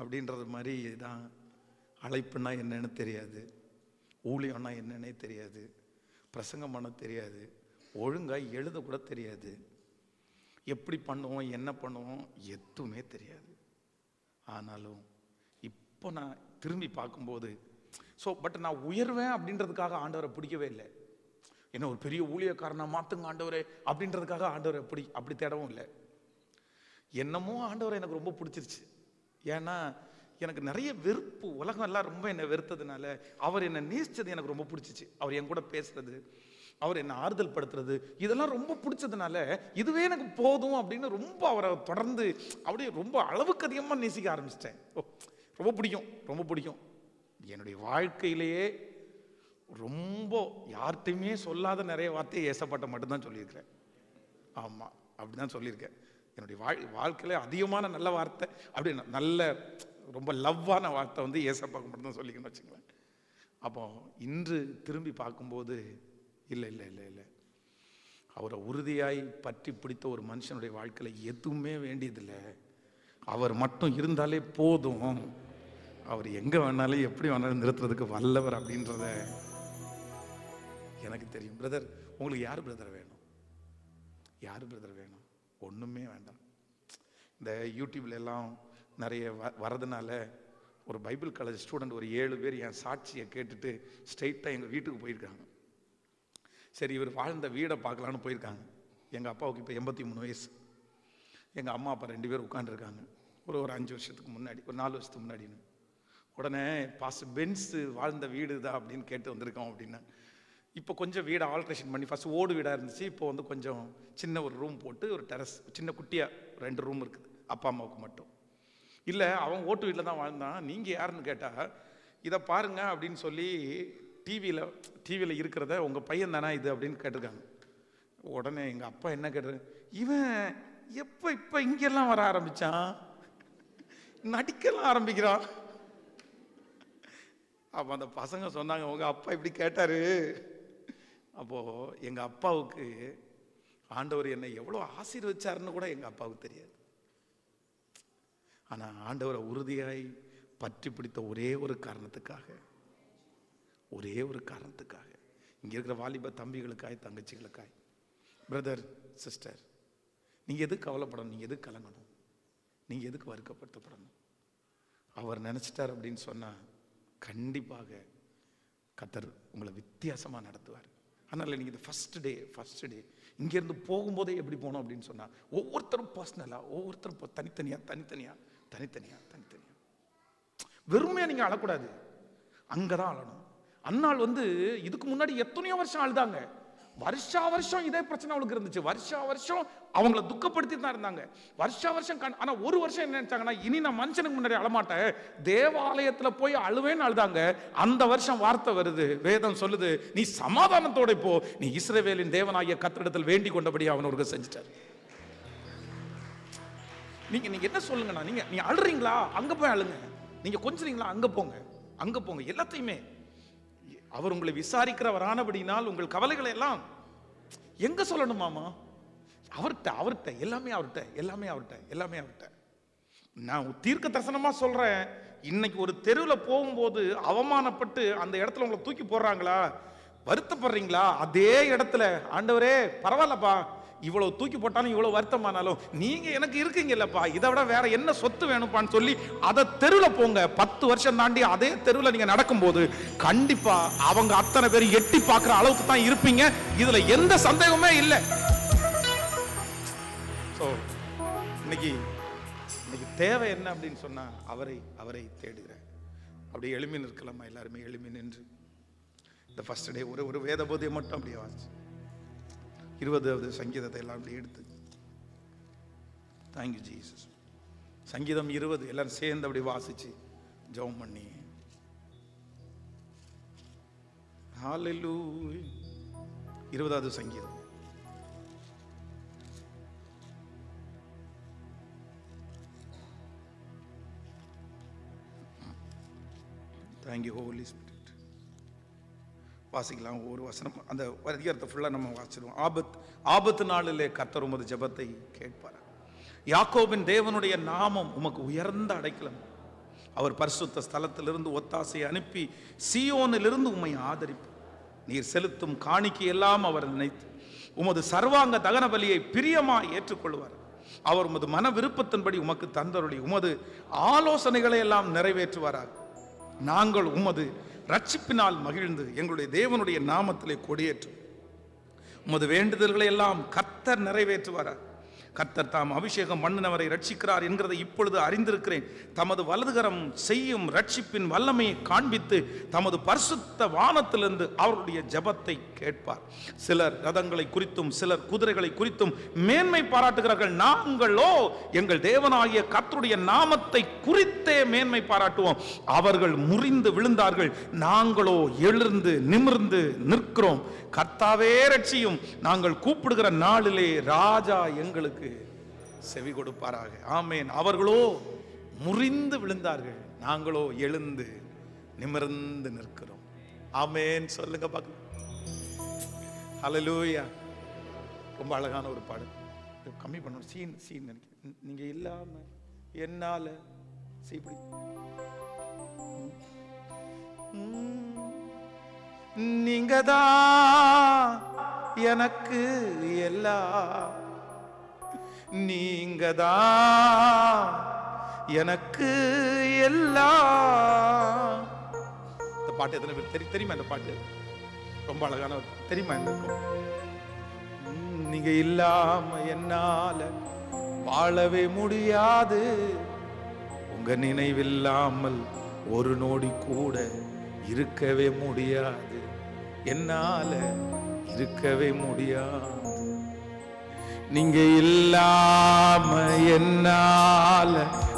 அப்படின்றது மாதிரி தான். அழைப்புன்னா என்னன்னு தெரியாது, ஊழியம்னா என்னன்னே தெரியாது, பிரசங்கம் பண்ண தெரியாது, ஒழுங்காக எழுத கூட தெரியாது, எப்படி பண்ணுவோம் என்ன பண்ணுவோம் எதுவுமே தெரியாது. ஆனாலும் இப்போ நான் திரும்பி பார்க்கும்போது பட் நான் உயர்வேன் அப்படின்றதுக்காக ஆண்டவரை பிடிக்கவே இல்லை. என்ன ஒரு பெரிய ஊழியக்காரனா மாற்றுங்க ஆண்டவரே அப்படின்றதுக்காக ஆண்டவரை அப்படி தேடவும் இல்லை. என்னமோ ஆண்டவரை எனக்கு ரொம்ப பிடிச்சிருச்சு. ஏன்னா எனக்கு நிறைய வெறுப்பு, உலகம் எல்லாம் ரொம்ப என்னை வெறுத்ததுனால அவர் என்னை நேசித்தது எனக்கு ரொம்ப பிடிச்சிச்சு. அவர் என் கூட பேசுறது, அவர் என்னை ஆறுதல் படுத்துறது, இதெல்லாம் ரொம்ப பிடிச்சதுனால இதுவே எனக்கு போதும் அப்படின்னு ரொம்ப அவரை தொடர்ந்து அப்படியே ரொம்ப அளவுக்கு அதிகமாக நேசிக்க ஆரம்பிச்சிட்டேன். ரொம்ப பிடிக்கும், ரொம்ப பிடிக்கும். என்னுடைய வாழ்க்கையிலேயே ரொம்ப யார்கிட்டையுமே சொல்லாத நிறைய வார்த்தையை ஏசப்பாட்ட மட்டும்தான் சொல்லியிருக்கிறேன். ஆமாம், அப்படி தான் சொல்லியிருக்கேன். என்னுடைய வாழ்க்கையில அதிகமான நல்ல வார்த்தை, அப்படி நல்ல ரொம்ப லவ்வான வார்த்தை வந்து ஏசப்பாக்கு மட்டும்தான் சொல்லிக்கணும்னு வச்சுங்களேன். அப்போ இன்று திரும்பி பார்க்கும்போது இல்லை இல்லை இல்லை இல்லை, அவரை உறுதியாய் பற்றி பிடித்த ஒரு மனுஷனுடைய வாழ்க்கையில் எதுவுமே வேண்டியதில்லை. அவர் மட்டும் இருந்தாலே போதும். அவர் எங்கே வேணாலும் எப்படி வேணாலும் நிறுத்துறதுக்கு வல்லவர் அப்படின்றத எனக்கு தெரியும். பிரதர், உங்களுக்கு யார் பிரதர் வேணும்? யார் பிரதர் வேணும்? ஒன்றுமே வேண்டாம். இந்த யூடியூப்ல எல்லாம் நிறைய வரதுனால ஒரு பைபிள் காலேஜ் ஸ்டூடெண்ட் ஒரு 7 பேர் என் சாட்சியை கேட்டுட்டு ஸ்ட்ரெயிட்டாக எங்கள் வீட்டுக்கு போயிருக்காங்க. சரி இவர் வாழ்ந்த வீடை பார்க்கலான்னு போயிருக்காங்க. எங்கள் அப்பாவுக்கு இப்போ 83 வயசு. எங்கள் அம்மா அப்பா 2 பேர் உட்காந்துருக்காங்க. ஒரு 5 வருஷத்துக்கு முன்னாடி, ஒரு 4 வருஷத்துக்கு முன்னாடின்னு. உடனே பாஸ்டர் பென்ஸ் வாழ்ந்த வீடு தான் அப்படின்னு கேட்டு வந்திருக்கோம் அப்படின்னா. இப்போ கொஞ்சம் வீடை ஆல்ட்ரேஷன் பண்ணி, ஃபஸ்ட் ஓடு வீடாக இருந்துச்சு, இப்போ வந்து கொஞ்சம் சின்ன ஒரு ரூம் போட்டு ஒரு டெரஸ் சின்ன குட்டியாக 2 ரூம் இருக்குது அப்பா அம்மாவுக்கு மட்டும். இல்லை அவன் ஓட்டு வீட்டில் தான் வாழ்ந்தான். நீங்கள் யாருன்னு கேட்டால் இதை பாருங்க அப்படின்னு சொல்லி டிவியில் இருக்கிறத உங்கள் பையன் தானே இது அப்படின்னு கேட்டிருக்காங்க. உடனே எங்கள் அப்பா என்ன கேட்டார், இவன் இப்போ இங்கெல்லாம் வர ஆரம்பித்தான், நடிக்கலாம் ஆரம்பிக்கிறான். அப்போ அந்த பசங்க சொன்னாங்க, உங்கள் அப்பா இப்படி கேட்டார். அப்போது எங்கள் அப்பாவுக்கு ஆண்டவர் என்னை எவ்வளோ ஆசீர்வதிச்சாருன்னு கூட எங்கள் அப்பாவுக்கு தெரியாது. ஆனால் ஆண்டவரை உறுதியாய் பற்றி பிடித்த ஒரே ஒரு காரணத்துக்காக, இங்கே இருக்கிற வாலிப தம்பிகளுக்காய் தங்கச்சிகளுக்காய், பிரதர் சிஸ்டர், நீங்கள் எதுக்கு கவலைப்படணும், நீங்கள் எதுக்கு கலங்கணும், நீங்கள் எதுக்கு வருத்தப்படணும்? அவர் நினச்சிட்டார் அப்படின்னு சொன்னால் கண்டிப்பாக கர்த்தர் உங்களை வித்தியாசமாக நடத்துவார். அதனால் நீங்கள் இந்த ஃபஸ்ட் டே இங்கேருந்து போகும்போதே எப்படி போகணும் அப்படின்னு சொன்னால், ஒவ்வொருத்தரும் பர்சனலாக, ஒவ்வொருத்தரும் தனித்தனியாக வெறுமையாக நீங்கள் அழக்கூடாது, அங்கே தான் அழணும். அன்னாள் வந்து இதுக்கு முன்னாடி எத்தனையோ வருஷம் அழுதாங்க. வருஷா வருஷம் இதே பிரச்சனை அவளுக்கு இருந்துச்சு. வருஷா வருஷம் அவங்கள துக்கப்படுத்தி தான் இருந்தாங்க. வருஷா வருஷம் ஆனா ஒரு வருஷம் என்ன நினைச்சாங்கன்னா, இனி நான் மனுஷனுக்கு முன்னாடி அழமாட்டேன், தேவாலயத்துல போய் அழுவேன்னு அழுதாங்க. அந்த வருஷம் வார்த்தை வருது, வேதம் சொல்லுது, நீ சமாதானத்தோட போ, நீ இஸ்ரவேலின் தேவனாகிய கர்த்தரிடத்தில் வேண்டிக் கொண்டபடி அவனுக்கு செஞ்சுட்டார். நீங்க என்ன சொல்லுங்கண்ணா, நீங்க அழுறீங்களா, அங்க போய் அழுங்க. நீங்க கொஞ்சறீங்களா, அங்க போங்க. எல்லாத்தையுமே அவர் உங்களை விசாரிக்கிறவரானபடினால் உங்கள் கவலைகளை எல்லாம் எங்க சொல்லணுமாமா? அவர்கிட்ட எல்லாமே அவர்கிட்ட. நான் தீர்க்க தரிசனமா சொல்றேன், இன்னைக்கு ஒரு தெருவில் போகும்போது அவமானப்பட்டு அந்த இடத்துல உங்களை தூக்கி போடுறாங்களா, வருத்தப்படுறீங்களா? அதே இடத்துல ஆண்டவரே பரவாயில்லப்பா, இவ்வளவு தூக்கி போட்டாலும் இவ்வளவு வருத்தமானாலும் நீங்க எனக்கு இருக்கீங்கல்லப்பா, இதை விட வேற என்ன சொத்து வேணும்ப்பான்னு சொல்லி அதை தெருவில் போங்க. 10 வருஷம் தாண்டி அதே தெருவில் நீங்க நடக்கும்போது கண்டிப்பா அவங்க அத்தனை பேர் எட்டி பார்க்கிற அளவுக்கு தான் இருப்பீங்க. இதுல எந்த சந்தேகமே இல்லை. இன்னைக்கு தேவை என்ன அப்படின்னு சொன்னா, அவரை தேடுகிறேன். அப்படியே எழுமி நிற்கலாமா? எல்லாருமே எழுமி நின்று இந்த ஃபர்ஸ்ட் டே ஒரு வேத போதையை மட்டும் அப்படியே வாசி, 20வது சங்கீதத்தை எல்லாம் அப்படி எடுத்து, தேங்க்யூ ஜீசஸ். சங்கீதம் 20 எல்லாரும் சேர்ந்து அப்படி வாசிச்சு ஜெபம் பண்ணி, ஹல்லேலூயா. 20வது சங்கீதம். Thank you holy spirit. வாசிக்கலாம் ஒரு வசனம், அந்த அதிகாரத்தை ஃபுல்லாக நம்ம வாசிடுவோம். ஆபத்து நாளிலே கர்த்தர் உமது ஜெபத்தை கேட்பார். யாக்கோபின் தேவனுடைய நாமம் உமக்கு உயர்ந்த அடைக்கலம். அவர் பரிசுத்த ஸ்தலத்திலிருந்து ஒத்தாசையை அனுப்பி சீயோனிலிருந்து உம்மை ஆதரிப்பார். நீர் செலுத்தும் காணிக்கை எல்லாம் அவர் நினைத்து உமது சர்வாங்க தகன பலியை பிரியமாய் ஏற்றுக்கொள்வார். அவர் உமது மன விருப்பத்தின்படி உமக்கு தந்தருளி உமது ஆலோசனைகளை எல்லாம் நிறைவேற்றுவாராக. நாங்கள் உமது ரட்சிப்பினால் மகிழ்ந்து எங்களுடைய தேவனுடைய நாமத்திலே கொடியேற்றும். உமது வேண்டுதல்களை எல்லாம் கர்த்தர் நிறைவேற்றுவாரார். கர்த்தர் தாம் அபிஷேகம் பண்ணினவரை ரட்சிக்கிறார் என்கிறதை இப்பொழுது அறிந்திருக்கிறேன். தமது வலதுகரம் செய்யும் ரட்சிப்பின் வல்லமையை காண்பித்து தமது பரிசுத்த வானத்திலிருந்து அவருடைய ஜெபத்தை கேட்பார். சிலர் ரதங்களை குறித்தும் சிலர் குதிரைகளை குறித்தும் மேன்மை பாராட்டுகிறார்கள். நாங்களோ எங்கள் தேவனாகிய கர்த்தருடைய நாமத்தை குறித்தே மேன்மை பாராட்டுவோம். அவர்கள் முறிந்து விழுந்தார்கள், நாங்களோ எழுந்து நிமிர்ந்து நிற்கிறோம். கர்த்தாவே ரட்சியும், நாங்கள் கூப்பிடுகிற நாளிலே ராஜா எங்களுக்கு செவி கொடுப்பாராக. ஆமேன். அவர்களோ முறிந்து விழுந்தார்கள், நாங்களோ எழுந்து நிமிர்ந்து நிற்கிறோம். ஆமேன். சொல்லுங்க பார்க்கலாம். ஹல்லேலூயா. ரொம்ப அழகான ஒரு பாடல். கம்மி பண்ணணும் சீன் நினைக்கிறேன். நீங்க இல்லாம என்னால இப்படி நீங்கதான் எனக்கு எல்லாம், நீங்கதான் எனக்கு எல்லாம். இந்த பாட்டு எத்தனை பேர் தெரியுமா? இந்த பாட்டு ரொம்ப அழகான தெரியுமா? நீங்க இல்லாம என்னால வாழவே முடியாது, உங்க நினைவில்லாமல் ஒரு நொடி கூட இருக்கவே முடியாது, என்னால இருக்கவே முடியாது. நீங்க இல்லாம என்னால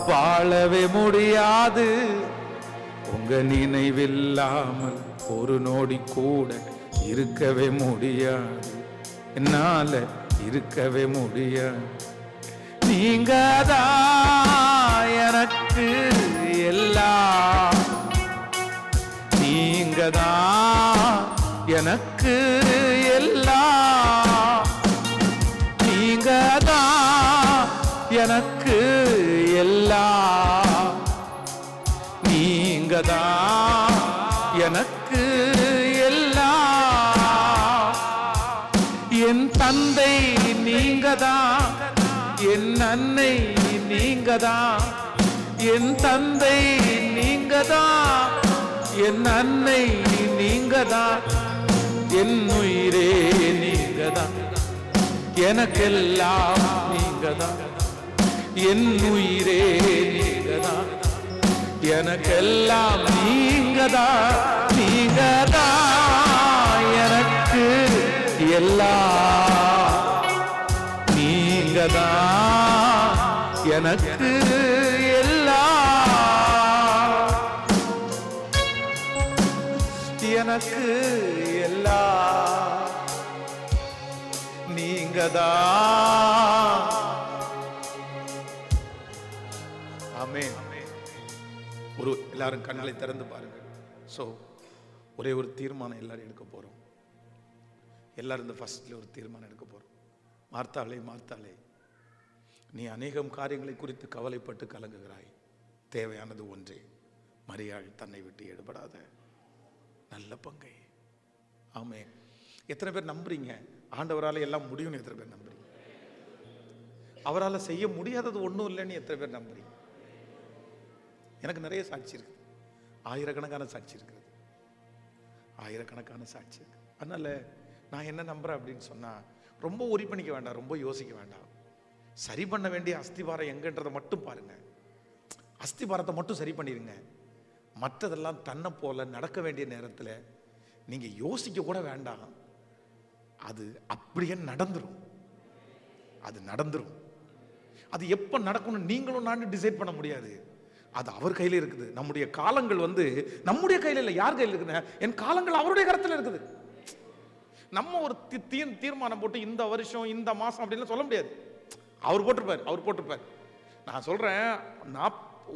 வாழவே முடியாது, உங்க நினைவில்லாமல் ஒரு நொடி கூட இருக்கவே முடியாது, என்னால இருக்கவே முடியாது. நீங்க தான் எனக்கு எல்லாம், நீங்க தான் எனக்கு எல்லாம், நீங்க தான் எனக்கு எல்லாம், நீங்க தான் எனக்கு எல்லாம். என் தந்தை நீங்க தான், என் அன்னை நீங்க தான், என் தந்தை நீங்க தான், என் அன்னை நீங்க தான், என் உயிரே நீங்க தான், எனக்கெல்லாம் நீங்க தான், என் உயிரே நீங்க தான், எனக்கெல்லாம் நீங்க தான், நீங்க தான் எனக்கு எல்லாம் நீங்கதான் எனக்கு எல்லாம், எனக்கு எல்லாம் நீங்கதான். ஆமென். ஒரு எல்லாரும் கண்களை திறந்து பாருங்க. சோ ஒரே ஒரு தீர்மானம் எல்லாரும் எடுக்க போறோம். எல்லாரும் இந்த ஃபர்ஸ்ட்ல ஒரு தீர்மானம் எடுக்க போறோம். மார்த்தாளே, மார்த்தாளே, நீ அநேகம் காரியங்களை குறித்து கவலைப்பட்டு கலங்குகிறாய். தேவையானது ஒன்றே, மரியாள் தன்னை விட்டு எடுபடாத நல்ல பங்கை. ஆமென். எத்தனை பேர் நம்புறீங்க ஆண்டவரால் எல்லாம் முடியும்னு? எத்தனை பேர் நம்புறீங்க அவரால் செய்ய முடியாதது ஒன்றும் இல்லைன்னு? எத்தனை பேர் நம்புறீங்க? எனக்கு நிறைய சாட்சி இருக்கு, ஆயிரக்கணக்கான சாட்சி இருக்குது, ஆயிரக்கணக்கான சாட்சி இருக்கு. அதனால நான் என்ன நம்புறேன் அப்படின்னு சொன்னா, ரொம்ப ஒரி பண்ணிக்க வேண்டாம், ரொம்ப யோசிக்க வேண்டாம். சரி பண்ண வேண்டிய அஸ்திவாரம் எங்கன்றதை மட்டும் பாருங்க. அஸ்திவாரத்தை மட்டும் சரி பண்ணிருங்க. மற்றதெல்லாம் தன்னை போல நடக்க வேண்டிய நேரத்தில் நீங்க யோசிக்க கூட வேண்டாம். அது அப்படியே நடந்துரும். அது நடந்துரும். அது எப்ப நடக்கணும் நீங்களும் நானும் டிசைட் பண்ண முடியாது. அது அவர் கையில இருக்குது. நம்முடைய காலங்கள் நம்முடைய கையில இல்லை. யார் கையில் இருக்குன்னு? என் காலங்கள் அவருடைய கருத்துல இருக்குது. நம்ம ஒரு தீர்மானம் போட்டு இந்த வருஷம் இந்த மாசம் அப்படின்னு சொல்ல முடியாது. அவர் போட்டிருப்பார். நான் சொல்றேன்,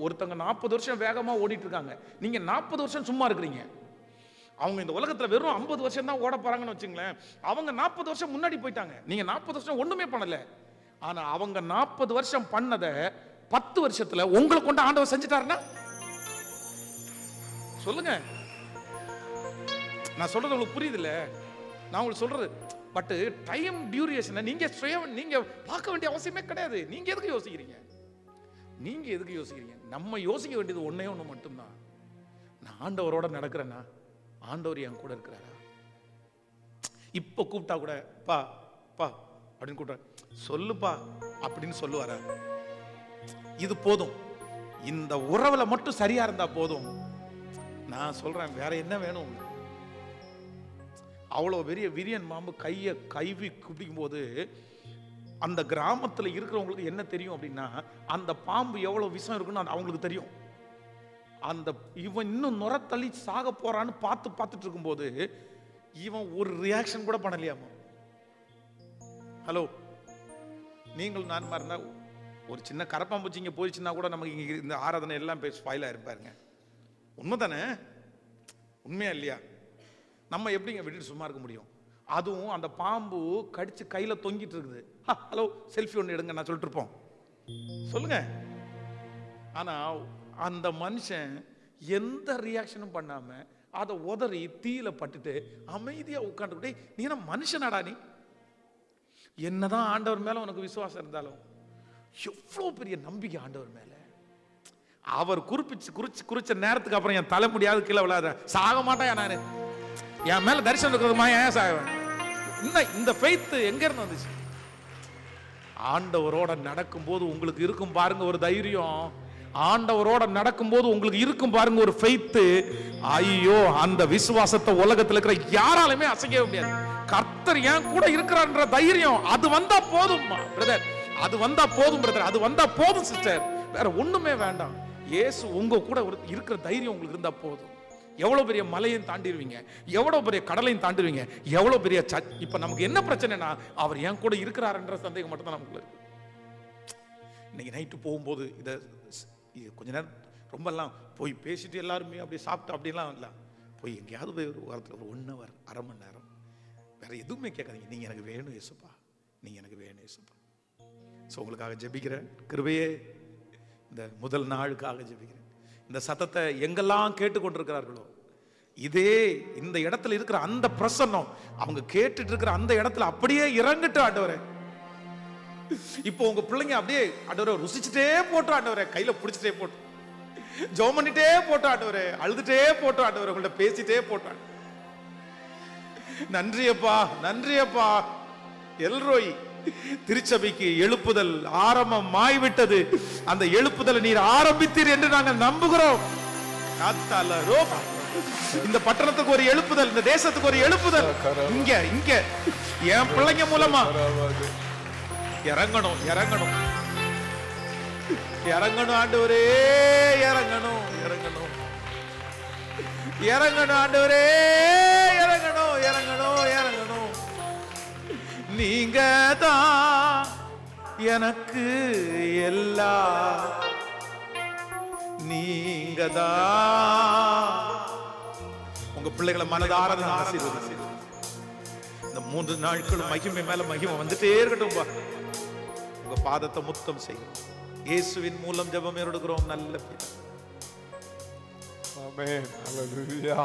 ஒருத்தங்க 40 வருஷம் வேகமா ஓடிட்டு இருக்காங்க, நீங்க 40 வருஷம் சும்மா இருக்கிறீங்க. அவங்க இந்த உலகத்துல வெறும் 50 வருஷம் தான் ஓட போறாங்கன்னு வச்சுங்களேன். அவங்க 40 வருஷம் முன்னாடி போயிட்டாங்க. நீங்க 40 வருஷம் ஒண்ணுமே பண்ணல. ஆனா அவங்க 40 வருஷம் பண்ணத 10 வருஷத்துல உங்களை கொண்டு ஆண்டவர் செஞ்சுட்டாருன்னா சொல்லுங்க. நான் சொல்றது உங்களுக்கு புரியுது இல்ல? நான் உங்களுக்கு சொல்றது பட் டைம் டியூரேஷனை நீங்க பார்க்க வேண்டிய அவசியமே கிடையாது. நீங்க எதுக்கு யோசிக்கிறீங்க? நம்ம யோசிக்க வேண்டியது ஒன்னே ஒண்ணு மட்டும்தான். நான் ஆண்டவரோட நடக்கிறேன்னா ஆண்டவர் என் கூட இருக்கிறாரா? இப்ப கூப்பிட்டா கூட பா பா அப்படின்னு கூப்பிட்டா சொல்லுப்பா அப்படின்னு சொல்லுவாரா? இது போதும். இந்த உறவுல மட்டும் சரியா இருந்தா போதும். நான் சொல்றேன், வேற என்ன வேணும்? அவ்வளவு பெரிய விரியன் பாம்பு கையை கைவி குடிக்கும் போது அந்த கிராமத்துல இருக்கிறவங்களுக்கு என்ன தெரியும் அப்படின்னா, அந்த பாம்பு எவ்வளவு விஷம் இருக்குன்னு அவங்களுக்கு தெரியும். அந்த இவன் இன்னும் நுர தள்ளி சாக போறான்னு பார்த்துட்டு இருக்கும்போது இவன் ஒரு ரியாக்ஷன் கூட பண்ணலையாமா. ஹலோ, நீங்கள் நான் இருந்தா ஒரு சின்ன கரப்பாம்பூச்சிங்க போயிடுச்சுன்னா கூட நமக்கு இங்க இந்த ஆராதனை எல்லாம் ஸ்பாயில் ஆயிருப்பாருங்க. உண்மைதானே? உண்மையா இல்லையா? நம்ம எப்படிங்க விட்டுட்டு சும்மா இருக்க முடியும்? அதுவும் அந்த பாம்பு கடிச்சு கையில தொங்கிட்டு இருக்குது. ஹலோ, செல்ஃபி ஒன்று எடுங்க நான் சொல்லிட்டு இருப்போம். சொல்லுங்க. ஆனா அந்த மனுஷன் எந்த ரியாக்ஷனும் பண்ணாம அதை உதறி தீயில பட்டுட்டு அமைதியா உட்காந்துக்கிட்டே, நீ என்ன மனுஷனாடா? நீ என்னதான் ஆண்டவர் மேல உனக்கு விசுவாசம் இருந்தாலும், எவ்வளவு பெரிய நம்பிக்கை ஆண்டவர் மேல. அவர் குறிச்ச நேரத்துக்கு அப்புறம் என் தலை முடியாது கீழே விழாத, சாக மாட்டேன் நானு, என் மேல தரிசனம் இருக்கிறதுமா ஏன் சாகுவேன்? இந்த ஃபெய்த் எங்க இருந்து வந்துச்சு? ஆண்டவரோட நடக்கும் போது உங்களுக்கு இருக்கும் பாருங்க ஒரு தைரியம். ஆண்டவரோட நடக்கும் போது உங்களுக்கு இருக்கும் பாருங்க ஒரு ஃபெய்த். ஐயோ, அந்த விசுவாசத்தை உலகத்துல இருக்கிற யாராலுமே அசைக்கவே முடியாது. கர்த்தர் ஏன் கூட இருக்கிறார்ன்ற தைரியம் அது வந்தா போதும் பிரதர். அது வந்தா போதும் பிரதர். அது வந்தா போதும் சிஸ்டர். வேற ஒண்ணுமே வேண்டாம். இயேசு உங்க கூட இருக்கிற தைரியம் உங்களுக்கு இருந்தா போதும். எவ்வளவு பெரிய மலையும் தாண்டிடுவீங்க, எவ்வளவு பெரிய கடலையும் தாண்டிடுவீங்க, எவ்வளவு பெரிய இப்ப நமக்கு என்ன பிரச்சனைனா, அவர் என் கூட இருக்கிறாருன்ற சந்தேகம் மட்டும் தான் நமக்கு இருக்கு. இன்னைக்கு நைட்டு போகும்போது இது கொஞ்ச நேரம் ரொம்ப எல்லாம் போய் பேசிட்டு எல்லாருமே அப்படியே சாப்பிட்டு அப்படிலாம் இல்லை, போய் எங்கேயாவது போய் ஒரு வாரத்தில் ஒரு 1 hour, அரை மணி நேரம் வேற எதுவுமே கேட்காதீங்க. நீங்க எனக்கு வேணும் இயேசுப்பா, நீங்க எனக்கு வேணும் இயேசுப்பா. ஸோ உங்களுக்காக ஜெபிக்கிறேன். கிருபையே, இந்த முதல் நாளுக்காக ஜெபிக்கிறேன். இந்த சத்தத்தை எங்கெல்லாம் கேட்டுக்கொண்டிருக்கிறார்களோ, இதே இந்த இடத்துல இருக்கிற அந்த பிரசன்னம் அவங்க கேட்டுட்டு இருக்கிற அந்த இடத்துல அப்படியே இறங்கிட்டு ஆண்டவரே. இப்போ உங்க பிள்ளைங்க அப்படியே ஆண்டவரே ருசிச்சுட்டே போட்டு ஆண்டவரே, கையில பிடிச்சிட்டே போட்டு, ஜெபம் பண்ணிட்டே போட்டு ஆண்டவரே, அழுதுட்டே போட்டு ஆண்டவரே, உங்கள்ட்ட பேசிட்டே போட்டாங்க. நன்றியப்பா, நன்றியப்பா. எல்ரோய் திருச்சபைக்கு எழுப்புதல் ஆரம்பமாய்விட்டது. அந்த எழுப்புதலை நீர் ஆரம்பித்தீர் என்று நாங்கள் நம்புகிறோம். இந்த பட்டணத்துக்கு ஒரு எழுப்புதல், இந்த தேசத்துக்கு ஒரு எழுப்புதல். இங்க இங்க என் பிள்ளைங்க மூலமா இறங்கணும், இறங்கணும், இறங்கணும் ஆண்டவரே, இறங்கணும், இறங்கணும், இறங்கணும் ஆண்டவரே, இறங்கணும், இறங்கணும், இறங்கணும். நீங்க தான் எனக்கு எல்லாம், நீங்க தான். உங்க பிள்ளைகளை மனதார ஆசீர்வதிச்சு இந்த 3 நாட்களும் மகிமை மேல மகிமை வந்துட்டே இருக்கட்டும். உங்க பாதத்தை முத்தம் செய்யும். இயேசுவின் மூலம் ஜெபம் எடுக்கிறோம் நல்ல பிதா. ஆமென். ஹalleluya.